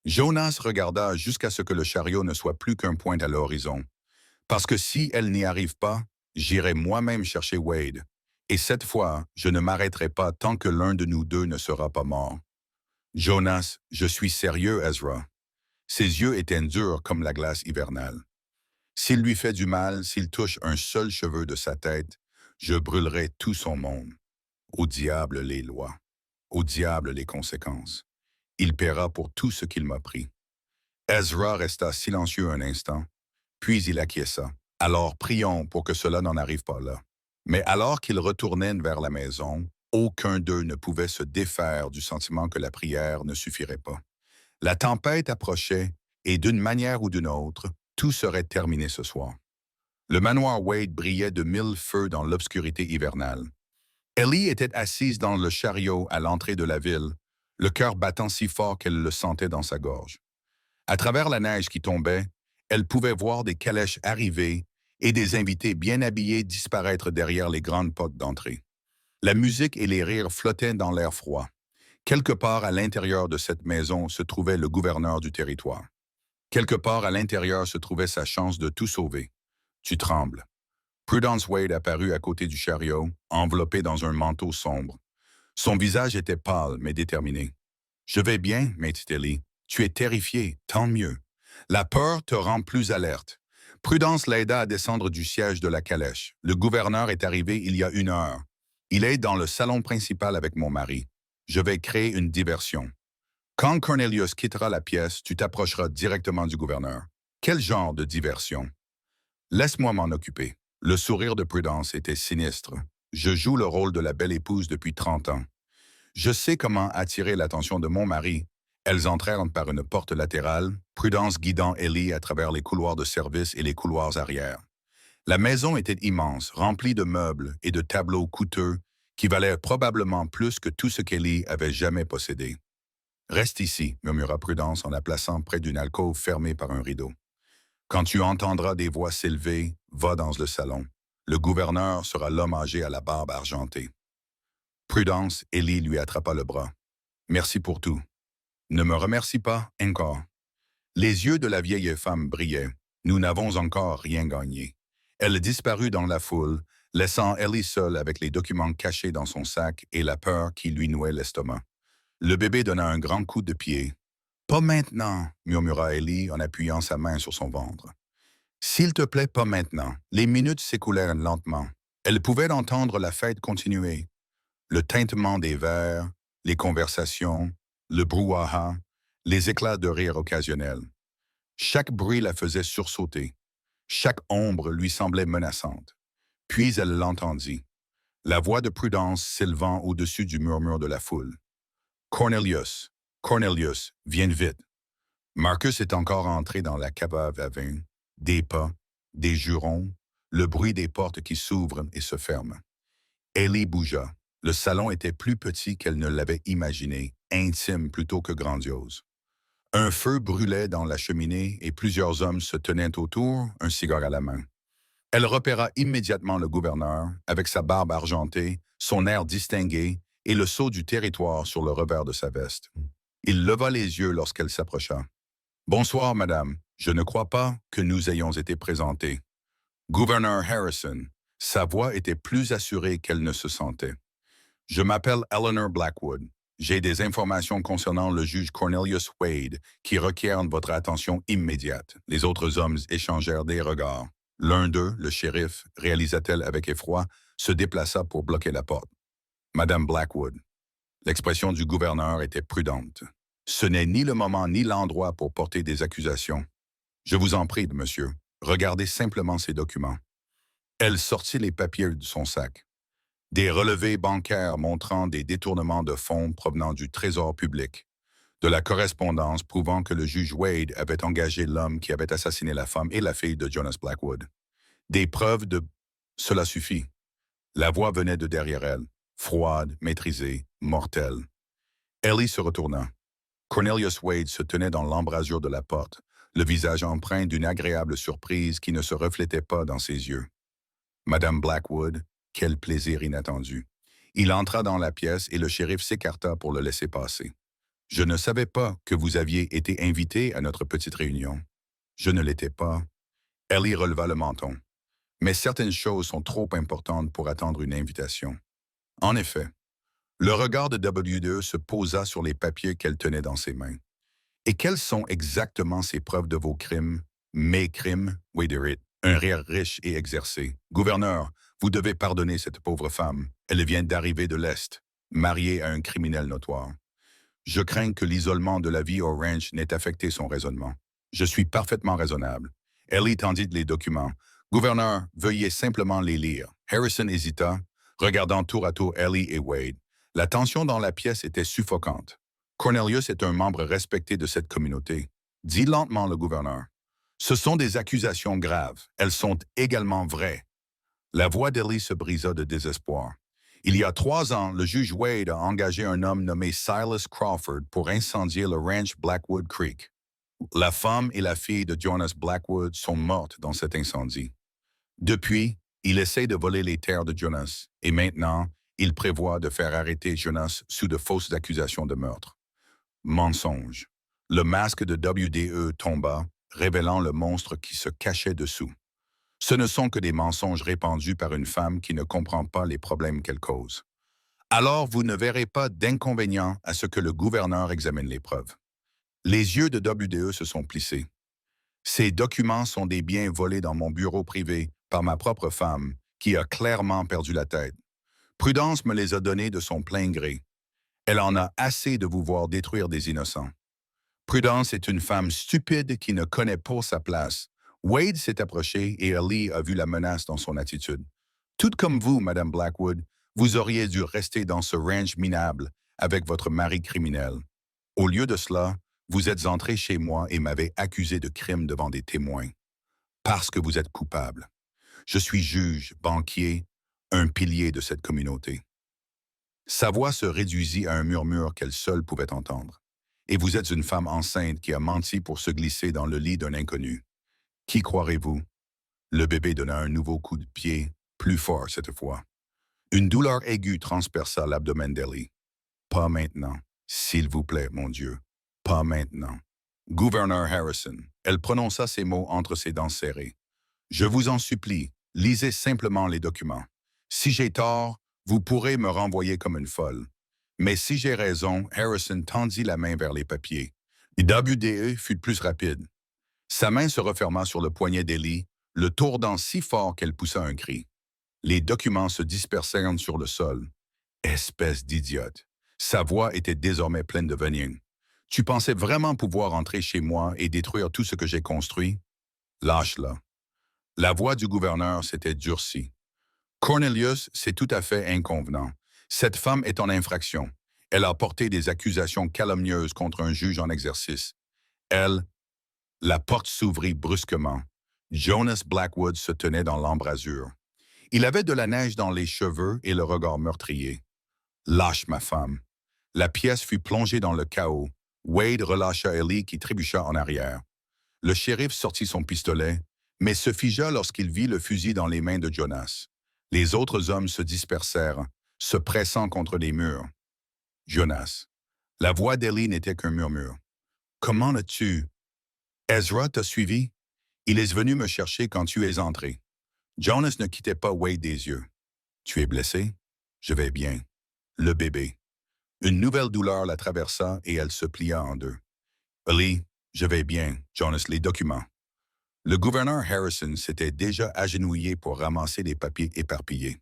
Jonas regarda jusqu'à ce que le chariot ne soit plus qu'un point à l'horizon. « Parce que si elle n'y arrive pas, j'irai moi-même chercher Wade. Et cette fois, je ne m'arrêterai pas tant que l'un de nous deux ne sera pas mort. »« Jonas, je suis sérieux, Ezra. » Ses yeux étaient durs comme la glace hivernale. « S'il lui fait du mal, s'il touche un seul cheveu de sa tête, je brûlerai tout son monde. Au diable les lois. Au diable les conséquences. Il paiera pour tout ce qu'il m'a pris. » Ezra resta silencieux un instant, puis il acquiesça. « Alors prions pour que cela n'en arrive pas là. » Mais alors qu'ils retournaient vers la maison, aucun d'eux ne pouvait se défaire du sentiment que la prière ne suffirait pas. La tempête approchait et d'une manière ou d'une autre, tout serait terminé ce soir. Le manoir Wade brillait de 1000 feux dans l'obscurité hivernale. Ellie était assise dans le chariot à l'entrée de la ville, le cœur battant si fort qu'elle le sentait dans sa gorge. À travers la neige qui tombait, elle pouvait voir des calèches arriver et des invités bien habillés disparaître derrière les grandes portes d'entrée. La musique et les rires flottaient dans l'air froid. Quelque part à l'intérieur de cette maison se trouvait le gouverneur du territoire. Quelque part à l'intérieur se trouvait sa chance de tout sauver. Tu trembles. Prudence Wade apparut à côté du chariot, enveloppée dans un manteau sombre. Son visage était pâle mais déterminé. Je vais bien, Maître Ellie. Tu es terrifié, tant mieux. La peur te rend plus alerte. Prudence l'aida à descendre du siège de la calèche. Le gouverneur est arrivé il y a 1 heure. Il est dans le salon principal avec mon mari. Je vais créer une diversion. Quand Cornelius quittera la pièce, tu t'approcheras directement du gouverneur. Quel genre de diversion? Laisse-moi m'en occuper. Le sourire de Prudence était sinistre. Je joue le rôle de la belle épouse depuis 30 ans. Je sais comment attirer l'attention de mon mari. Elles entrèrent par une porte latérale, Prudence guidant Ellie à travers les couloirs de service et les couloirs arrière. La maison était immense, remplie de meubles et de tableaux coûteux qui valaient probablement plus que tout ce qu'Ellie avait jamais possédé. Reste ici, murmura Prudence en la plaçant près d'une alcôve fermée par un rideau. Quand tu entendras des voix s'élever, va dans le salon. Le gouverneur sera l'homme âgé à la barbe argentée. Prudence, Ellie lui attrapa le bras. Merci pour tout. Ne me remercie pas encore. Les yeux de la vieille femme brillaient. Nous n'avons encore rien gagné. Elle disparut dans la foule, laissant Ellie seule avec les documents cachés dans son sac et la peur qui lui nouait l'estomac. Le bébé donna un grand coup de pied. « Pas maintenant », murmura Ellie en appuyant sa main sur son ventre. « S'il te plaît, pas maintenant. » Les minutes s'écoulèrent lentement. Elle pouvait entendre la fête continuer. Le tintement des verres, les conversations, le brouhaha, les éclats de rire occasionnels. Chaque bruit la faisait sursauter. Chaque ombre lui semblait menaçante. Puis elle l'entendit. La voix de Prudence s'élevant au-dessus du murmure de la foule. « Cornelius, Cornelius, viens vite. » Marcus est encore entré dans la cave à vin. Des pas, des jurons, le bruit des portes qui s'ouvrent et se ferment. Ellie bougea. Le salon était plus petit qu'elle ne l'avait imaginé, intime plutôt que grandiose. Un feu brûlait dans la cheminée et plusieurs hommes se tenaient autour, un cigare à la main. Elle repéra immédiatement le gouverneur, avec sa barbe argentée, son air distingué et le sceau du territoire sur le revers de sa veste. Il leva les yeux lorsqu'elle s'approcha. « Bonsoir, madame. Je ne crois pas que nous ayons été présentés. » Gouverneur Harrison, sa voix était plus assurée qu'elle ne se sentait. « Je m'appelle Eleanor Blackwood. J'ai des informations concernant le juge Cornelius Wade qui requièrent votre attention immédiate. » Les autres hommes échangèrent des regards. L'un d'eux, le shérif, réalisa-t-elle avec effroi, se déplaça pour bloquer la porte. « Madame Blackwood. » L'expression du gouverneur était prudente. « Ce n'est ni le moment ni l'endroit pour porter des accusations. Je vous en prie, monsieur, regardez simplement ces documents. » Elle sortit les papiers de son sac. Des relevés bancaires montrant des détournements de fonds provenant du trésor public, de la correspondance prouvant que le juge Wade avait engagé l'homme qui avait assassiné la femme et la fille de Jonas Blackwood. Des preuves de... Cela suffit. La voix venait de derrière elle, froide, maîtrisée, mortelle. Ellie se retourna. Cornelius Wade se tenait dans l'embrasure de la porte, le visage empreint d'une agréable surprise qui ne se reflétait pas dans ses yeux. Madame Blackwood, quel plaisir inattendu. Il entra dans la pièce et le shérif s'écarta pour le laisser passer. « Je ne savais pas que vous aviez été invité à notre petite réunion. » « Je ne l'étais pas. » Ellie releva le menton. « Mais certaines choses sont trop importantes pour attendre une invitation. » En effet, le regard de W2 se posa sur les papiers qu'elle tenait dans ses mains. « Et quelles sont exactement ces preuves de vos crimes, mes crimes, Waderit ?» Un rire riche et exercé. « Gouverneur, vous devez pardonner cette pauvre femme. Elle vient d'arriver de l'Est, mariée à un criminel notoire. Je crains que l'isolement de la vie au ranch n'ait affecté son raisonnement. Je suis parfaitement raisonnable. » Ellie tendit les documents. « Gouverneur, veuillez simplement les lire. » Harrison hésita, regardant tour à tour Ellie et Wade. La tension dans la pièce était suffocante. Cornelius est un membre respecté de cette communauté. Dit lentement le gouverneur. « Ce sont des accusations graves. Elles sont également vraies. » La voix d'Ellie se brisa de désespoir. Il y a 3 ans, le juge Wade a engagé un homme nommé Silas Crawford pour incendier le ranch Blackwood Creek. La femme et la fille de Jonas Blackwood sont mortes dans cet incendie. Depuis, il essaie de voler les terres de Jonas, et maintenant, il prévoit de faire arrêter Jonas sous de fausses accusations de meurtre. Mensonge. Le masque de WDE tomba, révélant le monstre qui se cachait dessous. Ce ne sont que des mensonges répandus par une femme qui ne comprend pas les problèmes qu'elle cause. Alors vous ne verrez pas d'inconvénient à ce que le gouverneur examine les preuves. Les yeux de WDE se sont plissés. Ces documents sont des biens volés dans mon bureau privé par ma propre femme, qui a clairement perdu la tête. Prudence me les a donnés de son plein gré. Elle en a assez de vous voir détruire des innocents. Prudence est une femme stupide qui ne connaît pas sa place. Wade s'est approché et Ellie a vu la menace dans son attitude. Tout comme vous, Madame Blackwood, vous auriez dû rester dans ce ranch minable avec votre mari criminel. Au lieu de cela, vous êtes entré chez moi et m'avez accusé de crime devant des témoins. Parce que vous êtes coupable. Je suis juge, banquier, un pilier de cette communauté. Sa voix se réduisit à un murmure qu'elle seule pouvait entendre. Et vous êtes une femme enceinte qui a menti pour se glisser dans le lit d'un inconnu. Qui croirez-vous? Le bébé donna un nouveau coup de pied, plus fort cette fois. Une douleur aiguë transperça l'abdomen d'Ellie. Pas maintenant. S'il vous plaît, mon Dieu. Pas maintenant. Gouverneur Harrison, elle prononça ces mots entre ses dents serrées. Je vous en supplie, lisez simplement les documents. Si j'ai tort, vous pourrez me renvoyer comme une folle. Mais si j'ai raison, Harrison tendit la main vers les papiers. Et WDE fut plus rapide. Sa main se referma sur le poignet d'Ellie, le tordant si fort qu'elle poussa un cri. Les documents se dispersèrent sur le sol. Espèce d'idiote. Sa voix était désormais pleine de venin. Tu pensais vraiment pouvoir entrer chez moi et détruire tout ce que j'ai construit? Lâche-la. La voix du gouverneur s'était durcie. Cornelius, c'est tout à fait inconvenant. Cette femme est en infraction. Elle a porté des accusations calomnieuses contre un juge en exercice. La porte s'ouvrit brusquement. Jonas Blackwood se tenait dans l'embrasure. Il avait de la neige dans les cheveux et le regard meurtrier. Lâche ma femme. La pièce fut plongée dans le chaos. Wade relâcha Ellie qui trébucha en arrière. Le shérif sortit son pistolet, mais se figea lorsqu'il vit le fusil dans les mains de Jonas. Les autres hommes se dispersèrent, se pressant contre les murs. Jonas. La voix d'Ellie n'était qu'un murmure. Comment l'as-tu? Ezra t'a suivi? Il est venu me chercher quand tu es entré. Jonas ne quittait pas Wade des yeux. Tu es blessé? Je vais bien. Le bébé. Une nouvelle douleur la traversa et elle se plia en deux. Ellie, je vais bien. Jonas, les documents. Le gouverneur Harrison s'était déjà agenouillé pour ramasser les papiers éparpillés.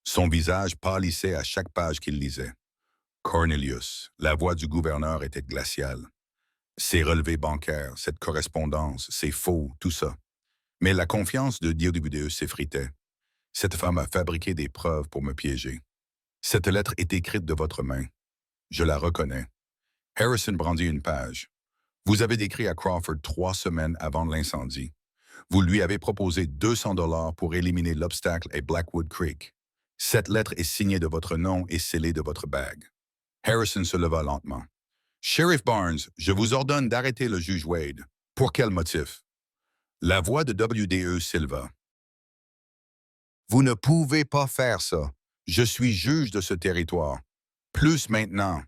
Son visage pâlissait à chaque page qu'il lisait. Cornelius, la voix du gouverneur était glaciale. Ses relevés bancaires, cette correspondance, c'est faux, tout ça. Mais la confiance de WDE s'effritait. Cette femme a fabriqué des preuves pour me piéger. Cette lettre est écrite de votre main. Je la reconnais. Harrison brandit une page. Vous avez décrit à Crawford 3 semaines avant l'incendie. Vous lui avez proposé 200 $ pour éliminer l'obstacle à Blackwood Creek. Cette lettre est signée de votre nom et scellée de votre bague. Harrison se leva lentement. Sheriff Barnes, je vous ordonne d'arrêter le juge Wade. Pour quel motif? La voix de WDE s'éleva. Vous ne pouvez pas faire ça. Je suis juge de ce territoire. Plus maintenant.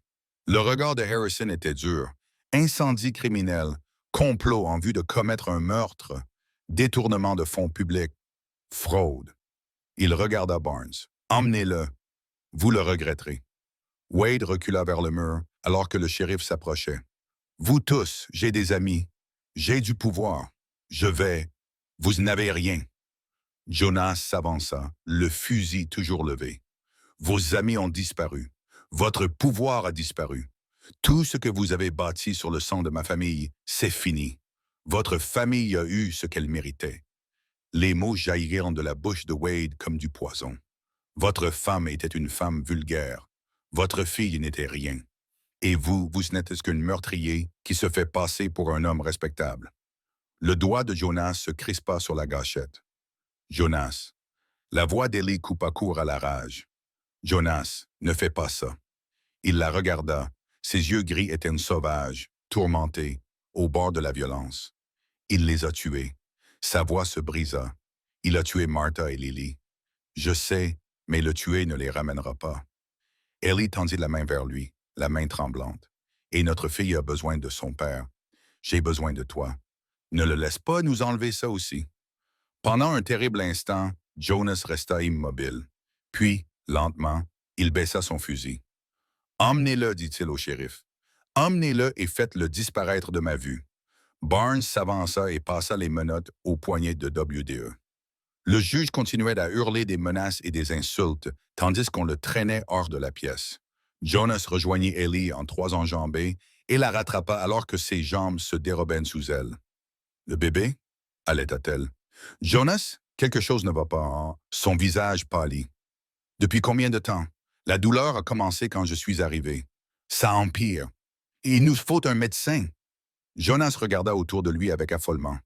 Le regard de Harrison était dur. Incendie criminel, complot en vue de commettre un meurtre, détournement de fonds publics, fraude. Il regarda Barnes. Emmenez-le. Vous le regretterez. Wade recula vers le mur alors que le shérif s'approchait. Vous tous, j'ai des amis. J'ai du pouvoir. Je vais. Vous n'avez rien. Jonas s'avança, le fusil toujours levé. Vos amis ont disparu. Votre pouvoir a disparu. Tout ce que vous avez bâti sur le sang de ma famille, c'est fini. Votre famille a eu ce qu'elle méritait. Les mots jaillirent de la bouche de Wade comme du poison. Votre femme était une femme vulgaire. Votre fille n'était rien. Et vous n'êtes qu'un meurtrier qui se fait passer pour un homme respectable. Le doigt de Jonas se crispa sur la gâchette. Jonas. La voix d'Ellie coupa court à la rage. Jonas, ne fais pas ça. Il la regarda. Ses yeux gris étaient sauvages, tourmentés, au bord de la violence. Il les a tués. Sa voix se brisa. Il a tué Martha et Lily. Je sais, mais le tuer ne les ramènera pas. Ellie tendit la main vers lui, la main tremblante. Et notre fille a besoin de son père. J'ai besoin de toi. Ne le laisse pas nous enlever ça aussi. Pendant un terrible instant, Jonas resta immobile. Puis, lentement, Il baissa son fusil. Emmenez-le, dit-il au shérif. Emmenez-le et faites-le disparaître de ma vue. Barnes s'avança et passa les menottes au poignet de WDE. Le juge continuait à hurler des menaces et des insultes, tandis qu'on le traînait hors de la pièce. Jonas rejoignit Ellie en 3 enjambées et la rattrapa alors que ses jambes se dérobaient sous elle. « Le bébé ?» allaita-t-elle. « Jonas, quelque chose ne va pas, hein? » Son visage pâlit. « Depuis combien de temps? La douleur a commencé quand je suis arrivé. Ça empire. Il nous faut un médecin. » Jonas regarda autour de lui avec affolement.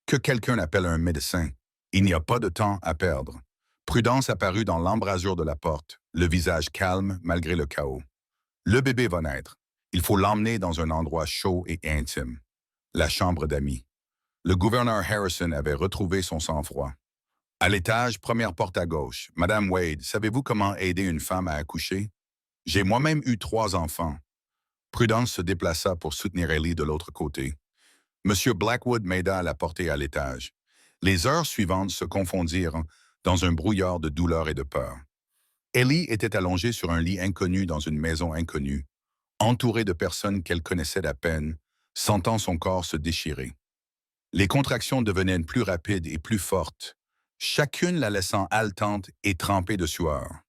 Que quelqu'un appelle un médecin. Il n'y a pas de temps à perdre. Prudence apparut dans l'embrasure de la porte, le visage calme malgré le chaos. Le bébé va naître. Il faut l'emmener dans un endroit chaud et intime. La chambre d'amis. Le gouverneur Harrison avait retrouvé son sang-froid. À l'étage, première porte à gauche. Madame Wade, savez-vous comment aider une femme à accoucher? J'ai moi-même eu 3 enfants. Prudence se déplaça pour soutenir Ellie de l'autre côté. Monsieur Blackwood m'aida à la porter à l'étage. Les heures suivantes se confondirent dans un brouillard de douleur et de peur. Ellie était allongée sur un lit inconnu dans une maison inconnue, entourée de personnes qu'elle connaissait à peine, sentant son corps se déchirer. Les contractions devenaient plus rapides et plus fortes, chacune la laissant haletante et trempée de sueur.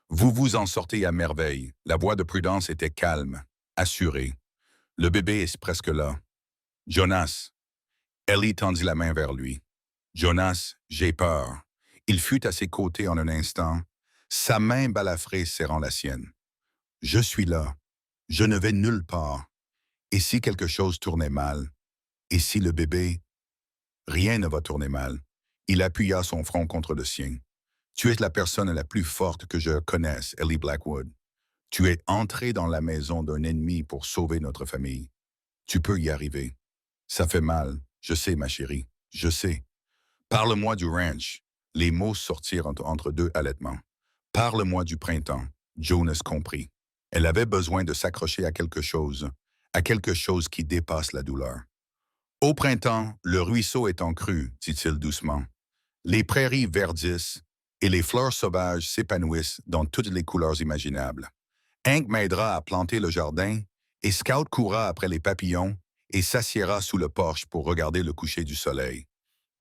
Vous vous en sortez à merveille. La voix de Prudence était calme, assurée. Le bébé est presque là. Jonas. Ellie tendit la main vers lui. Jonas, j'ai peur. Il fut à ses côtés en un instant, sa main balafrée serrant la sienne. Je suis là. Je ne vais nulle part. Et si quelque chose tournait mal? Et si le bébé? Rien ne va tourner mal. Il appuya son front contre le sien. Tu es la personne la plus forte que je connaisse, Ellie Blackwood. Tu es entrée dans la maison d'un ennemi pour sauver notre famille. Tu peux y arriver. Ça fait mal. Je sais, ma chérie. Je sais. Parle-moi du ranch. Les mots sortirent entre 2 halètements. Parle-moi du printemps. Jonas comprit. Elle avait besoin de s'accrocher à quelque chose qui dépasse la douleur. Au printemps, le ruisseau est en crue, dit-il doucement. Les prairies verdissent et les fleurs sauvages s'épanouissent dans toutes les couleurs imaginables. Hank m'aidera à planter le jardin et Scout courra après les papillons et s'assiera sous le porche pour regarder le coucher du soleil.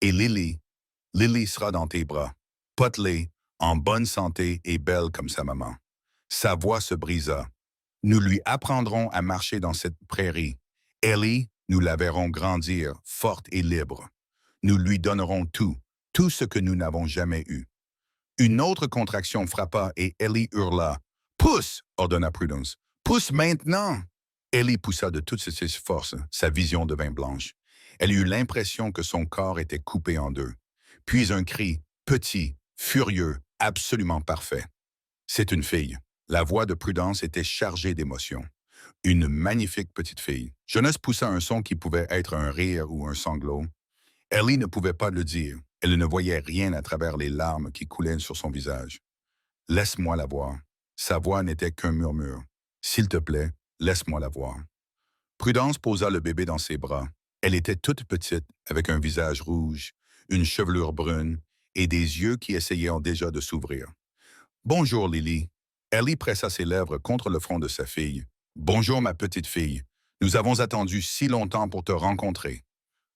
Et Lily sera dans tes bras, potelée, en bonne santé et belle comme sa maman. Sa voix se brisa. Nous lui apprendrons à marcher dans cette prairie. Ellie, nous la verrons grandir, forte et libre. Nous lui donnerons tout ce que nous n'avons jamais eu. Une autre contraction frappa et Ellie hurla. « Pousse !» ordonna Prudence. « Pousse maintenant !» Ellie poussa de toutes ses forces, sa vision devint blanche. Elle eut l'impression que son corps était coupé en 2. Puis un cri, petit, furieux, absolument parfait. C'est une fille. La voix de Prudence était chargée d'émotion. Une magnifique petite fille. Jonas poussa un son qui pouvait être un rire ou un sanglot. Ellie ne pouvait pas le dire. Elle ne voyait rien à travers les larmes qui coulaient sur son visage. « Laisse-moi la voir. » Sa voix n'était qu'un murmure. « S'il te plaît, laisse-moi la voir. » Prudence posa le bébé dans ses bras. Elle était toute petite, avec un visage rouge, une chevelure brune et des yeux qui essayaient déjà de s'ouvrir. « Bonjour, Lily. » Ellie pressa ses lèvres contre le front de sa fille. « Bonjour, ma petite fille. Nous avons attendu si longtemps pour te rencontrer. »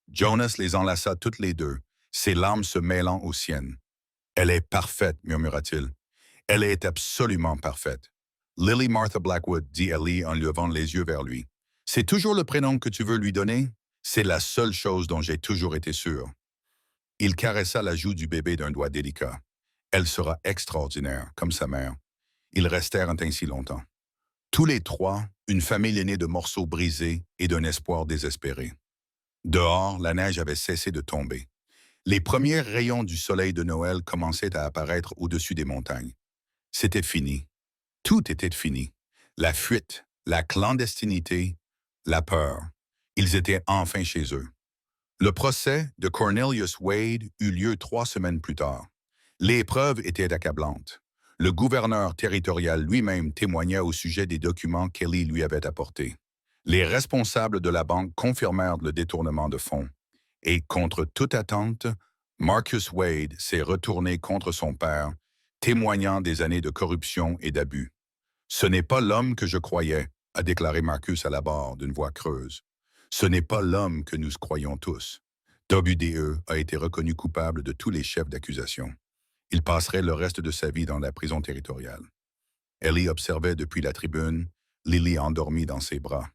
Jonas les enlaça toutes les 2, ses larmes se mêlant aux siennes. « Elle est parfaite, murmura-t-il. Elle est absolument parfaite. » Lily Martha Blackwood, dit Ellie en levant les yeux vers lui. « C'est toujours le prénom que tu veux lui donner? C'est la seule chose dont j'ai toujours été sûr. » Il caressa la joue du bébé d'un doigt délicat. « Elle sera extraordinaire, comme sa mère. » Ils restèrent ainsi longtemps. Tous les 3, une famille née de morceaux brisés et d'un espoir désespéré. Dehors, la neige avait cessé de tomber. Les premiers rayons du soleil de Noël commençaient à apparaître au-dessus des montagnes. C'était fini. Tout était fini. La fuite, la clandestinité, la peur. Ils étaient enfin chez eux. Le procès de Cornelius Wade eut lieu 3 semaines plus tard. Les preuves étaient accablantes. Le gouverneur territorial lui-même témoignait au sujet des documents qu'Ellie lui avait apportés. Les responsables de la banque confirmèrent le détournement de fonds. Et contre toute attente, Marcus Wade s'est retourné contre son père, témoignant des années de corruption et d'abus. Ce n'est pas l'homme que je croyais, a déclaré Marcus à la barre d'une voix creuse. Ce n'est pas l'homme que nous croyons tous. WDE a été reconnu coupable de tous les chefs d'accusation. Il passerait le reste de sa vie dans la prison territoriale. Ellie observait depuis la tribune, Lily endormie dans ses bras.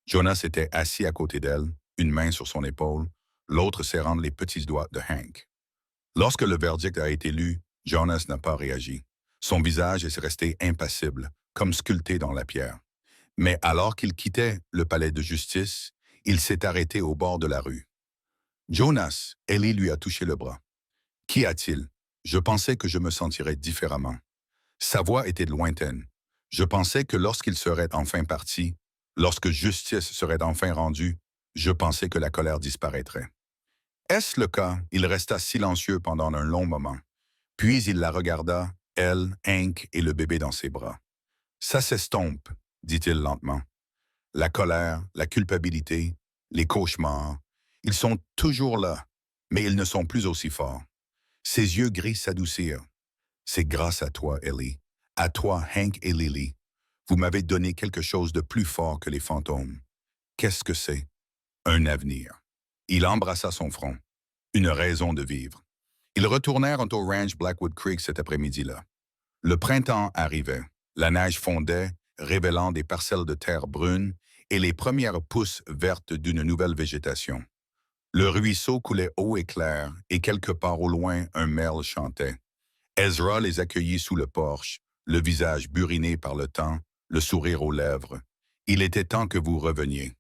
Jonas était assis à côté d'elle, une main sur son épaule, l'autre serrant les petits doigts de Hank. Lorsque le verdict a été lu, Jonas n'a pas réagi. Son visage est resté impassible, comme sculpté dans la pierre. Mais alors qu'il quittait le palais de justice, il s'est arrêté au bord de la rue. Jonas, Ellie lui a touché le bras. Qu'y a-t-il? Je pensais que je me sentirais différemment. Sa voix était lointaine. Je pensais que lorsqu'il serait enfin parti, lorsque justice serait enfin rendue, je pensais que la colère disparaîtrait. Est-ce le cas? Il resta silencieux pendant un long moment. Puis il la regarda, elle, Hank et le bébé dans ses bras. Ça s'estompe, dit-il lentement. La colère, la culpabilité, les cauchemars, ils sont toujours là, mais ils ne sont plus aussi forts. Ses yeux gris s'adoucirent. C'est grâce à toi, Ellie, à toi, Hank et Lily. Vous m'avez donné quelque chose de plus fort que les fantômes. Qu'est-ce que c'est? Un avenir. Il embrassa son front. Une raison de vivre. Ils retournèrent au ranch Blackwood Creek cet après-midi-là. Le printemps arrivait. La neige fondait, révélant des parcelles de terre brune et les premières pousses vertes d'une nouvelle végétation. Le ruisseau coulait haut et clair, et quelque part au loin, un merle chantait. Ezra les accueillit sous le porche, le visage buriné par le temps, le sourire aux lèvres. Il était temps que vous reveniez.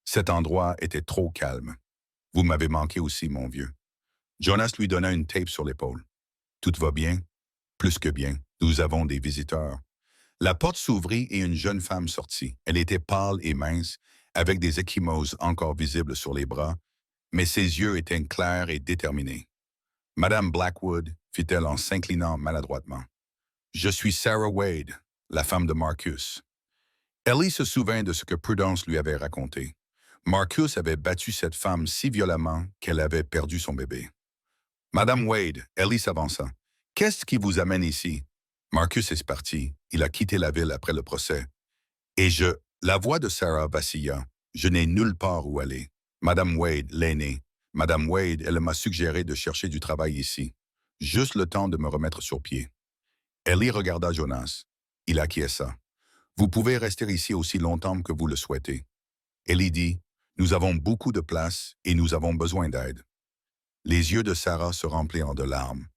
Cet endroit était trop calme. Vous m'avez manqué aussi, mon vieux. Jonas lui donna une tape sur l'épaule. Tout va bien? Plus que bien. Nous avons des visiteurs. La porte s'ouvrit et une jeune femme sortit. Elle était pâle et mince, avec des ecchymoses encore visibles sur les bras, mais ses yeux étaient clairs et déterminés. Madame Blackwood, fit-elle en s'inclinant maladroitement. Je suis Sarah Wade, la femme de Marcus. Ellie se souvint de ce que Prudence lui avait raconté. Marcus avait battu cette femme si violemment qu'elle avait perdu son bébé. Madame Wade, Ellie s'avança. Qu'est-ce qui vous amène ici? Marcus est parti. Il a quitté la ville après le procès. Et la voix de Sarah vacilla. Je n'ai nulle part où aller. Madame Wade, l'aînée. Madame Wade, elle m'a suggéré de chercher du travail ici. Juste le temps de me remettre sur pied. Ellie regarda Jonas. Il acquiesça. Vous pouvez rester ici aussi longtemps que vous le souhaitez. Ellie dit, nous avons beaucoup de place et nous avons besoin d'aide. Les yeux de Sarah se remplirent de larmes.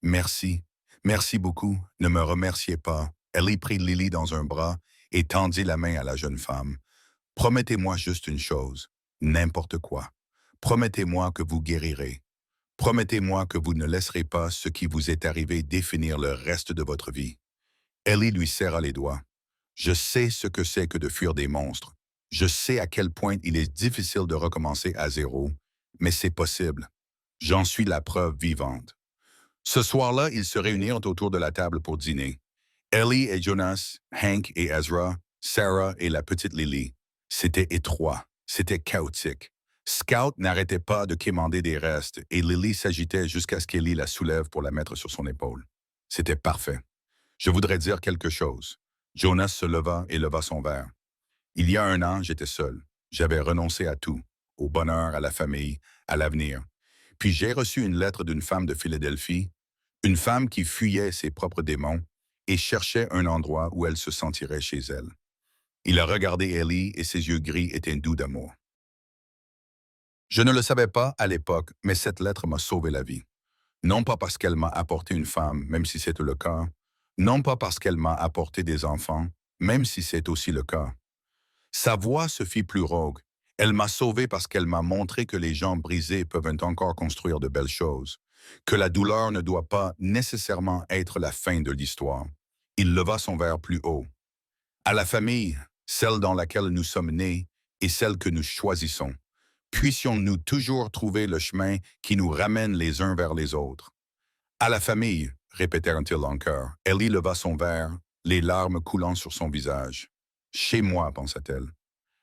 Merci, merci beaucoup, ne me remerciez pas. Ellie prit Lily dans un bras et tendit la main à la jeune femme. Promettez-moi juste une chose, n'importe quoi. Promettez-moi que vous guérirez. Promettez-moi que vous ne laisserez pas ce qui vous est arrivé définir le reste de votre vie. Ellie lui serra les doigts. Je sais ce que c'est que de fuir des monstres. Je sais à quel point il est difficile de recommencer à zéro, mais c'est possible. J'en suis la preuve vivante. Ce soir-là, ils se réunirent autour de la table pour dîner. Ellie et Jonas, Hank et Ezra, Sarah et la petite Lily. C'était étroit, c'était chaotique. Scout n'arrêtait pas de quémander des restes et Lily s'agitait jusqu'à ce qu'Ellie la soulève pour la mettre sur son épaule. C'était parfait. Je voudrais dire quelque chose. Jonas se leva et leva son verre. Il y a 1 an, j'étais seul. J'avais renoncé à tout, au bonheur, à la famille, à l'avenir. Puis j'ai reçu une lettre d'une femme de Philadelphie, une femme qui fuyait ses propres démons et cherchait un endroit où elle se sentirait chez elle. Il a regardé Ellie et ses yeux gris étaient doux d'amour. Je ne le savais pas à l'époque, mais cette lettre m'a sauvé la vie. Non pas parce qu'elle m'a apporté une femme, même si c'est le cas. Non pas parce qu'elle m'a apporté des enfants, même si c'est aussi le cas. Sa voix se fit plus rauque. Elle m'a sauvé parce qu'elle m'a montré que les gens brisés peuvent encore construire de belles choses, que la douleur ne doit pas nécessairement être la fin de l'histoire. Il leva son verre plus haut. À la famille, celle dans laquelle nous sommes nés et celle que nous choisissons, puissions-nous toujours trouver le chemin qui nous ramène les uns vers les autres. À la famille, répétèrent-ils en chœur. Ellie leva son verre, les larmes coulant sur son visage. Chez moi, pensa-t-elle.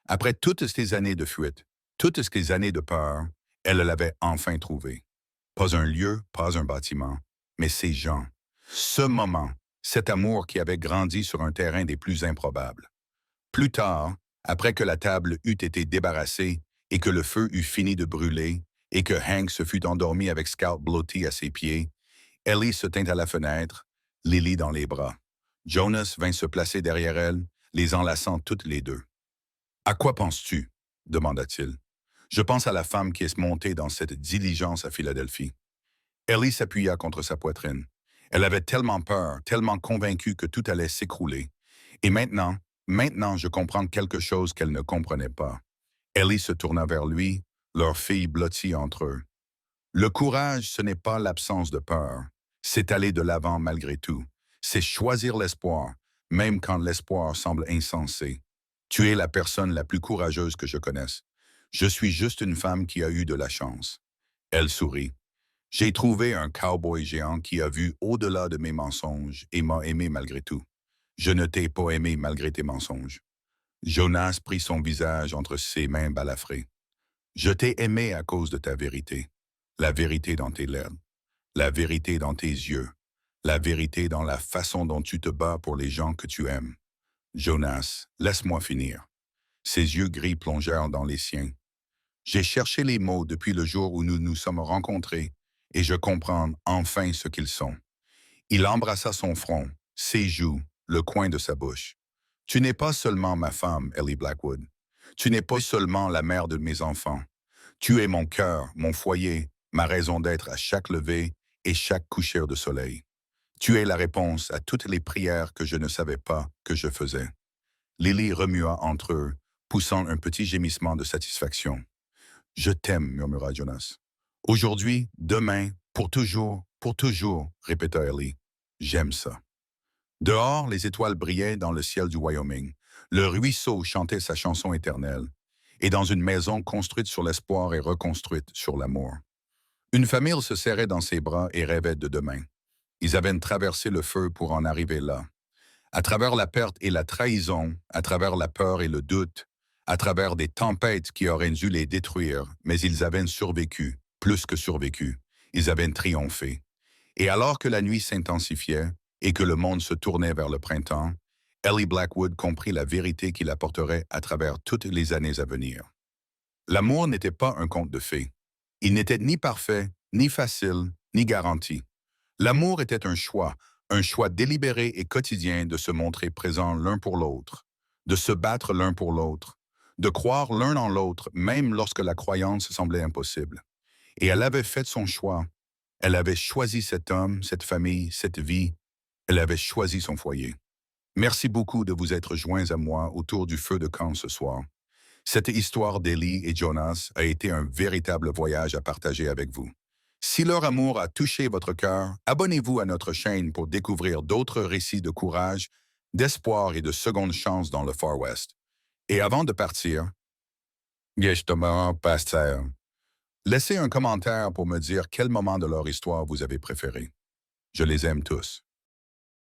Après toutes ces années de fuite, toutes ces années de peur, elle l'avait enfin trouvé. Pas un lieu, pas un bâtiment, mais ces gens. Ce moment, cet amour qui avait grandi sur un terrain des plus improbables. Plus tard, après que la table eut été débarrassée et que le feu eut fini de brûler et que Hank se fut endormi avec Scout blotti à ses pieds, Ellie se tint à la fenêtre, Lily dans les bras. Jonas vint se placer derrière elle, les enlaçant toutes les deux. « À quoi penses-tu? » demanda-t-il. « Je pense à la femme qui est montée dans cette diligence à Philadelphie. » Ellie s'appuya contre sa poitrine. Elle avait tellement peur, tellement convaincue que tout allait s'écrouler. Et maintenant, je comprends quelque chose qu'elle ne comprenait pas. Ellie se tourna vers lui, leur fille blottie entre eux. Le courage, ce n'est pas l'absence de peur. C'est aller de l'avant malgré tout. C'est choisir l'espoir, même quand l'espoir semble insensé. Tu es la personne la plus courageuse que je connaisse. Je suis juste une femme qui a eu de la chance. Elle sourit. J'ai trouvé un cow-boy géant qui a vu au-delà de mes mensonges et m'a aimé malgré tout. Je ne t'ai pas aimé malgré tes mensonges. Jonas prit son visage entre ses mains balafrées. Je t'ai aimé à cause de ta vérité. La vérité dans tes lèvres, la vérité dans tes yeux, la vérité dans la façon dont tu te bats pour les gens que tu aimes. Jonas, laisse-moi finir. Ses yeux gris plongèrent dans les siens. J'ai cherché les mots depuis le jour où nous nous sommes rencontrés et je comprends enfin ce qu'ils sont. Il embrassa son front, ses joues, le coin de sa bouche. Tu n'es pas seulement ma femme, Ellie Blackwood. Tu n'es pas seulement la mère de mes enfants. Tu es mon cœur, mon foyer, ma raison d'être à chaque lever et chaque coucher de soleil. Tu es la réponse à toutes les prières que je ne savais pas que je faisais. Lily remua entre eux, poussant un petit gémissement de satisfaction. Je t'aime, murmura Jonas. Aujourd'hui, demain, pour toujours, répéta Ellie. J'aime ça. Dehors, les étoiles brillaient dans le ciel du Wyoming. Le ruisseau chantait sa chanson éternelle. Et dans une maison construite sur l'espoir et reconstruite sur l'amour. Une famille se serrait dans ses bras et rêvait de demain. Ils avaient traversé le feu pour en arriver là. À travers la perte et la trahison, à travers la peur et le doute, à travers des tempêtes qui auraient dû les détruire, mais ils avaient survécu, plus que survécu. Ils avaient triomphé. Et alors que la nuit s'intensifiait et que le monde se tournait vers le printemps, Ellie Blackwood comprit la vérité qu'il apporterait à travers toutes les années à venir. L'amour n'était pas un conte de fées. Il n'était ni parfait, ni facile, ni garanti. L'amour était un choix délibéré et quotidien de se montrer présent l'un pour l'autre, de se battre l'un pour l'autre, de croire l'un en l'autre même lorsque la croyance semblait impossible. Et elle avait fait son choix. Elle avait choisi cet homme, cette famille, cette vie. Elle avait choisi son foyer. Merci beaucoup de vous être joints à moi autour du feu de camp ce soir. Cette histoire d'Ellie et Jonas a été un véritable voyage à partager avec vous. Si leur amour a touché votre cœur, abonnez-vous à notre chaîne pour découvrir d'autres récits de courage, d'espoir et de seconde chance dans le Far West. Et avant de partir, justement, pasteur, laissez un commentaire pour me dire quel moment de leur histoire vous avez préféré. Je les aime tous.